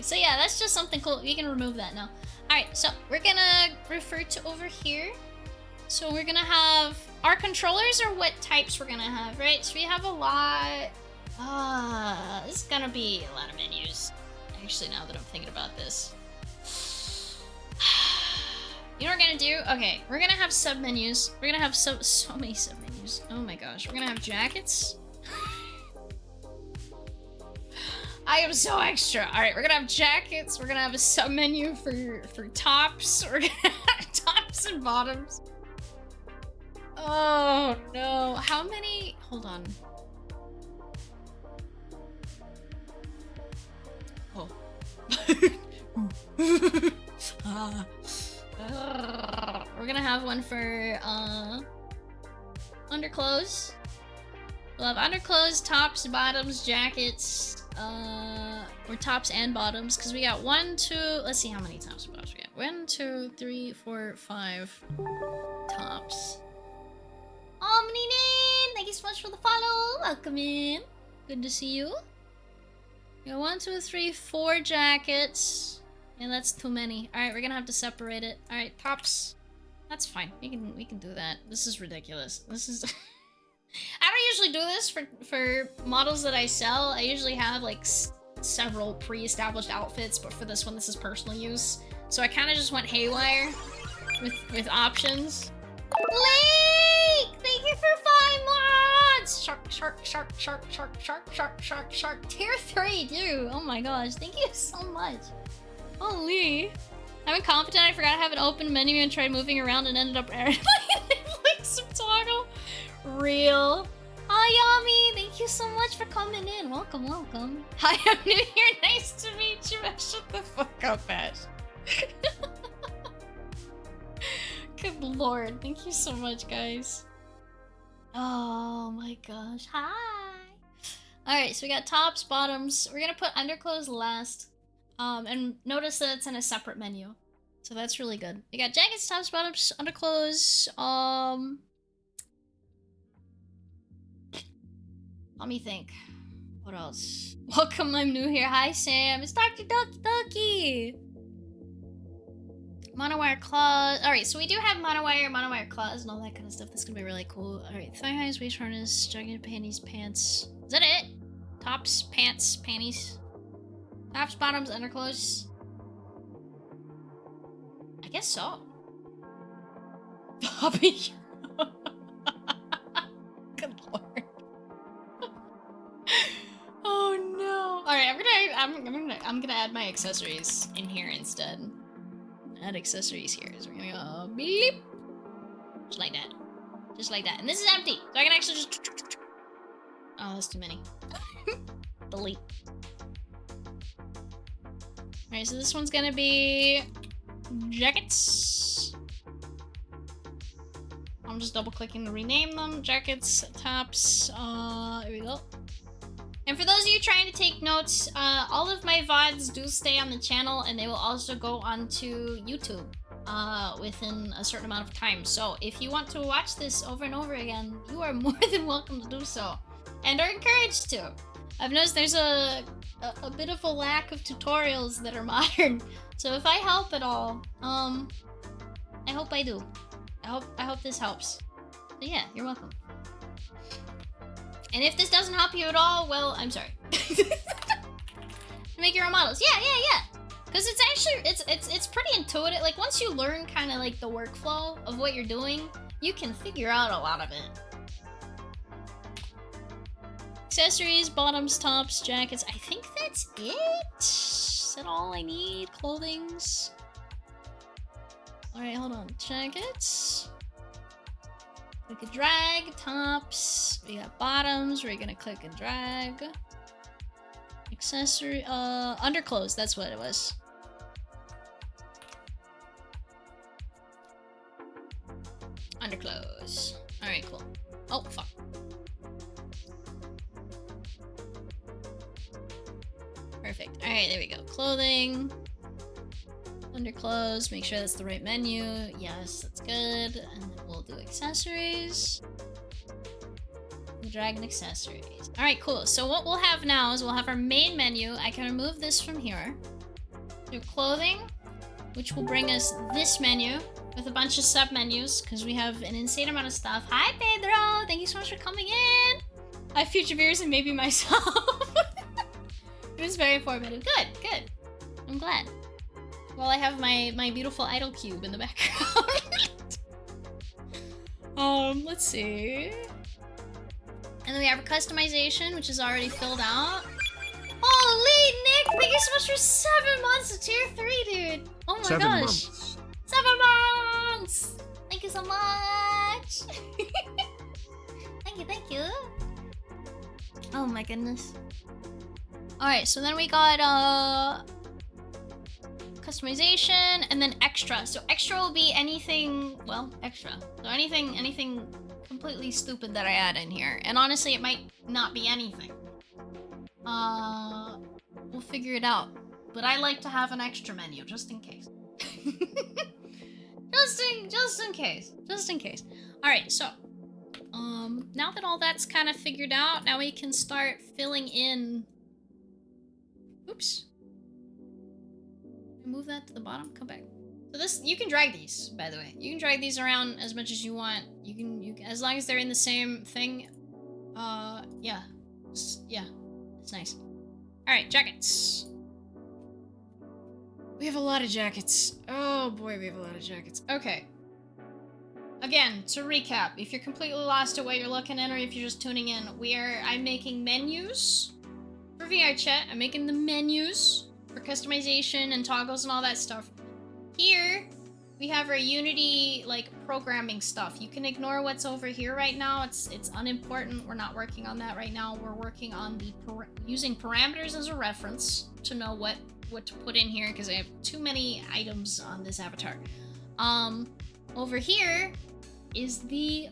So yeah, that's just something cool. You can remove that now. Alright, so we're gonna refer to over here. So we're gonna have our controllers are what types we're gonna have, right? So we have a lot. This is gonna be a lot of menus. Actually, now that I'm thinking about this. You know what we're gonna do? Okay, we're gonna have sub-menus. We're gonna have so many sub-menus. Oh my gosh. We're gonna have jackets. I am so extra. Alright, we're gonna have jackets. We're gonna have a sub-menu for tops. We're gonna have tops and bottoms. Oh no. How many? Hold on. Oh. We're gonna have one for underclothes. We'll have underclothes, tops, bottoms, jackets, or tops and bottoms, because we got 1, 2, let's see how many tops and bottoms we got. 1, 2, 3, 4, 5 tops. Omninin, thank you so much for the follow. Welcome in. Good to see you. We got 1, 2, 3, 4 jackets. And that's too many. Alright, we're gonna have to separate it. Alright, tops. That's fine. We can do that. This is ridiculous. This is I don't usually do this for models that I sell. I usually have like several pre-established outfits, but for this one, this is personal use. So I kind of just went haywire with options. Lake! Thank you for 5 mods! Shark. Tier 3, dude. Oh my gosh, thank you so much. Holy. I'm confident I forgot to have an open menu and tried moving around and ended up like some toggle. Real. Hi, Yami. Thank you so much for coming in. Welcome. Hi, I'm new here. Nice to meet you. Shut the fuck up, Ash. Good lord. Thank you so much, guys. Oh my gosh. Hi. Alright, so we got tops, bottoms. We're gonna put underclothes last. And notice that it's in a separate menu. So that's really good. We got jackets, tops, bottoms, underclothes. Let me think. What else? Welcome, I'm new here. Hi, Sam. It's Dr. Ducky. Monowire claws. Alright, so we do have monowire claws, and all that kind of stuff. That's gonna be really cool. Alright, thigh highs, waist harness, jogging panties, pants. Is that it? Tops, pants, panties. Tops, bottoms, underclothes. I guess so. Hobby. Good lord. Oh no. Alright, I'm gonna add my accessories in here instead. Add accessories here. So we're gonna go beep. Just like that. Just like that. And this is empty. So I can actually just... Oh, that's too many. Delete. Alright, so this one's gonna be... jackets. I'm just double clicking to rename them. Jackets, tops, here we go. And for those of you trying to take notes, all of my VODs do stay on the channel, and they will also go onto YouTube within a certain amount of time. So if you want to watch this over and over again, you are more than welcome to do so, and are encouraged to. I've noticed there's a bit of a lack of tutorials that are modern, so if I help at all, I hope I do. I hope this helps. So yeah, you're welcome. And if this doesn't help you at all, well, I'm sorry. Make your own models. Yeah. Because it's actually, it's pretty intuitive. Like, once you learn kind of like the workflow of what you're doing, you can figure out a lot of it. Accessories, bottoms, tops, jackets. I think that's it. Is that all I need? Clothings. Alright, hold on. Jackets. Click and drag. Tops. We got bottoms. We're gonna click and drag. Accessory. Underclothes. That's what it was. Underclothes. Alright, cool. Oh, fuck. Perfect. Alright, there we go. Clothing. Underclothes. Make sure that's the right menu. Yes, that's good. And then we'll do accessories. Drag and accessories. Alright, cool. So what we'll have now is we'll have our main menu. I can remove this from here. Do clothing, which will bring us this menu with a bunch of sub-menus, because we have an insane amount of stuff. Hi, Pedro! Thank you so much for coming in! Hi, future viewers, and maybe myself. It was very informative. Good. I'm glad. While I have my beautiful idol cube in the background. Let's see. And then we have our customization, which is already filled out. Holy Nick! Thank you so much for 7 months of tier 3, dude! Oh my 7 gosh! months. 7 months! Thank you so much! Thank you. Oh my goodness. Alright, so then we got, customization, and then extra. So extra will be anything, well, extra. So anything completely stupid that I add in here. And honestly, it might not be anything. We'll figure it out. But I like to have an extra menu, just in case. just in case. Alright, so, now that all that's kind of figured out, now we can start filling in... Oops. Move that to the bottom, come back. So this, you can drag these, by the way. You can drag these around as much as you want. You can, as long as they're in the same thing. Yeah. Yeah, it's nice. Alright, jackets. We have a lot of jackets. Oh boy, we have a lot of jackets. Okay. Again, to recap, if you're completely lost to what you're looking at, or if you're just tuning in, I'm making menus for VR chat. I'm making the menus for customization and toggles and all that stuff. Here, we have our Unity, like, programming stuff. You can ignore what's over here right now. It's unimportant. We're not working on that right now. We're working on the using parameters as a reference to know what to put in here, because I have too many items on this avatar. Over here is the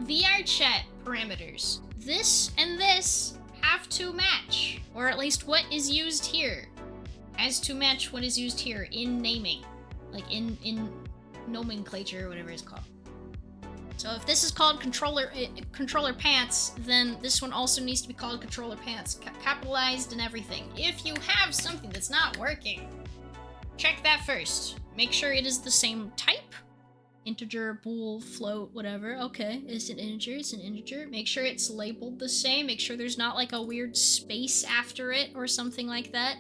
VR chat parameters. This and this have to match, or at least what is used here. has to match what is used here in naming. Like in nomenclature or whatever it's called. So if this is called controller pants, then this one also needs to be called controller pants, capitalized and everything. If you have something that's not working, check that first. Make sure it is the same type. Integer, bool, float, whatever. Okay, it's an integer, it's an integer. Make sure it's labeled the same. Make sure there's not like a weird space after it or something like that.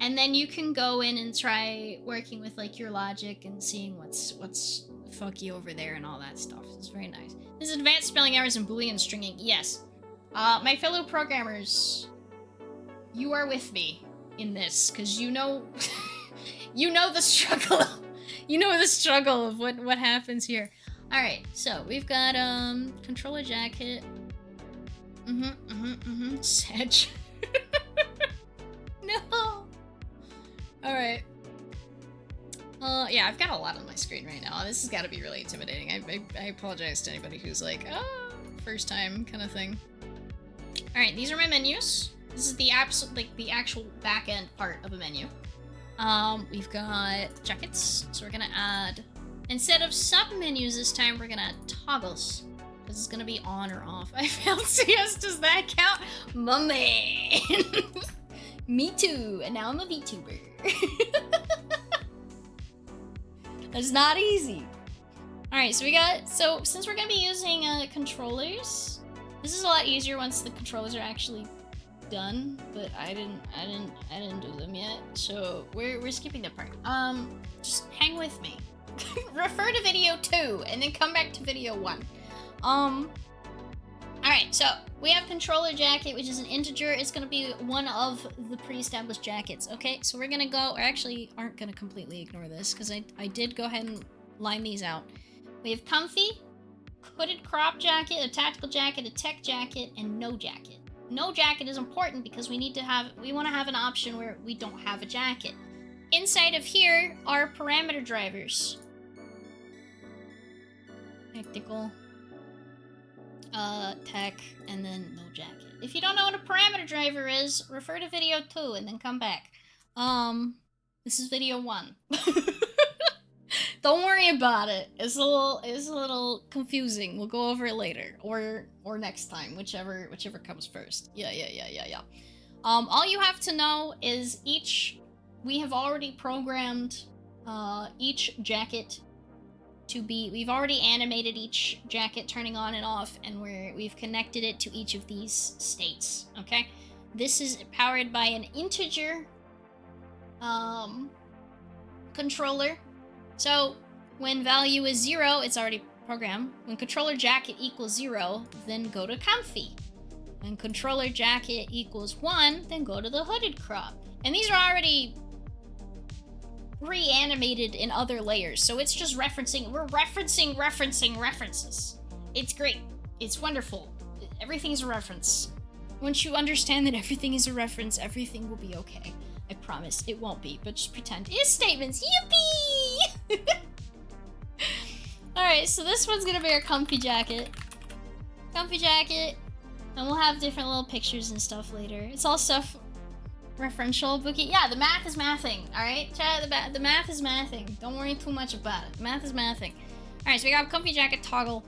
And then you can go in and try working with like your logic and seeing what's funky over there and all that stuff. It's very nice. This is advanced spelling errors and Boolean stringing. Yes. My fellow programmers, you are with me in this, because you know you know the struggle. You know the struggle of what happens here. Alright, so we've got controller jacket. Sedge. No. Alright. Yeah, I've got a lot on my screen right now. This has got to be really intimidating. I apologize to anybody who's like, first time kind of thing. Alright, these are my menus. This is the actual back end part of a menu. We've got jackets, so we're gonna add, instead of sub-menus this time, we're gonna add toggles. This is gonna be on or off. I failed CS, does that count? My man! Me too, and now I'm a VTuber. That's not easy. Alright, so since we're gonna be using controllers, this is a lot easier once the controllers are actually done, but I didn't do them yet, so we're skipping that part. Just hang with me. Refer to video 2 and then come back to video 1. Alright, so we have controller jacket, which is an integer. It's gonna be one of the pre-established jackets. Okay, so we're gonna go, or actually aren't gonna completely ignore this, because I did go ahead and line these out. We have comfy, hooded crop jacket, a tactical jacket, a tech jacket, and no jacket. No jacket is important because we want to have an option where we don't have a jacket. Inside of here are parameter drivers. Tactical, tech, and then no jacket. If you don't know what a parameter driver is, refer to video 2 and then come back. This is video 1. Don't worry about it. It's a little confusing. We'll go over it later, or next time, whichever comes first. Yeah. All you have to know is we have already programmed each jacket to be. We've already animated each jacket turning on and off, and we've connected it to each of these states. Okay, this is powered by an integer controller. So when value is 0, it's already programmed. When controller jacket equals 0, then go to comfy. When controller jacket equals 1, then go to the hooded crop. And these are already pre-animated in other layers, so it's just referencing. We're referencing references. It's great. It's wonderful. Everything's a reference. Once you understand that everything is a reference, everything will be okay. I promise. It won't be, but just pretend. Is statements. Yippee! Alright, so this one's gonna be our comfy jacket. Comfy jacket. And we'll have different little pictures and stuff later. It's all stuff referential. Bookie. Yeah, the math is mathing. Alright? The math is mathing. Don't worry too much about it. Math is mathing. Alright, so we got comfy jacket toggle.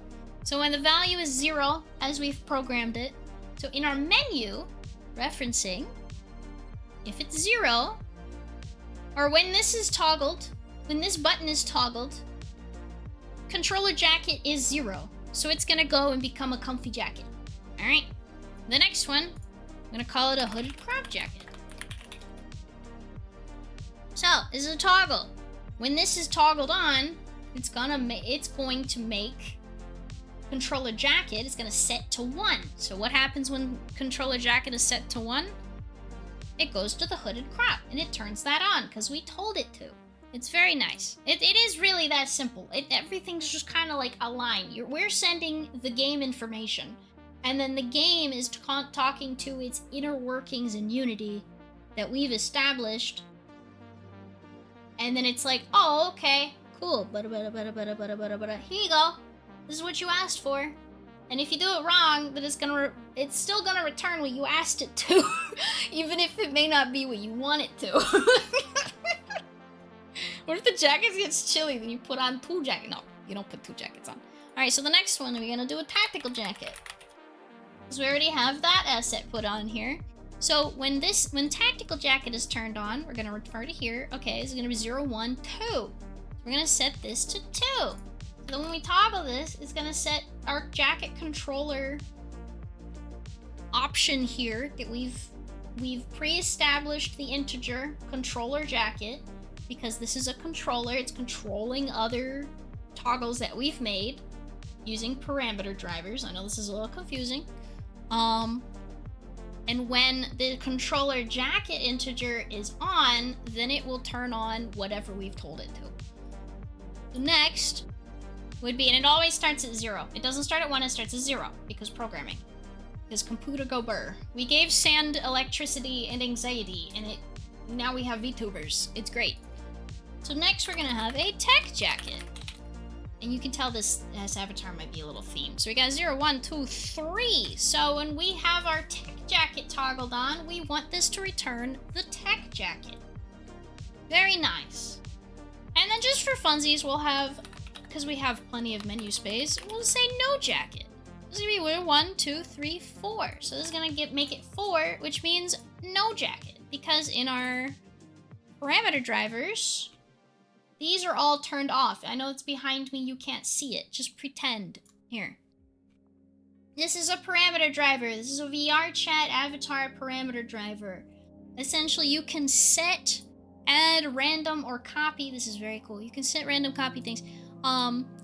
So when the value is 0, as we've programmed it, so in our menu, referencing, if it's 0, or when this is toggled, when this button is toggled, controller jacket is 0. So it's gonna go and become a comfy jacket. Alright. The next one, I'm gonna call it a hooded crop jacket. So, this is a toggle. When this is toggled on, it's going to make controller jacket is gonna set to 1. So what happens when controller jacket is set to 1? It goes to the hooded crop, and it turns that on, because we told it to. It's very nice. It is really that simple. Everything's just kind of like a line. We're sending the game information, and then the game is talking to its inner workings in Unity that we've established, and then it's like, oh, okay, cool. Here you go. This is what you asked for. And And if you do it wrong, then it's still gonna return what you asked it to, even if it may not be what you want it to. What if the jacket gets chilly, then you put on 2 jackets? No, you don't put 2 jackets on. Alright, so the next one, we're gonna do a tactical jacket. Because we already have that asset put on here. So when tactical jacket is turned on, we're gonna refer to here. Okay, it's gonna be 0, 1, 2. We're gonna set this to 2. So then when we toggle this, it's gonna set our jacket controller option here that we've pre-established the integer controller jacket, because this is a controller. It's controlling other toggles that we've made using parameter drivers. I know this is a little confusing. And when the controller jacket integer is on, then it will turn on whatever we've told it to. The next would be, and it always starts at 0. It doesn't start at 1, it starts at 0, because programming. Because computer go burr. We gave Sand electricity and anxiety, and now we have VTubers. It's great. So next we're gonna have a tech jacket. And you can tell this avatar might be a little themed. So we got 0, 1, 2, 3. So when we have our tech jacket toggled on, we want this to return the tech jacket. Very nice. And then just for funsies, we'll have, because we have plenty of menu space, we'll say no jacket. This is gonna be 1, 2, 3, 4. So this is gonna make it 4, which means no jacket. Because in our parameter drivers, these are all turned off. I know it's behind me, you can't see it. Just pretend. Here. This is a parameter driver. This is a VR chat avatar parameter driver. Essentially, you can set, add, random, or copy. This is very cool. You can set random, copy things.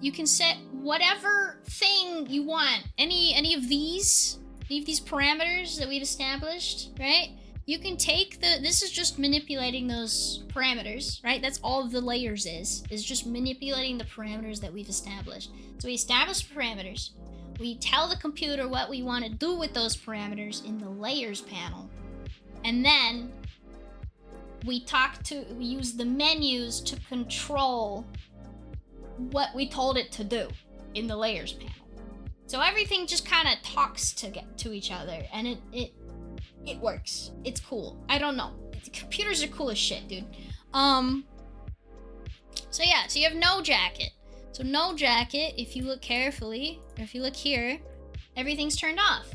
You can set whatever thing you want. Any of these parameters that we've established, right? You can take this is just manipulating those parameters, right? That's all the layers is just manipulating the parameters that we've established. So we establish parameters. We tell the computer what we want to do with those parameters in the layers panel. And then we use the menus to control what we told it to do in the layers panel. So everything just kind of talks to each other, and it works. It's cool. I don't know. Computers are cool as shit, dude. So yeah, so you have no jacket. So no jacket, if you look carefully, or if you look here, everything's turned off.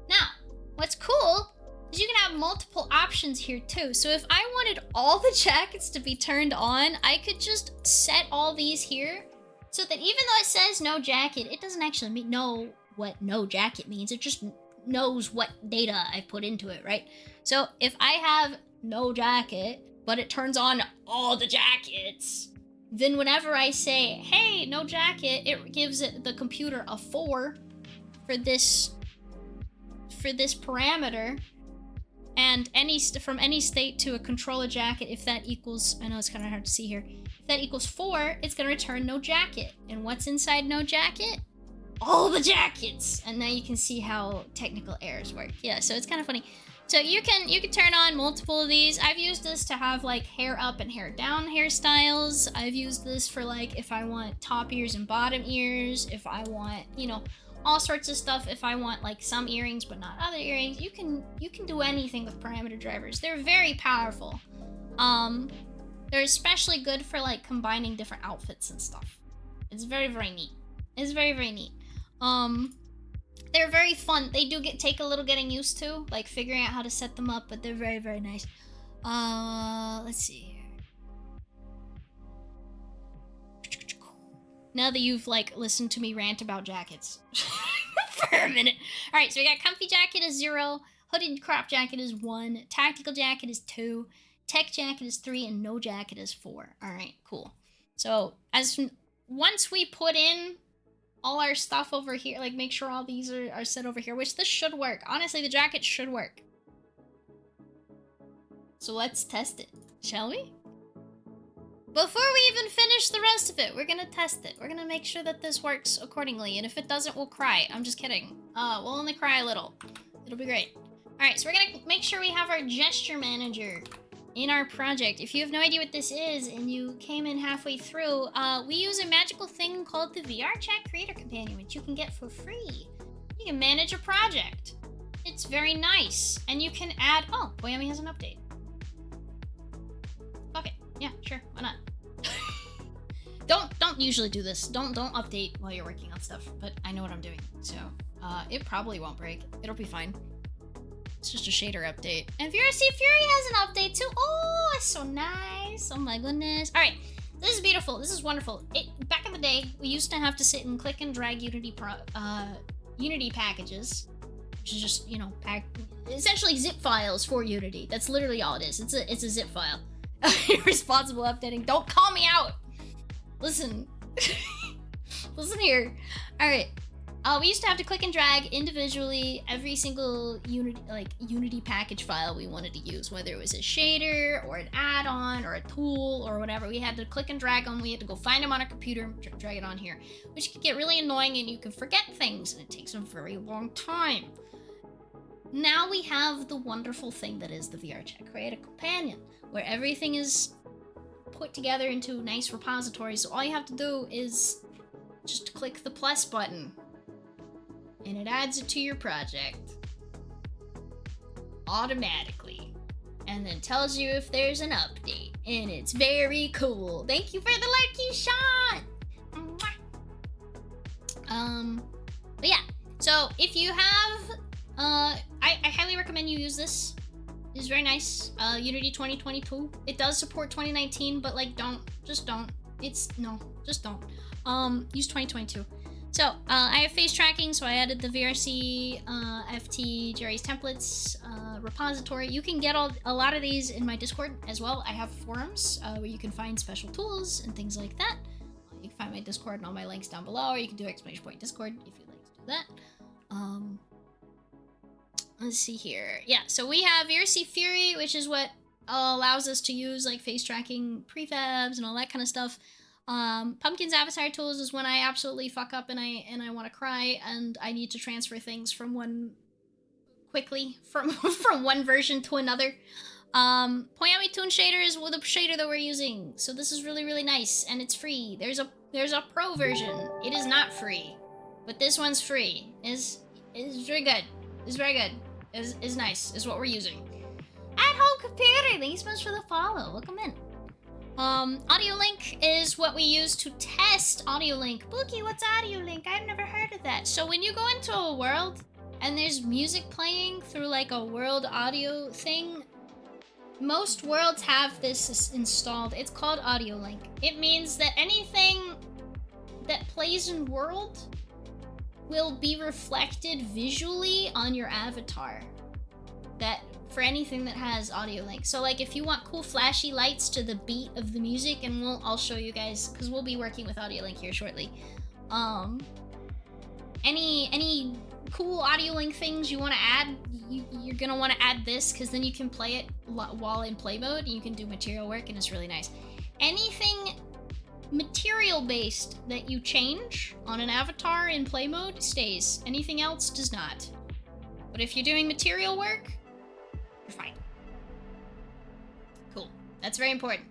Now, what's cool is you can have multiple options here too. So if I wanted all the jackets to be turned on, I could just set all these here so that even though it says no jacket, it doesn't actually know what no jacket means. It just knows what data I put into it, right? So if I have no jacket, but it turns on all the jackets, then whenever I say, hey, no jacket, it gives the computer a 4 for this parameter. And from any state to a controller jacket, if that equals, I know it's kind of hard to see here, if that equals 4, it's going to return no jacket. And what's inside no jacket? All the jackets! And now you can see how technical errors work. Yeah, so it's kind of funny. So you can turn on multiple of these. I've used this to have like hair up and hair down hairstyles. I've used this for like if I want top ears and bottom ears, if I want, all sorts of stuff. If I want like some earrings but not other earrings, you can do anything with parameter drivers. They're very powerful. They're especially good for like combining different outfits and stuff. It's very, very neat. It's very, very neat. They're very fun. They do take a little getting used to, like figuring out how to set them up, but they're very, very nice. Let's see here. Now that you've like listened to me rant about jackets for a minute. All right, so we got comfy jacket is 0, hooded crop jacket is 1, tactical jacket is 2, tech jacket is 3, and no jacket is 4. All right, cool. So once we put in all our stuff over here, like make sure all these are set over here, which this should work. Honestly, the jacket should work. So let's test it, shall we? Before we even finish the rest of it, we're gonna test it. We're gonna make sure that this works accordingly, and if it doesn't, we'll cry. I'm just kidding. We'll only cry a little. It'll be great. Alright, so we're gonna make sure we have our gesture manager in our project. If you have no idea what this is and you came in halfway through, we use a magical thing called the VR Chat Creator Companion, which you can get for free You can manage a project. It's very nice. And you can add... Oh, Boyami has an update. Fuck it. Yeah, sure. Why not? Don't usually do this. Don't update while you're working on stuff. But I know what I'm doing. So, it probably won't break. It'll be fine. It's just a shader update. And VRC Fury has an update too. Oh, it's so nice. Oh my goodness. All right. This is beautiful. This is wonderful. Back in the day, we used to have to sit and click and drag Unity packages, which is just, you know, essentially zip files for Unity. That's literally all it is. It's a zip file. Irresponsible updating. Don't call me out. Listen. Listen here. All right. We used to have to click and drag individually every single Unity package file we wanted to use, whether it was a shader or an add-on or a tool or whatever. We had to click and drag them. We had to go find them on our computer and drag it on here, which could get really annoying and you can forget things and it takes a very long time. Now we have the wonderful thing that is the VRChat Creator Companion, where everything is put together into nice repositories. So all you have to do is just click the plus button. And it adds it to your project automatically, and then tells you if there's an update, and it's very cool. Thank you for the lucky shot. But yeah, so if you have, I highly recommend you use this. It's very nice. Unity 2022. It does support 2019, but like, just don't. Use 2022. So, I have face tracking, so I added the VRC, FT, Jerry's templates, repository. You can get a lot of these in my Discord as well. I have forums where you can find special tools and things like that. You can find my Discord and all my links down below, or you can do exclamation point Discord if you'd like to do that. Let's see here. Yeah, so we have VRC Fury, which is what allows us to use like face tracking prefabs and all that kind of stuff. Pumpkin's avatar tools is when I absolutely fuck up and I want to cry and I need to transfer things from one version to another. Poyami Toon Shader is the shader that we're using, so this is really, really nice and it's free. There's a pro version. It is not free, but this one's free. Is very good. It's very good. Is nice. Is what we're using. At home computer. Thanks so much for the follow. Welcome in. Audio Link is what we use to test Audio Link. Bookie, what's Audio Link? I've never heard of that. So when you go into a world and there's music playing through like a world audio thing, most worlds have this installed. It's called Audio Link. It means that anything that plays in world will be reflected visually on your avatar. That for anything that has Audio Link. So like if you want cool flashy lights to the beat of the music, and I'll show you guys because we'll be working with Audio Link here shortly. Any cool Audio Link things you want to add, you're gonna want to add this because then you can play it while in play mode and you can do material work and it's really nice. Anything material based that you change on an avatar in play mode stays. Anything else does not. But if you're doing material work, you're fine. Cool. That's very important.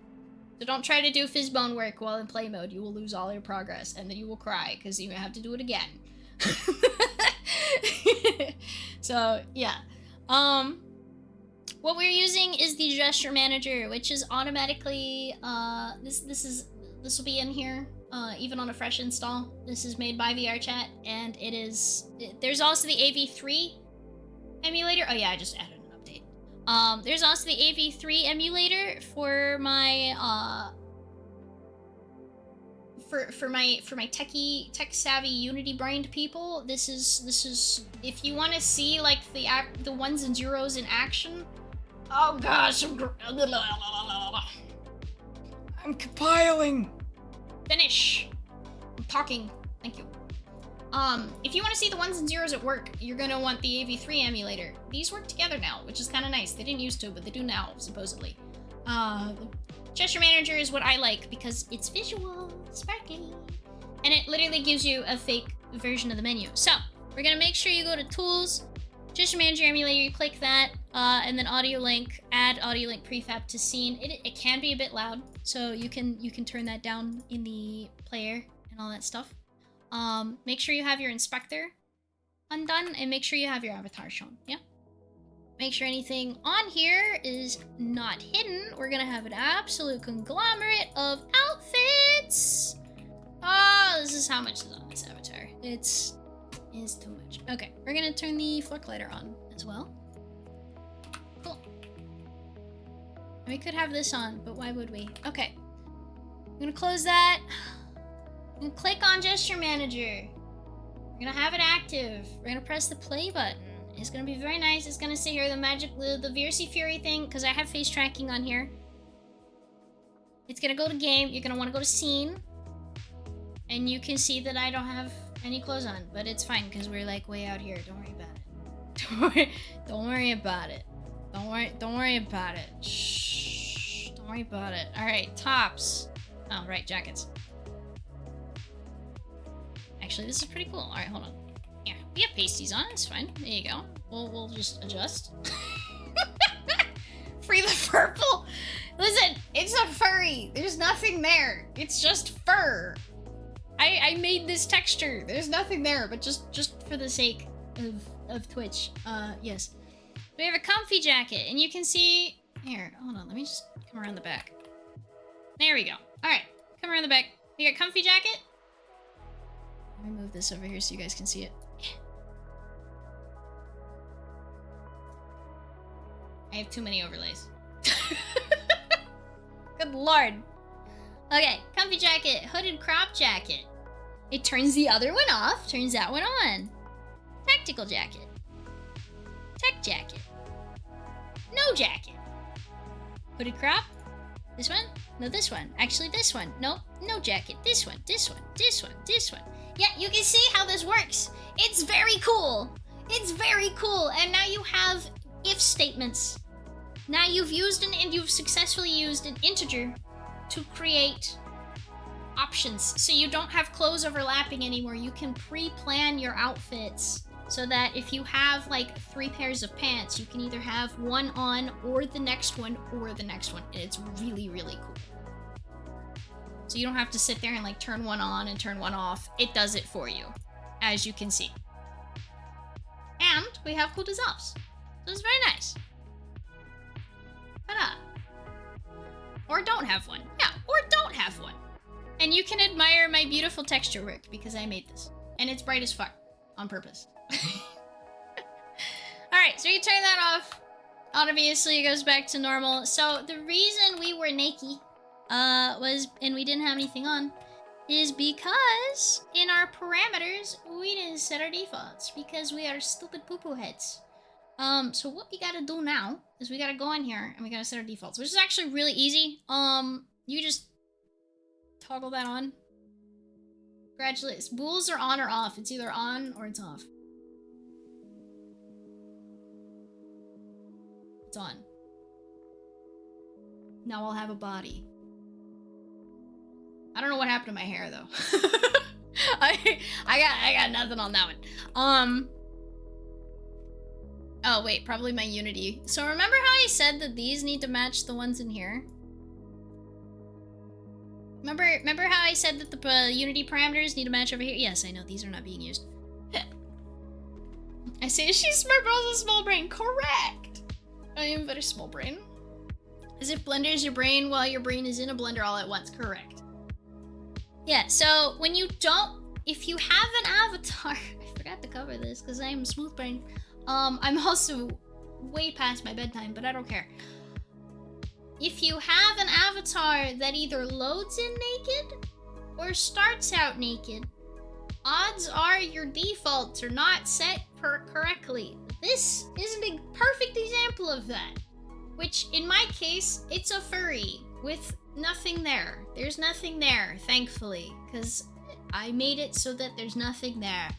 So don't try to do fizzbone work while in play mode. You will lose all your progress and then you will cry because you have to do it again. So yeah. What we're using is the gesture manager, which is automatically this will be in here even on a fresh install. This is made by VRChat and there's also the AV3 emulator. Oh yeah, I just added an update. There's also the AV3 emulator for my for my tech savvy Unity brained people. This is if you want to see like the ones and zeros in action. Oh gosh, I'm compiling. Finish. I'm talking. Thank you. If you want to see the ones and zeros at work, you're gonna want the AV3 emulator. These work together now, which is kind of nice. They didn't used to, but they do now, supposedly. Gesture Manager is what I like because it's visual, sparkly, and it literally gives you a fake version of the menu. So, we're gonna make sure you go to Tools, Gesture Manager Emulator, you click that, and then Audio Link, add Audio Link prefab to scene. It can be a bit loud, so you can turn that down in the player and all that stuff. Make sure you have your inspector undone, and make sure you have your avatar shown. Yeah. Make sure anything on here is not hidden. We're gonna have an absolute conglomerate of outfits. Oh, this is how much is on this avatar. It's too much. Okay, we're gonna turn the floor glider on as well. Cool. We could have this on, but why would we? Okay. I'm gonna close that. I'm gonna click on Gesture Manager. We're gonna have it active. We're gonna press the play button. It's gonna be very nice. It's gonna say here the VRC Fury thing, because I have face tracking on here. It's gonna go to game. You're gonna want to go to scene. And you can see that I don't have any clothes on, but it's fine because we're like way out here. Don't worry about it. Don't worry about it. Don't worry about it. Shh. Don't worry about it. Alright, tops. Oh, right, jackets. Actually, this is pretty cool. Alright, hold on. Yeah, we have pasties on. It's fine. There you go. We'll just adjust. Free the purple. Listen, it's a furry. There's nothing there. It's just fur. I made this texture. There's nothing there, but just for the sake of Twitch. Yes. We have a comfy jacket, and you can see here. Hold on, let me just come around the back. There we go. All right, come around the back. We got comfy jacket. Let me move this over here so you guys can see it. I have too many overlays. Good lord. Okay, comfy jacket, hooded crop jacket. It turns the other one off, turns that one on. Tactical jacket. Tech jacket. No jacket. Hooded crop. This one? No, this one. Actually, this one. Nope, no jacket. This one, this one, this one, this one. Yeah, you can see how this works. It's very cool. It's very cool. And now you have if statements. Now you've successfully used an integer to create options. So you don't have clothes overlapping anymore. You can pre-plan your outfits so that if you have like 3 pairs of pants, you can either have one on or the next one or the next one. And it's really, really cool. So you don't have to sit there and like turn one on and turn one off. It does it for you, as you can see. And we have cool dissolves. So it's very nice. Ta-da. Or don't have one. Yeah, or don't have one. And you can admire my beautiful texture work because I made this. And it's bright as fuck. On purpose. Alright, so you turn that off. Obviously, it goes back to normal. So the reason we were naked and we didn't have anything on, is because in our parameters, we didn't set our defaults because we are stupid poo-poo heads. So what we gotta do now is we gotta go in here and we gotta set our defaults, which is actually really easy. You just toggle that on. Congratulations. Bools are on or off. It's either on or it's off. It's on. Now I'll have a body. I don't know what happened to my hair though. I got nothing on that one. Oh wait, probably my Unity. So remember how I said that these need to match the ones in here? Remember how I said that the Unity parameters need to match over here? Yes, I know these are not being used. I say she's smart but also small brain. Correct. I am very small brain. As if Blender is your brain while your brain is in a blender all at once. Correct. Yeah, so when you don't, if you have an avatar, I forgot to cover this because I'm smooth brain. I'm also way past my bedtime, but I don't care. If you have an avatar that either loads in naked or starts out naked, odds are your defaults are not set correctly. This is a perfect example of that. Which, in my case, it's a furry with nothing there. There's nothing there, thankfully, because I made it so that there's nothing there.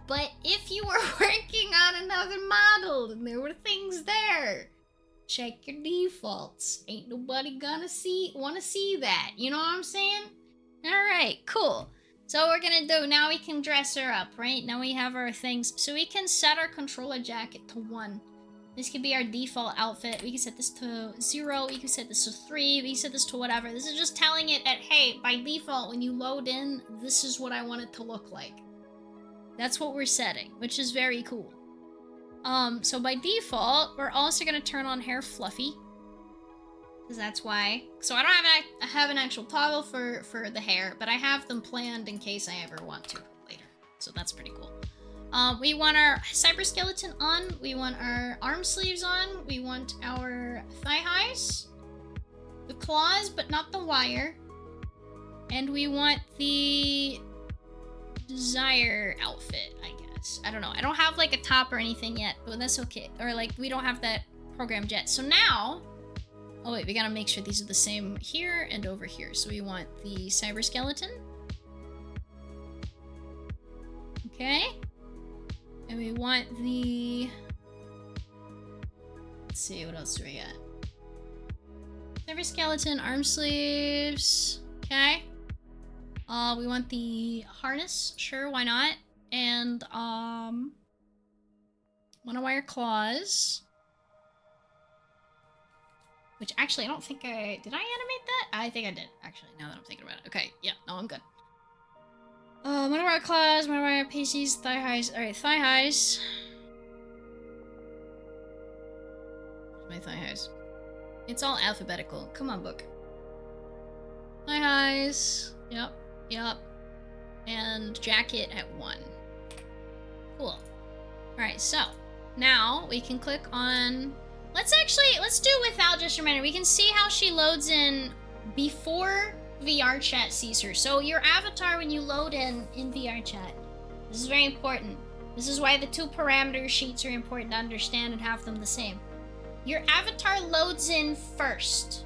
But if you were working on another model and there were things there, check your defaults. Ain't nobody gonna wanna see that. You know what I'm saying? Alright, cool. So we're gonna do, now we can dress her up, right? Now we have our things. So we can set our controller jacket to 1. This could be our default outfit. We can set this to 0. We can set this to 3. We can set this to whatever. This is just telling it that, hey, by default, when you load in, this is what I want it to look like. That's what we're setting, which is very cool. So by default, we're also gonna turn on hair fluffy. Because that's why. So I don't have an actual toggle for the hair, but I have them planned in case I ever want to later. So that's pretty cool. We want our cyber skeleton on. We want our arm sleeves on. We want our thigh highs. The claws, but not the wire. And we want the desire outfit, I guess. I don't know. I don't have like a top or anything yet, but that's okay. Or like we don't have that programmed yet. So now, oh wait, we gotta make sure these are the same here and over here. So we want the cyber skeleton. Okay. And we want the, let's see, what else do we got? Cyber skeleton, arm sleeves. Okay. We want the harness. Sure, why not? And, monowire claws. Which, actually, I don't think did I animate that? I think I did, actually, now that I'm thinking about it. Okay, yeah, no, I'm good. Monowire claws, monowire pasties, thigh highs. Alright, thigh highs. Where's my thigh highs? It's all alphabetical. Come on, book. Thigh highs. Yep. Yep. And jacket at 1. Cool. Alright, so now we can click on. Let's do without just a minute. We can see how she loads in before VR chat sees her. So your avatar when you load in VR chat. This is very important. This is why the 2 parameter sheets are important to understand and have them the same. Your avatar loads in first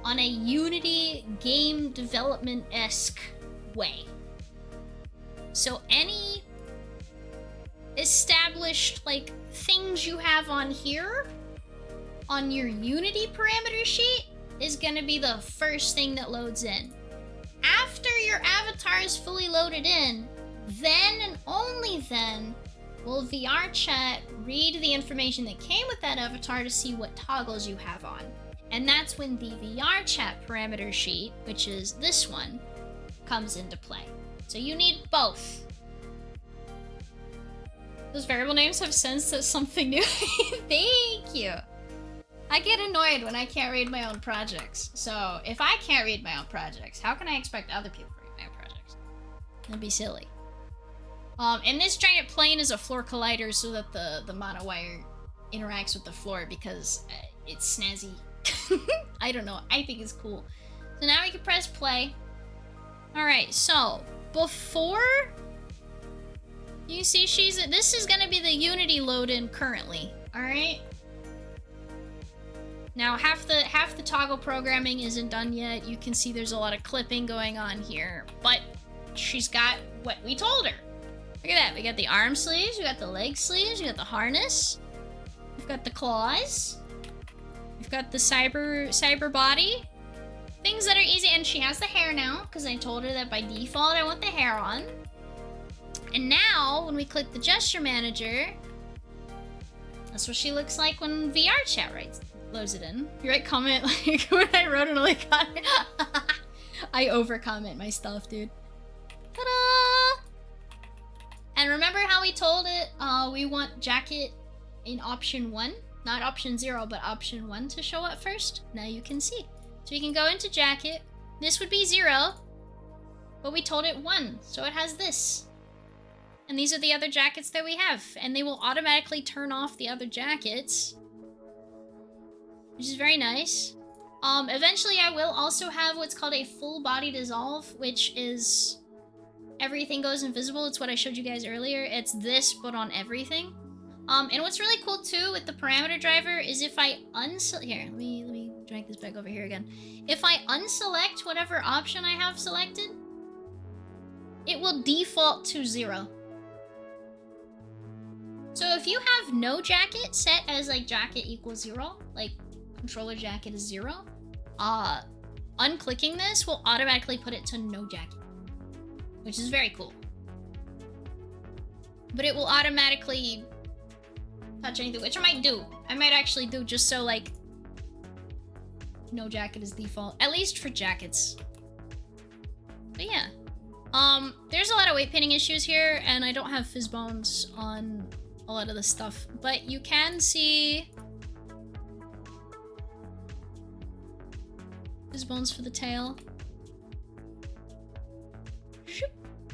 on a Unity game development-esque way. So any established like things you have on here on your Unity parameter sheet is gonna be the first thing that loads in. After your avatar is fully loaded in, then and only then will VR chat read the information that came with that avatar to see what toggles you have on. And that's when the VR chat parameter sheet, which is this one, comes into play. So you need both. Those variable names have sense as something new. Thank you. I get annoyed when I can't read my own projects. So if I can't read my own projects, how can I expect other people to read my own projects? That'd be silly. And this giant plane is a floor collider so that the monowire interacts with the floor because it's snazzy. I don't know. I think it's cool. So now we can press play. Alright, so before you see this is gonna be the Unity load in currently. Alright? Now half the toggle programming isn't done yet. You can see there's a lot of clipping going on here, but she's got what we told her. Look at that. We got the arm sleeves, we got the leg sleeves, we got the harness, we've got the claws, we've got the cyber body. Things that are easy, and she has the hair now, because I told her that by default I want the hair on. And now, when we click the gesture manager, that's what she looks like when VR chat loads it in. You write comment like when I wrote an only comment. I over comment my stuff, dude. Ta-da! And remember how we told it we want jacket in option 1? Not option 0, but option 1 to show up first? Now you can see. So you can go into jacket. This would be 0, but we told it 1, so it has this. And these are the other jackets that we have, and they will automatically turn off the other jackets, which is very nice. Eventually I will also have what's called a full body dissolve, which is everything goes invisible. It's what I showed you guys earlier. It's this, but on everything. And what's really cool too with the parameter driver is if I here, let me drag this back over here again. If I unselect whatever option I have selected, it will default to 0. So if you have no jacket set as like jacket equals 0, like controller jacket is 0, unclicking this will automatically put it to no jacket, which is very cool. But it will automatically touch anything, which I might do. I might actually do just so like no jacket is default, at least for jackets. But yeah, There's a lot of weight painting issues here, and I don't have fizz bones on a lot of this stuff, but you can see fizz bones for the tail.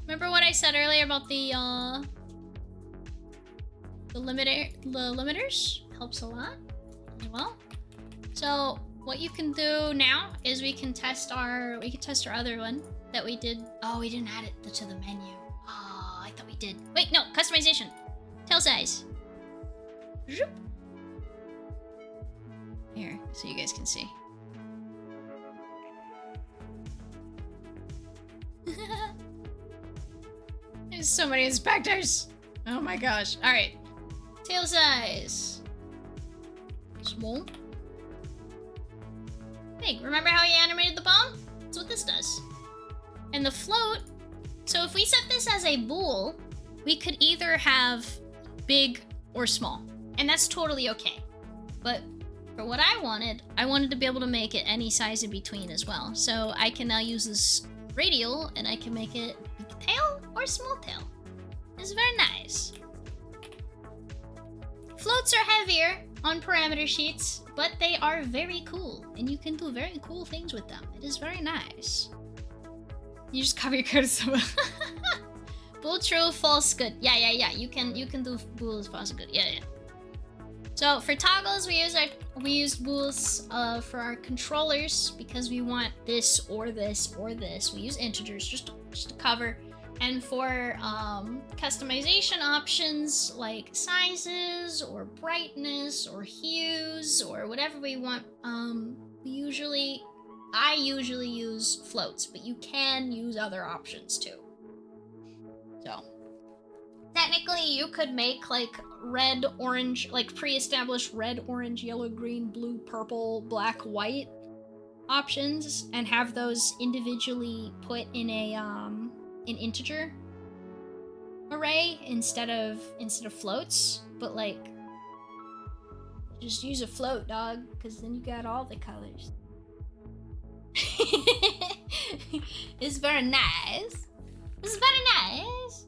Remember what I said earlier about the limiters? Helps a lot as well. So what you can do now is we can test our other one that we did. Oh, we didn't add it to the menu. Oh, I thought we did. Wait, no, customization. Tail size. Zoop. Here, so you guys can see. There's so many inspectors. Oh my gosh. All right. Tail size. Small. Big. Remember how he animated the bomb? That's what this does. And the float. So if we set this as a bool, we could either have big or small. And that's totally okay. But for what I wanted to be able to make it any size in between as well. So I can now use this radial and I can make it big tail or small tail. It's very nice. Floats are heavier on parameter sheets, but they are very cool, and you can do very cool things with them. It is very nice. You just cover your code. Bull true, false good. Yeah. You can do bulls, false good. Yeah. So for toggles, we used bulls for our controllers because we want this or this or this. We use integers just to cover. And for customization options like sizes or brightness or hues or whatever we want, I usually use floats, but you can use other options too. So technically you could make like red, orange, like pre-established red, orange, yellow, green, blue, purple, black, white options and have those individually put in a an integer array instead of floats, but like just use a float, dog, because then you got all the colors. It's very nice. This is very nice.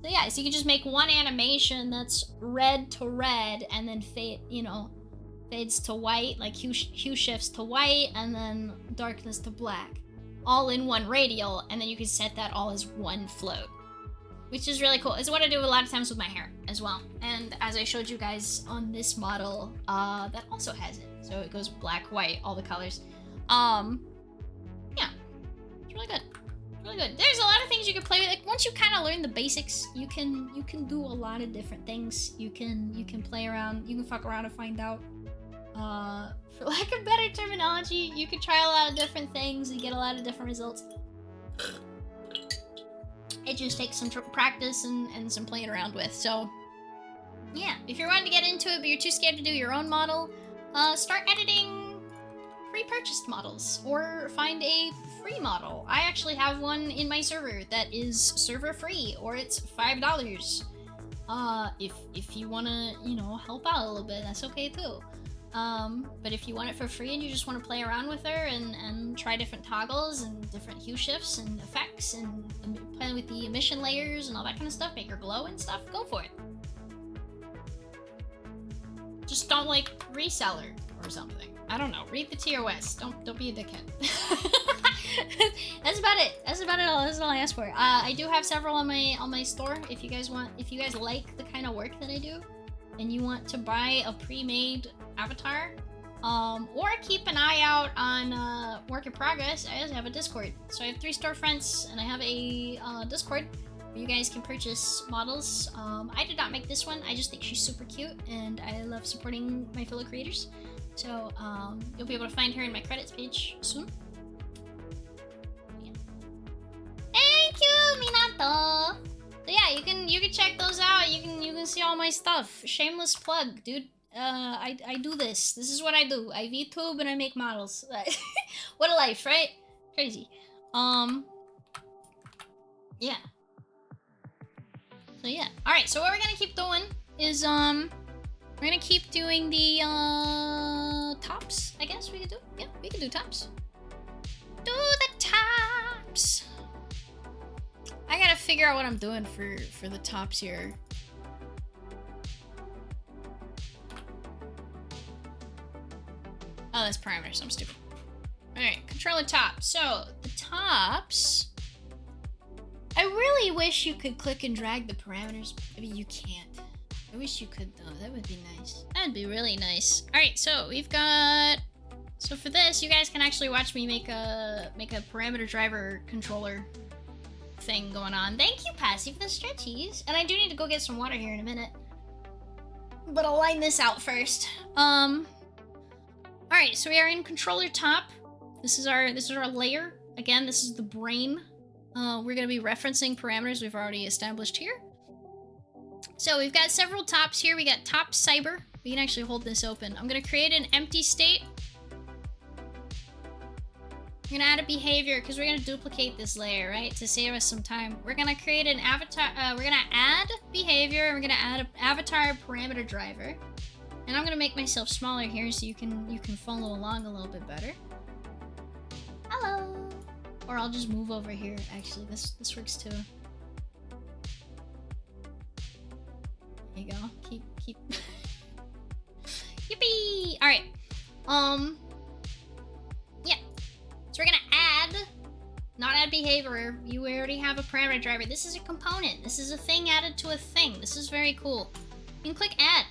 So yeah, so you can just make one animation that's red to red and then fades to white, like hue shifts to white and then darkness to black, all in one radial, and then you can set that all as one float, which is really cool. It's what I do a lot of times with my hair as well. And as I showed you guys on this model, that also has it. So it goes black, white, all the colors. Yeah, it's really good. Really good. There's a lot of things you can play with. Like once you kind of learn the basics, you can do a lot of different things. You can play around. You can fuck around and find out. For lack of better terminology, you can try a lot of different things and get a lot of different results. It just takes some practice and some playing around with. So yeah, if you're wanting to get into it but you're too scared to do your own model, start editing pre-purchased models or find a free model. I actually have one in my server that is server free, or it's $5. If you want to, help out a little bit, that's okay too. But if you want it for free and you just want to play around with her and try different toggles and different hue shifts and effects and play with the emission layers and all that kind of stuff, make her glow and stuff, go for it. Just don't resell her or something. I don't know. Read the TOS. Don't be a dickhead. That's about it. That's all I ask for. I do have several on my store. If you guys like the kind of work that I do, and you want to buy a pre-made avatar, or keep an eye out on work in progress, I also have a Discord. So I have 3 storefronts, and I have a Discord where you guys can purchase models. I did not make this one. I just think she's super cute, and I love supporting my fellow creators. So you'll be able to find her in my credits page soon. Yeah. Thank you, Minato. So yeah, you can check those out. You can see all my stuff. Shameless plug, dude. I do this. This is what I do. I VTube and I make models. What a life, right? Crazy. Yeah. So yeah. All right. So what we're gonna keep doing is we're gonna keep doing the tops. I guess we could do. Yeah, we can do tops. Do the tops. I gotta figure out what I'm doing for the tops here. Oh, that's parameters. I'm stupid. Alright, controller top. So, the tops... I really wish you could click and drag the parameters. I mean, you can't. I wish you could, though. That would be nice. That'd be really nice. Alright, so we've got... So for this, you guys can actually watch me make a parameter driver controller thing going on. Thank you, Passy, for the stretchies. And I do need to go get some water here in a minute. But I'll line this out first. Alright, so we are in controller top. This is our layer. Again, this is the brain. We're gonna be referencing parameters we've already established here. So we've got several tops here. We got top cyber. We can actually hold this open. I'm gonna create an empty state. We're gonna add a behavior because we're gonna duplicate this layer, right? To save us some time. We're gonna create an avatar. We're gonna add behavior. And we're gonna add an avatar parameter driver. And I'm gonna make myself smaller here so you can follow along a little bit better. Hello. Or I'll just move over here. Actually, this works too. There you go. Keep. Yippee! All right. Yeah. So we're gonna not add behavior. You already have a parameter driver. This is a component. This is a thing added to a thing. This is very cool. You can click add.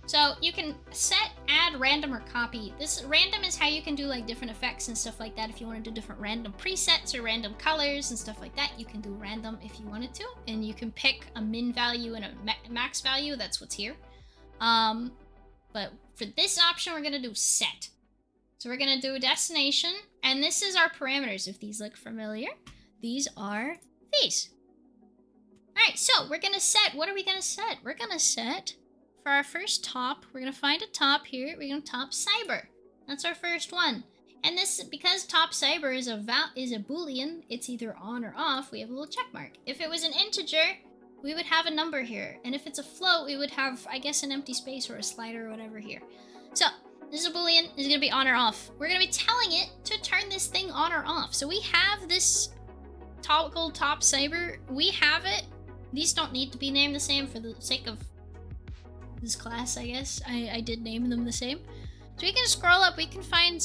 So you can set, add, random, or copy. This random is how you can do like different effects and stuff like that. If you want to do different random presets or random colors and stuff like that, you can do random if you wanted to. And you can pick a min value and a max value. That's what's here. But for this option, we're going to do set. So we're going to do a destination. And this is our parameters. If these look familiar, these are these. All right, so we're going to set. What are we going to set? We're going to set... For our first top, we're going to find a top here. We're going to top cyber. That's our first one. And this, because top cyber is a boolean, it's either on or off, we have a little check mark. If it was an integer, we would have a number here. And if it's a float, we would have, I guess, an empty space or a slider or whatever here. So, this is a boolean. This is going to be on or off. We're going to be telling it to turn this thing on or off. So we have this toggle top cyber. We have it. These don't need to be named the same for the sake of this class, I guess. I did name them the same. So we can scroll up, we can find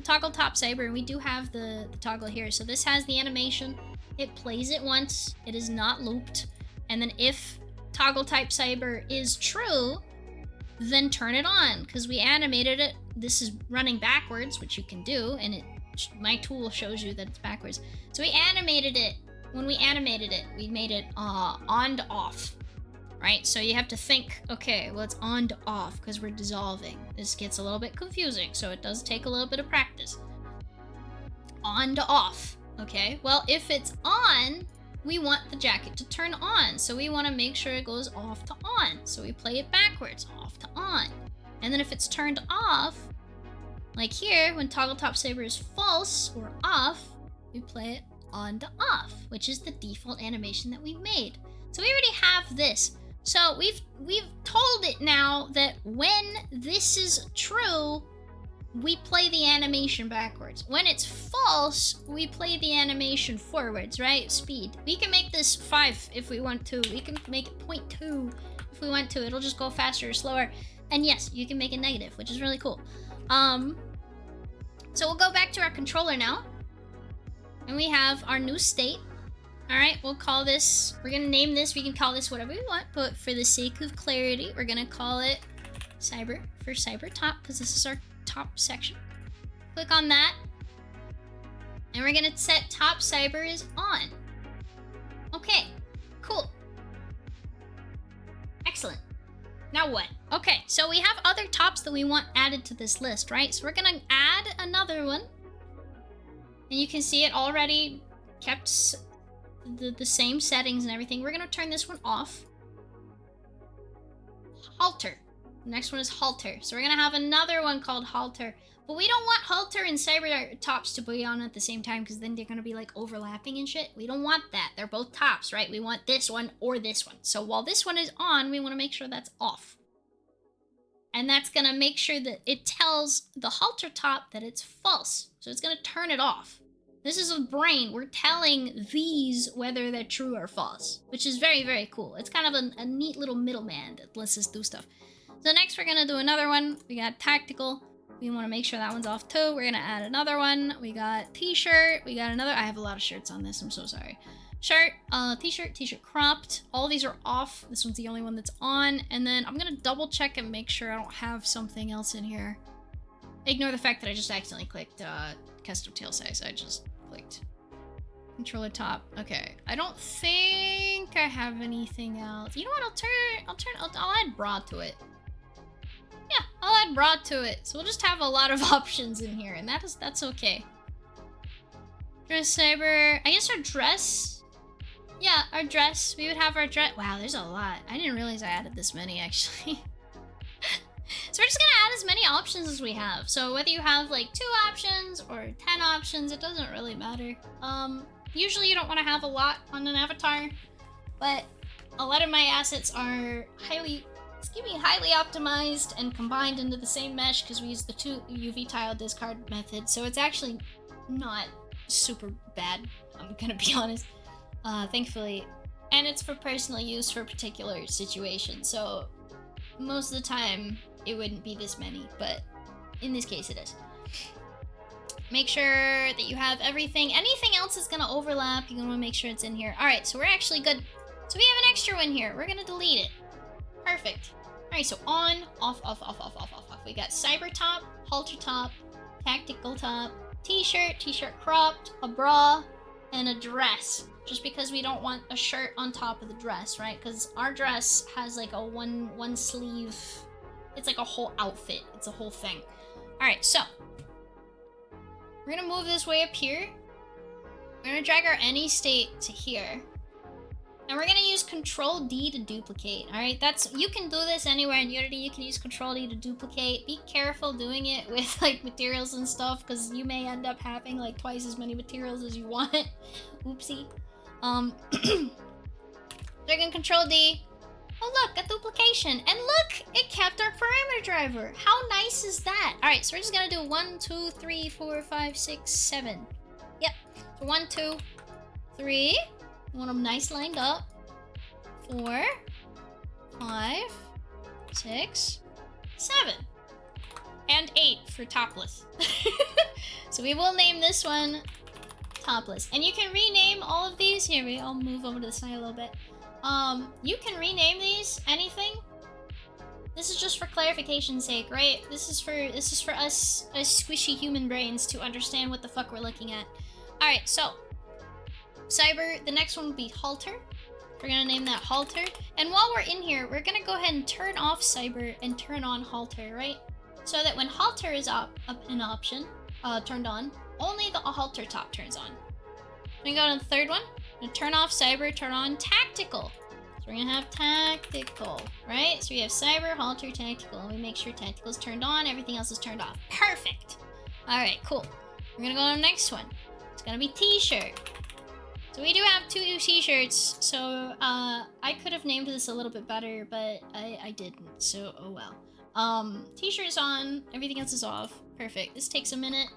toggle top cyber, and we do have the toggle here. So this has the animation. It plays it once. It is not looped. And then if toggle type cyber is true, then turn it on, because we animated it. This is running backwards, which you can do, and my tool shows you that it's backwards. So we animated it. When we animated it, we made it on to off. Right, so you have to think, okay, well, it's on to off because we're dissolving. This gets a little bit confusing, so it does take a little bit of practice. On to off, okay? Well, if it's on, we want the jacket to turn on, so we want to make sure it goes off to on. So we play it backwards, off to on. And then if it's turned off, like here, when toggle top saber is false or off, we play it on to off, which is the default animation that we made. So we already have this. So we've told it now that when this is true, we play the animation backwards. When it's false, we play the animation forwards, right? Speed. We can make this 5 if we want to. We can make it 0.2 if we want to. It'll just go faster or slower. And yes, you can make it negative, which is really cool. So we'll go back to our controller now. And we have our new state. Alright, we'll call this, we're gonna name this, we can call this whatever we want, but for the sake of clarity, we're gonna call it cyber for cyber top, because this is our top section. Click on that, and we're gonna set top cyber is on. Okay, cool. Excellent. Now what? Okay, so we have other tops that we want added to this list, right? So we're gonna add another one, and you can see it already kept the same settings and everything. We're gonna turn this one off. Halter. The next one is halter. So we're gonna have another one called halter. But we don't want halter and cyber tops to be on at the same time, because then they're gonna be like overlapping and shit. We don't want that. They're both tops, right? We want this one or this one. So while this one is on, we want to make sure that's off. And that's gonna make sure that it tells the halter top that it's false. So it's gonna turn it off. This is a brain. We're telling these whether they're true or false, which is very, very cool. It's kind of a neat little middleman that lets us do stuff. So next we're gonna do another one. We got tactical. We want to make sure that one's off too. We're gonna add another one. We got t-shirt. We got another. I have a lot of shirts on this. I'm so sorry. Shirt, t-shirt cropped. All these are off. This one's the only one that's on. And then I'm gonna double check and make sure I don't have something else in here. Ignore the fact that I just accidentally clicked custom tail size. I just clicked controller top. Okay, I don't think I have anything else. You know what? I'll add bra to it. Yeah, I'll add bra to it. So we'll just have a lot of options in here, and that's okay. Dress saber. I guess our dress. Yeah, our dress. We would have our dress. Wow, there's a lot. I didn't realize I added this many actually. So we're just gonna add as many options as we have. So whether you have like 2 options or 10 options, it doesn't really matter. Usually you don't want to have a lot on an avatar, but a lot of my assets are highly optimized and combined into the same mesh because we use the 2 UV tile discard method. So it's actually not super bad, I'm gonna be honest, thankfully. And it's for personal use for particular situations. So most of the time it wouldn't be this many, but in this case it is. Make sure that you have everything. Anything else that's gonna overlap, you're gonna wanna make sure it's in here. All right, so we're actually good. So we have an extra one here. We're gonna delete it. Perfect. All right, so on, off. We got cyber top, halter top, tactical top, t-shirt cropped, a bra, and a dress. Just because we don't want a shirt on top of the dress, right? Because our dress has like a one sleeve. It's like a whole outfit. It's a whole thing. All right, so we're gonna move this way up here. We're gonna drag our any state to here. And we're gonna use Control D to duplicate. All right, you can do this anywhere in Unity. You can use Control D to duplicate. Be careful doing it with like materials and stuff, because you may end up having like twice as many materials as you want. Oopsie. Dragging Control D. Oh look, a duplication. And look, it kept our parameter driver. How nice is that? All right, so we're just gonna do 1, 2, 3, 4, 5, 6, 7. Yep. So 1, 2, 3. I want them nice lined up. 4, 5, 6, 7. And 8 for topless. So we will name this one topless. And you can rename all of these. Here, I'll move over to the side a little bit. You can rename these anything. This is just for clarification's sake, right? This is for us squishy human brains to understand what the fuck we're looking at. All right, so cyber. The next one will be halter. We're gonna name that halter. And while we're in here, we're gonna go ahead and turn off cyber and turn on halter, right? So that when halter is an option, turned on, only the halter top turns on. We go to the third one. We're gonna turn off cyber, turn on tactical. So we're gonna have tactical, right? So we have cyber, halter, tactical. We make sure tactical is turned on, everything else is turned off. Perfect. All right, cool. We're gonna go to the next one. It's gonna be t-shirt. So we do have 2 t-shirts. So I could have named this a little bit better, but I didn't. So oh well. T-shirt is on, everything else is off. Perfect. This takes a minute.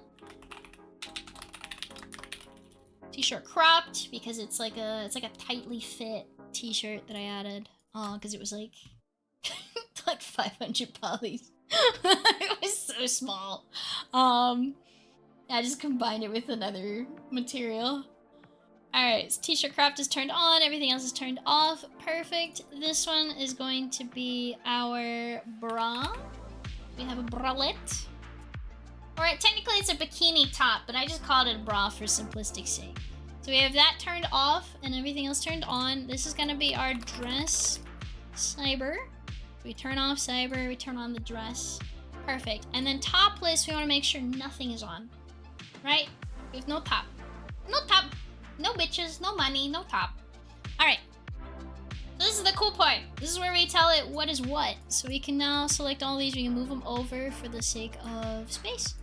T-shirt cropped because it's like a tightly fit t-shirt that I added. Because it was like like 500 polys. It was so small. I just combined it with another material. Alright, so t-shirt cropped is turned on, everything else is turned off. Perfect. This one is going to be our bra. We have a bralette. Alright, technically it's a bikini top, but I just called it a bra for simplistic sake. So we have that turned off and everything else turned on. This is gonna be our dress. Cyber. We turn off cyber, we turn on the dress. Perfect. And then topless, we wanna make sure nothing is on. Right? We have no top. No top. No bitches, no money, no top. Alright. So this is the cool part. This is where we tell it what is what. So we can now select all these, we can move them over for the sake of space.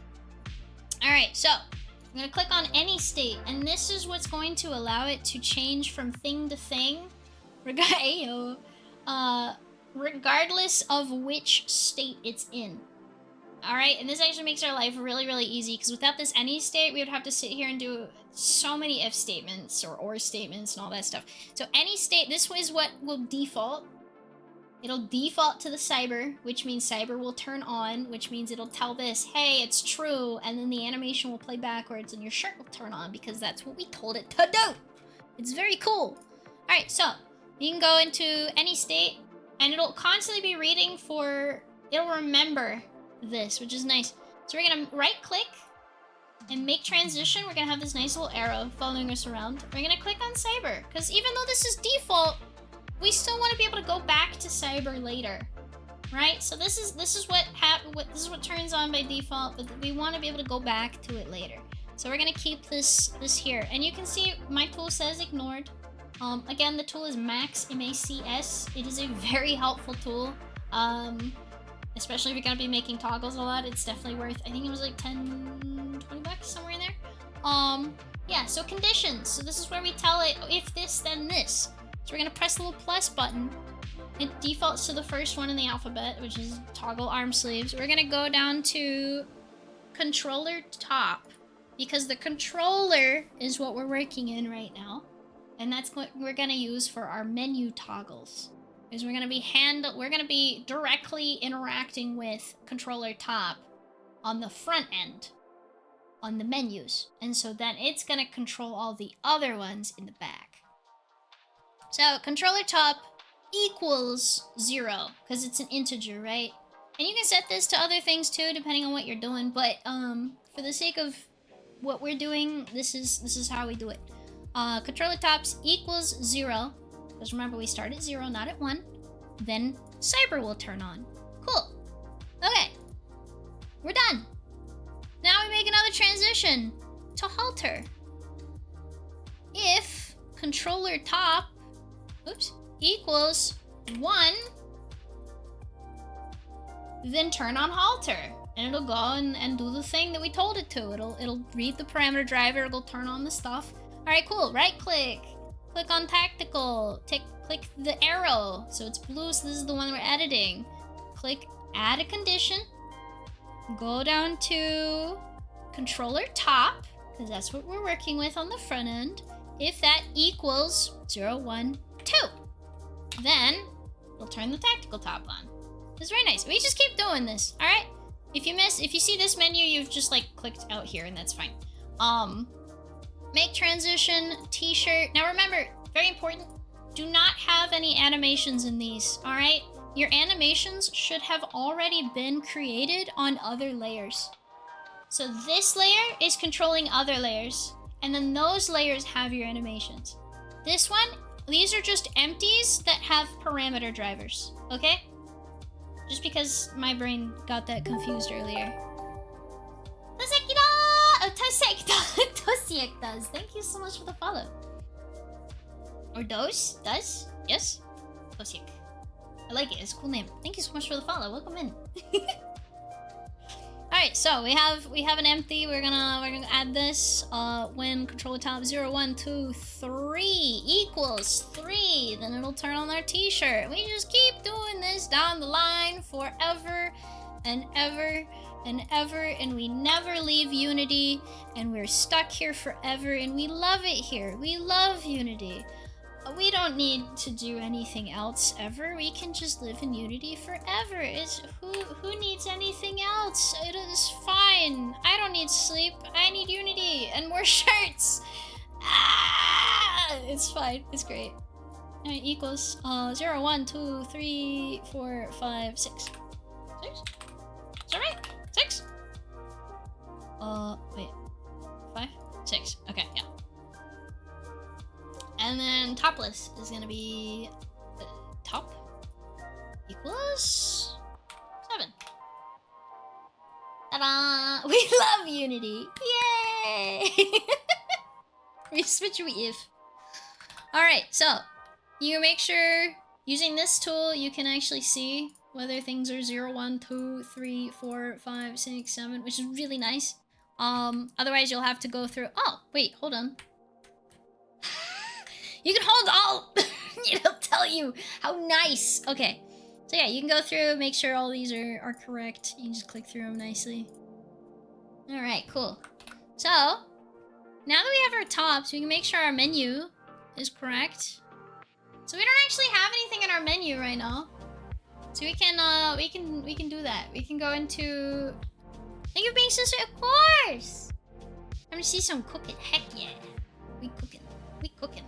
Alright, so I'm gonna click on any state, and this is what's going to allow it to change from thing to thing, regardless of which state it's in. Alright, and this actually makes our life really, really easy, because without this any state, we would have to sit here and do so many if statements, or statements, and all that stuff. So any state, this is what will default. It'll default to the cyber, which means cyber will turn on, which means it'll tell this, hey, it's true, and then the animation will play backwards, and your shirt will turn on, because that's what we told it to do! It's very cool! Alright, so, you can go into any state, and it'll constantly be reading for... It'll remember this, which is nice. So we're gonna right-click, and make transition. We're gonna have this nice little arrow following us around. We're gonna click on cyber, because even though this is default, we still want to be able to go back to cyber later, right? So this is what turns on by default, but we want to be able to go back to it later. So we're gonna keep this here, and you can see my tool says ignored. Again, the tool is Max, M-A-C-S. It is a very helpful tool, especially if you're gonna be making toggles a lot. It's definitely worth. I think it was like 10, 20 bucks, somewhere in there. Yeah. So conditions. So this is where we tell it if this, then this. So we're gonna press the little plus button. It defaults to the first one in the alphabet, which is toggle arm sleeves. We're gonna go down to controller top, because the controller is what we're working in right now, and that's what we're gonna use for our menu toggles. Because we're gonna be directly interacting with controller top on the front end, on the menus, and so then it's gonna control all the other ones in the back. So, controller top equals 0, because it's an integer, right? And you can set this to other things too, depending on what you're doing, but for the sake of what we're doing, this is how we do it. Controller tops equals 0, because remember we start at 0, not at 1. Then cyber will turn on. Cool. Okay. We're done. Now we make another transition to halter. If controller top equals 1, then turn on halter, and it'll go and do the thing that we told it to. It'll read the parameter driver, it'll turn on the stuff. Alright, cool. Right click on tactical, click the arrow, so it's blue, so this is the one we're editing. Click add a condition, go down to controller top, because that's what we're working with on the front end. If that equals 0, 1, 2, then we'll turn the tactical top on. It's very nice. We just keep doing this, all right? If you see this menu, you've just like clicked out here, and that's fine. Make transition t-shirt. Now remember, very important, do not have any animations in these, all right? Your animations should have already been created on other layers. So this layer is controlling other layers, and then those layers have your animations. This one, these are just empties that have parameter drivers, okay? Just because my brain got that confused earlier. Tosiek does. Thank you so much for the follow. Or does? Yes? Tosiek. I like it. It's a cool name. Thank you so much for the follow. Welcome in. Alright, so we have an empty. We're gonna add this when controller top 0, 1, 2, 3 equals 3, then it'll turn on our t-shirt. We just keep doing this down the line forever and ever and ever, and we never leave Unity, and we're stuck here forever, and we love it here. We love Unity. We don't need to do anything else ever. We can just live in Unity forever. It's who needs anything else? It is fine. I don't need sleep. I need Unity and more shirts. Ah! It's fine. It's great. Alright, equals 0, 1, 2, 3, 4, 5, 6. 6? Is that right? 6? Wait. 5? 6. Okay, yeah. And then topless is gonna be top equals 7. Ta-da! We love Unity! Yay! We switch if. Alright, so you make sure using this tool you can actually see whether things are 0, 1, 2, 3, 4, 5, 6, 7, which is really nice. Otherwise you'll have to go through. Oh, wait, hold on. You can hold Alt! It'll tell you how nice. Okay, So yeah, you can go through, make sure all these are correct. You can just click through them nicely. Alright, cool. So, now that we have our tops, we can make sure our menu is correct. So we don't actually have anything in our menu right now. So we can do that. We can go into... Thank you, being sister, of course! I'm gonna see some cooking. Heck yeah. We cooking. We cooking.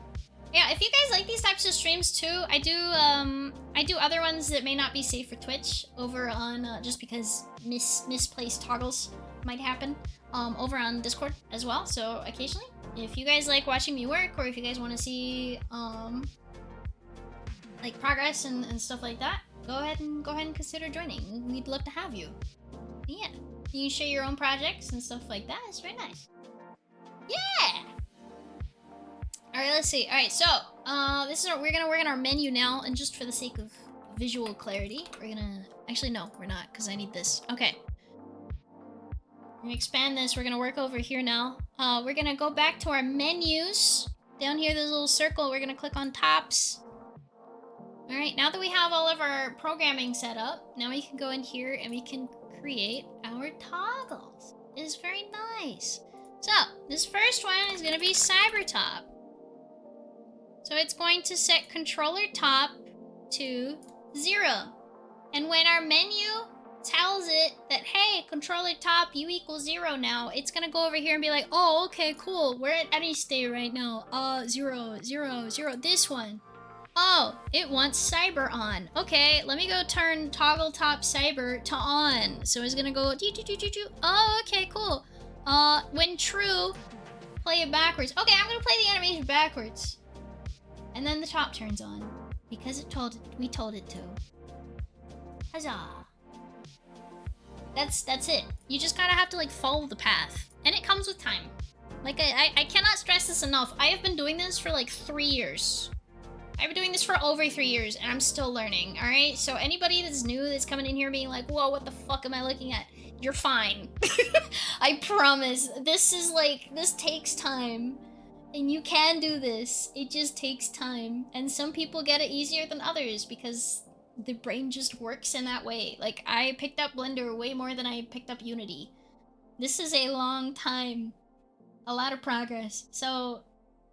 Yeah, if you guys like these types of streams too, I do other ones that may not be safe for Twitch over on, just because misplaced toggles might happen, over on Discord as well. So occasionally, if you guys like watching me work, or if you guys want to see, like progress and stuff like that, go ahead and consider joining. We'd love to have you. Yeah, you can share your own projects and stuff like that. It's very nice. Yeah. All right, let's see. All right, so we're gonna work on our menu now, and just for the sake of visual clarity, we're gonna actually no, we're not, because I need this. Okay. We're gonna expand this. We're gonna work over here now. We're gonna go back to our menus. Down here, there's a little circle. We're gonna click on tops. All right, now that we have all of our programming set up, now we can go in here and we can create our toggles. It is very nice. So, this first one is gonna be CyberTop. So it's going to set controller top to 0. And when our menu tells it that, hey, controller top, you equal 0 now, it's gonna go over here and be like, oh, okay, cool. We're at any state right now. 0, 0, 0. This one. Oh, it wants cyber on. Okay, let me go turn toggle top cyber to on. So it's gonna go, oh, okay, cool. When true, play it backwards. Okay, I'm gonna play the animation backwards. And then the top turns on. Because we told it to. Huzzah. That's it. You just gotta have to like follow the path. And it comes with time. Like I cannot stress this enough. I have been doing this for like 3 years. I've been doing this for over 3 years and I'm still learning, alright? So anybody that's new that's coming in here being like, whoa, what the fuck am I looking at? You're fine. I promise. This takes time. And you can do this. It just takes time. And some people get it easier than others because the brain just works in that way. Like, I picked up Blender way more than I picked up Unity. This is a long time. A lot of progress. So,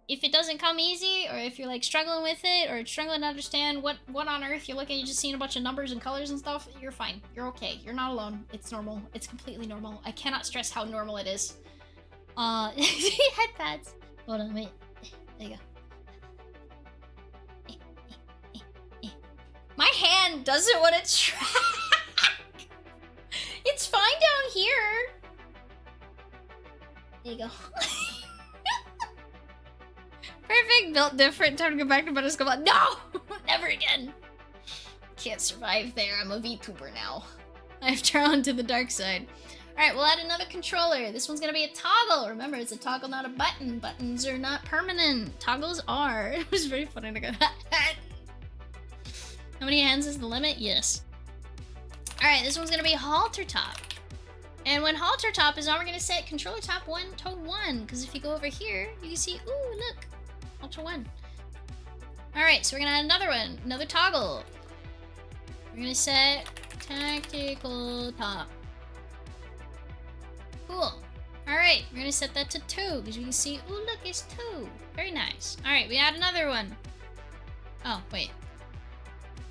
if it doesn't come easy, or if you're like struggling with it, or struggling to understand what on earth you're looking, you're just seeing a bunch of numbers and colors and stuff, you're fine. You're okay. You're not alone. It's normal. It's completely normal. I cannot stress how normal it is. Headpads. Hold on, wait. There you go. My hand doesn't want to track. It's fine down here. There you go. Perfect, built different. Time to go back to Butterscotch. No! Never again. Can't survive there. I'm a VTuber now. I've turned to the dark side. Alright, we'll add another controller. This one's gonna be a toggle. Remember, it's a toggle, not a button. Buttons are not permanent. Toggles are. It was very funny to go, how many hands is the limit? Yes. Alright, this one's gonna be halter top. And when halter top is on, we're gonna set controller top 1 to 1. Because if you go over here, you can see, ooh, look. Halter 1. Alright, so we're gonna add another one. Another toggle. We're gonna set tactical top. Cool. Alright, we're gonna set that to 2 because you can see, ooh, look, it's 2. Very nice. Alright, we add another one. Oh, wait.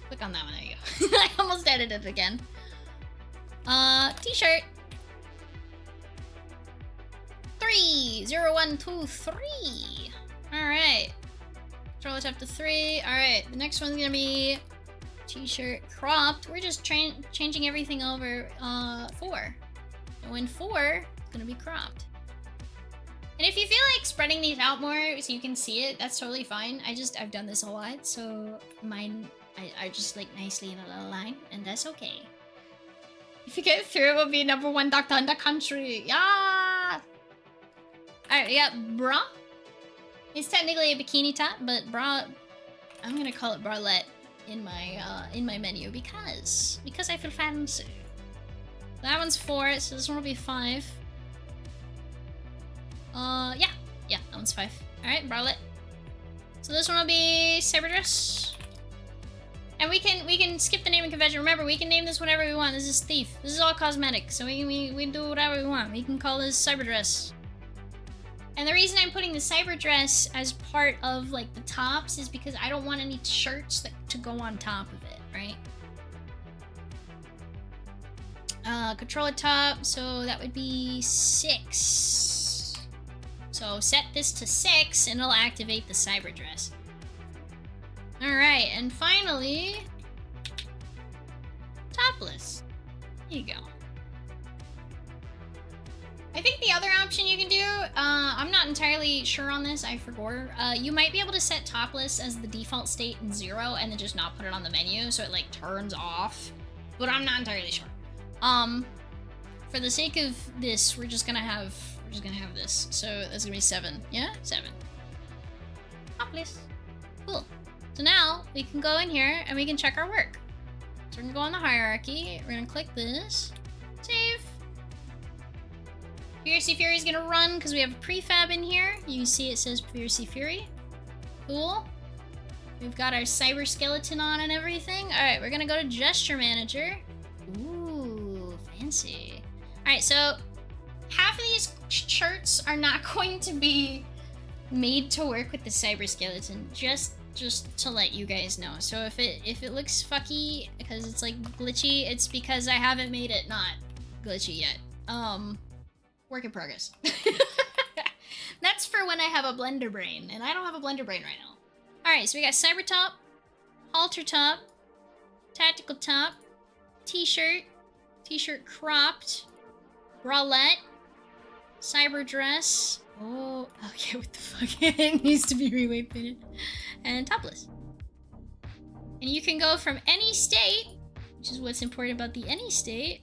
Click on that one, there you go. I almost edited it again. T-shirt. 3, 0, 1, 2, 3. Alright. Control top to 3. Alright, the next one's gonna be t-shirt cropped. We're just changing everything over 4. So in 4, it's gonna be cropped. And if you feel like spreading these out more so you can see it, that's totally fine. I've done this a lot, so mine are just like nicely in a little line, and that's okay. If you get through, it will be #1 doctor in the country. Yeah! Alright, we got bra. It's technically a bikini top, but bra, I'm gonna call it bralette in my menu because I feel fancy. That one's 4, so this one will be 5. Yeah, that one's 5. Alright, bralette. So this one will be cyber dress. And we can skip the naming convention. Remember, we can name this whatever we want. This is Thief. This is all cosmetic, so we can do whatever we want. We can call this Cyber Dress. And the reason I'm putting the Cyber Dress as part of like the tops is because I don't want any shirts to go on top of it, right? Controller top, so that would be 6. So set this to 6 and it'll activate the Cyber Dress. Alright, and finally, topless. Here you go. I think the other option you can do, I'm not entirely sure on this, I forgot. You might be able to set topless as the default state in 0 and then just not put it on the menu so it like turns off, but I'm not entirely sure. For the sake of this, we're just gonna have this. So that's gonna be 7. Yeah? 7. Topless. Cool. So now we can go in here and we can check our work. So we're gonna go on the hierarchy. We're gonna click this. Save. Fiercy Fury is gonna run because we have a prefab in here. You can see it says Fiercy Fury. Cool. We've got our cyber skeleton on and everything. Alright, we're gonna go to Gesture Manager. Ooh, fancy. Alright, so half of these shirts are not going to be made to work with the cyber skeleton. Just to let you guys know. So if it looks fucky because it's like glitchy, it's because I haven't made it not glitchy yet. Work in progress. That's for when I have a blender brain, and I don't have a blender brain right now. Alright, so we got cyber top, halter top, tactical top, t-shirt cropped, bralette, cyber dress. Oh, okay, what the fuck? It needs to be re-weight painted. And topless. And you can go from any state, which is what's important about the any state.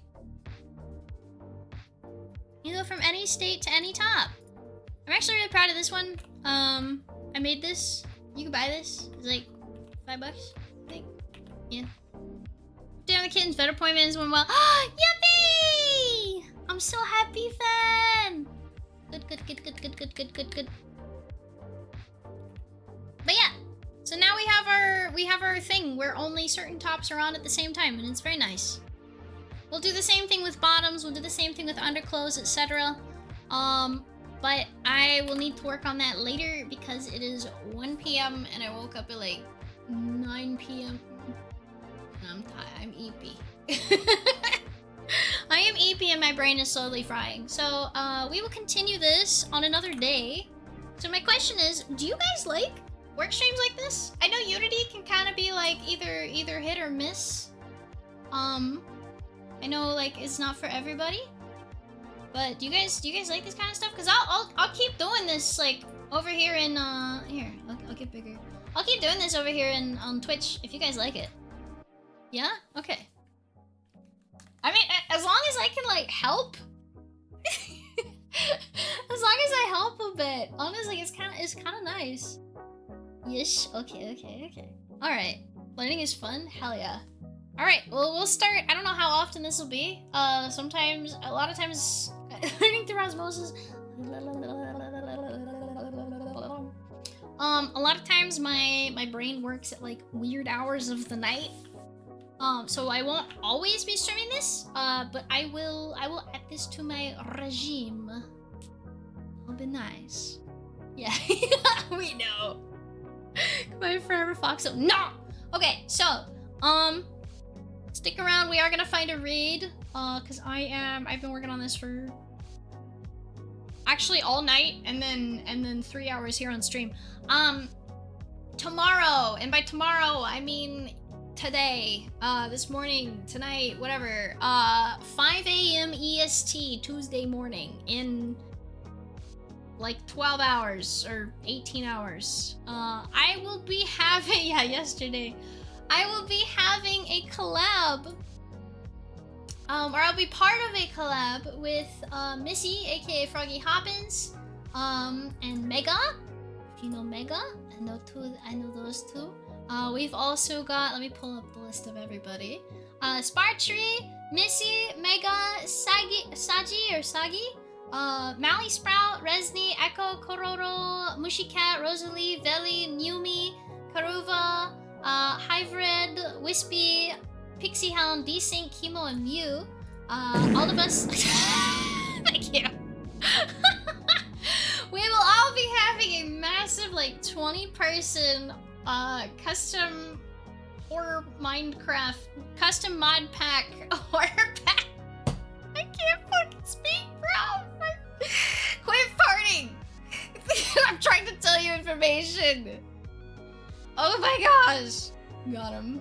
You go from any state to any top. I'm actually really proud of this one. I made this. You can buy this. It's like $5, I think. Yeah. Damn the kittens, better appointments went well. Yippee! I'm so happy, fan! Good. But yeah, so now we have our thing where only certain tops are on at the same time, and it's very nice. We'll do the same thing with bottoms, we'll do the same thing with underclothes, etc. But I will need to work on that later because it is 1 p.m. and I woke up at like 9 p.m. I'm tired, I'm EP. I am EP and my brain is slowly frying. So, we will continue this on another day. So my question is, do you guys like work streams like this? I know Unity can kind of be like either hit or miss. I know like it's not for everybody. But do you guys like this kind of stuff? Cause I'll keep doing this like over here in here. I'll get bigger. I'll keep doing this over here on Twitch if you guys like it. Yeah? Okay. I mean, as long as I can like help. As long as I help a bit. Honestly, it's kind of nice. Yes. Okay. All right. Learning is fun. Hell yeah. All right. Well, we'll start. I don't know how often this will be. A lot of times, learning through osmosis. A lot of times my brain works at like weird hours of the night. So I won't always be streaming this. But I will add this to my regime. It'll be nice. Yeah. We know. My forever fox. No. Okay. So stick around. We are gonna find a raid. Cause I've been working on this for actually all night, and then 3 hours here on stream. Tomorrow, and by tomorrow I mean today, this morning, tonight, whatever. 5 a.m. EST Tuesday morning in like 12 hours or 18 hours. I will be having yesterday. I will be having a collab. Or I'll be part of a collab with Missy, aka Froggy Hoppins, and Mega. If you know Mega, I know those two. We've also got, let me pull up the list of everybody. Spartree, Missy, Mega, Sagi, Mally Sprout, Resni, Echo, Kororo, Mushicat, Rosalie, Veli, Numi, Karuva, Hybrid, Wispy, Pixie Hound, Desync, Chemo, and Mew. All of us. Thank you. We will all be having a massive, like, 20-person custom horror Minecraft custom mod pack horror pack. I can't fucking speak, bro. Quit farting. I'm trying to tell you information. Oh my gosh. Got him.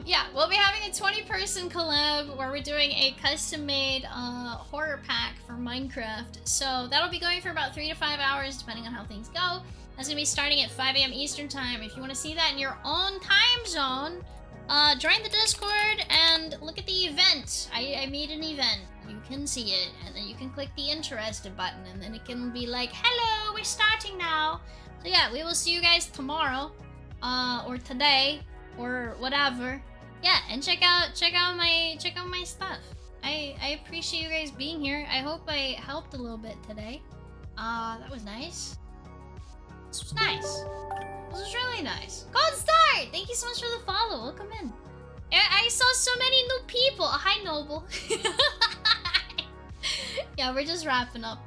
Yeah, we'll be having a 20-person collab where we're doing a custom-made horror pack for Minecraft. So that'll be going for about 3 to 5 hours, depending on how things go. That's gonna be starting at 5 a.m. Eastern time. If you want to see that in your own time zone, join the Discord and look at the event. I made an event. You can see it, and then you can click the interested button, and then it can be like, "Hello, we're starting now." So yeah, we will see you guys tomorrow, or today, or whatever. Yeah, and check out my stuff. I appreciate you guys being here. I hope I helped a little bit today. That was nice. This was nice. This was really nice. Cold start! Thank you so much for the follow. Welcome in. I saw so many new people. Hi, Noble. Yeah, we're just wrapping up.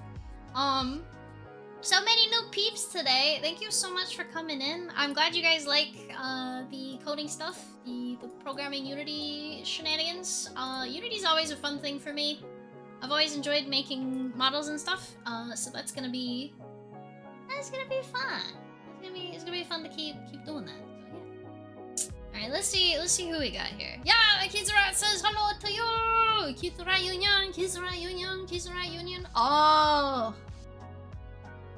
So many new peeps today. Thank you so much for coming in. I'm glad you guys like the coding stuff, the programming Unity shenanigans. Unity's always a fun thing for me. I've always enjoyed making models and stuff. So that's gonna be fun. It's gonna be fun to keep doing that. So, yeah. All right, let's see who we got here. Yeah, Kizura says hello to you. Kizura Union.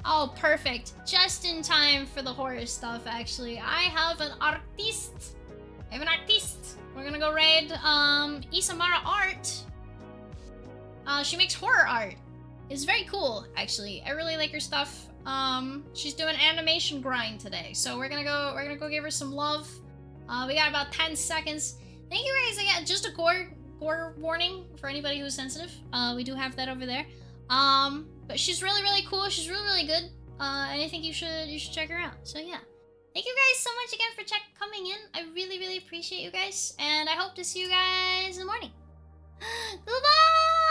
Oh, perfect. Just in time for the horror stuff, actually. I have an artiste. We're gonna go raid Isamara Art. She makes horror art. It's very cool, actually. I really like her stuff. She's doing animation grind today, so we're gonna go give her some love. We got about 10 seconds. Thank you guys again. Just a gore warning for anybody who's sensitive. We do have that over there. But she's really cool. She's really good. And I think you should check her out. So yeah. Thank you guys so much again for coming in. I really appreciate you guys. And I hope to see you guys in the morning. Goodbye!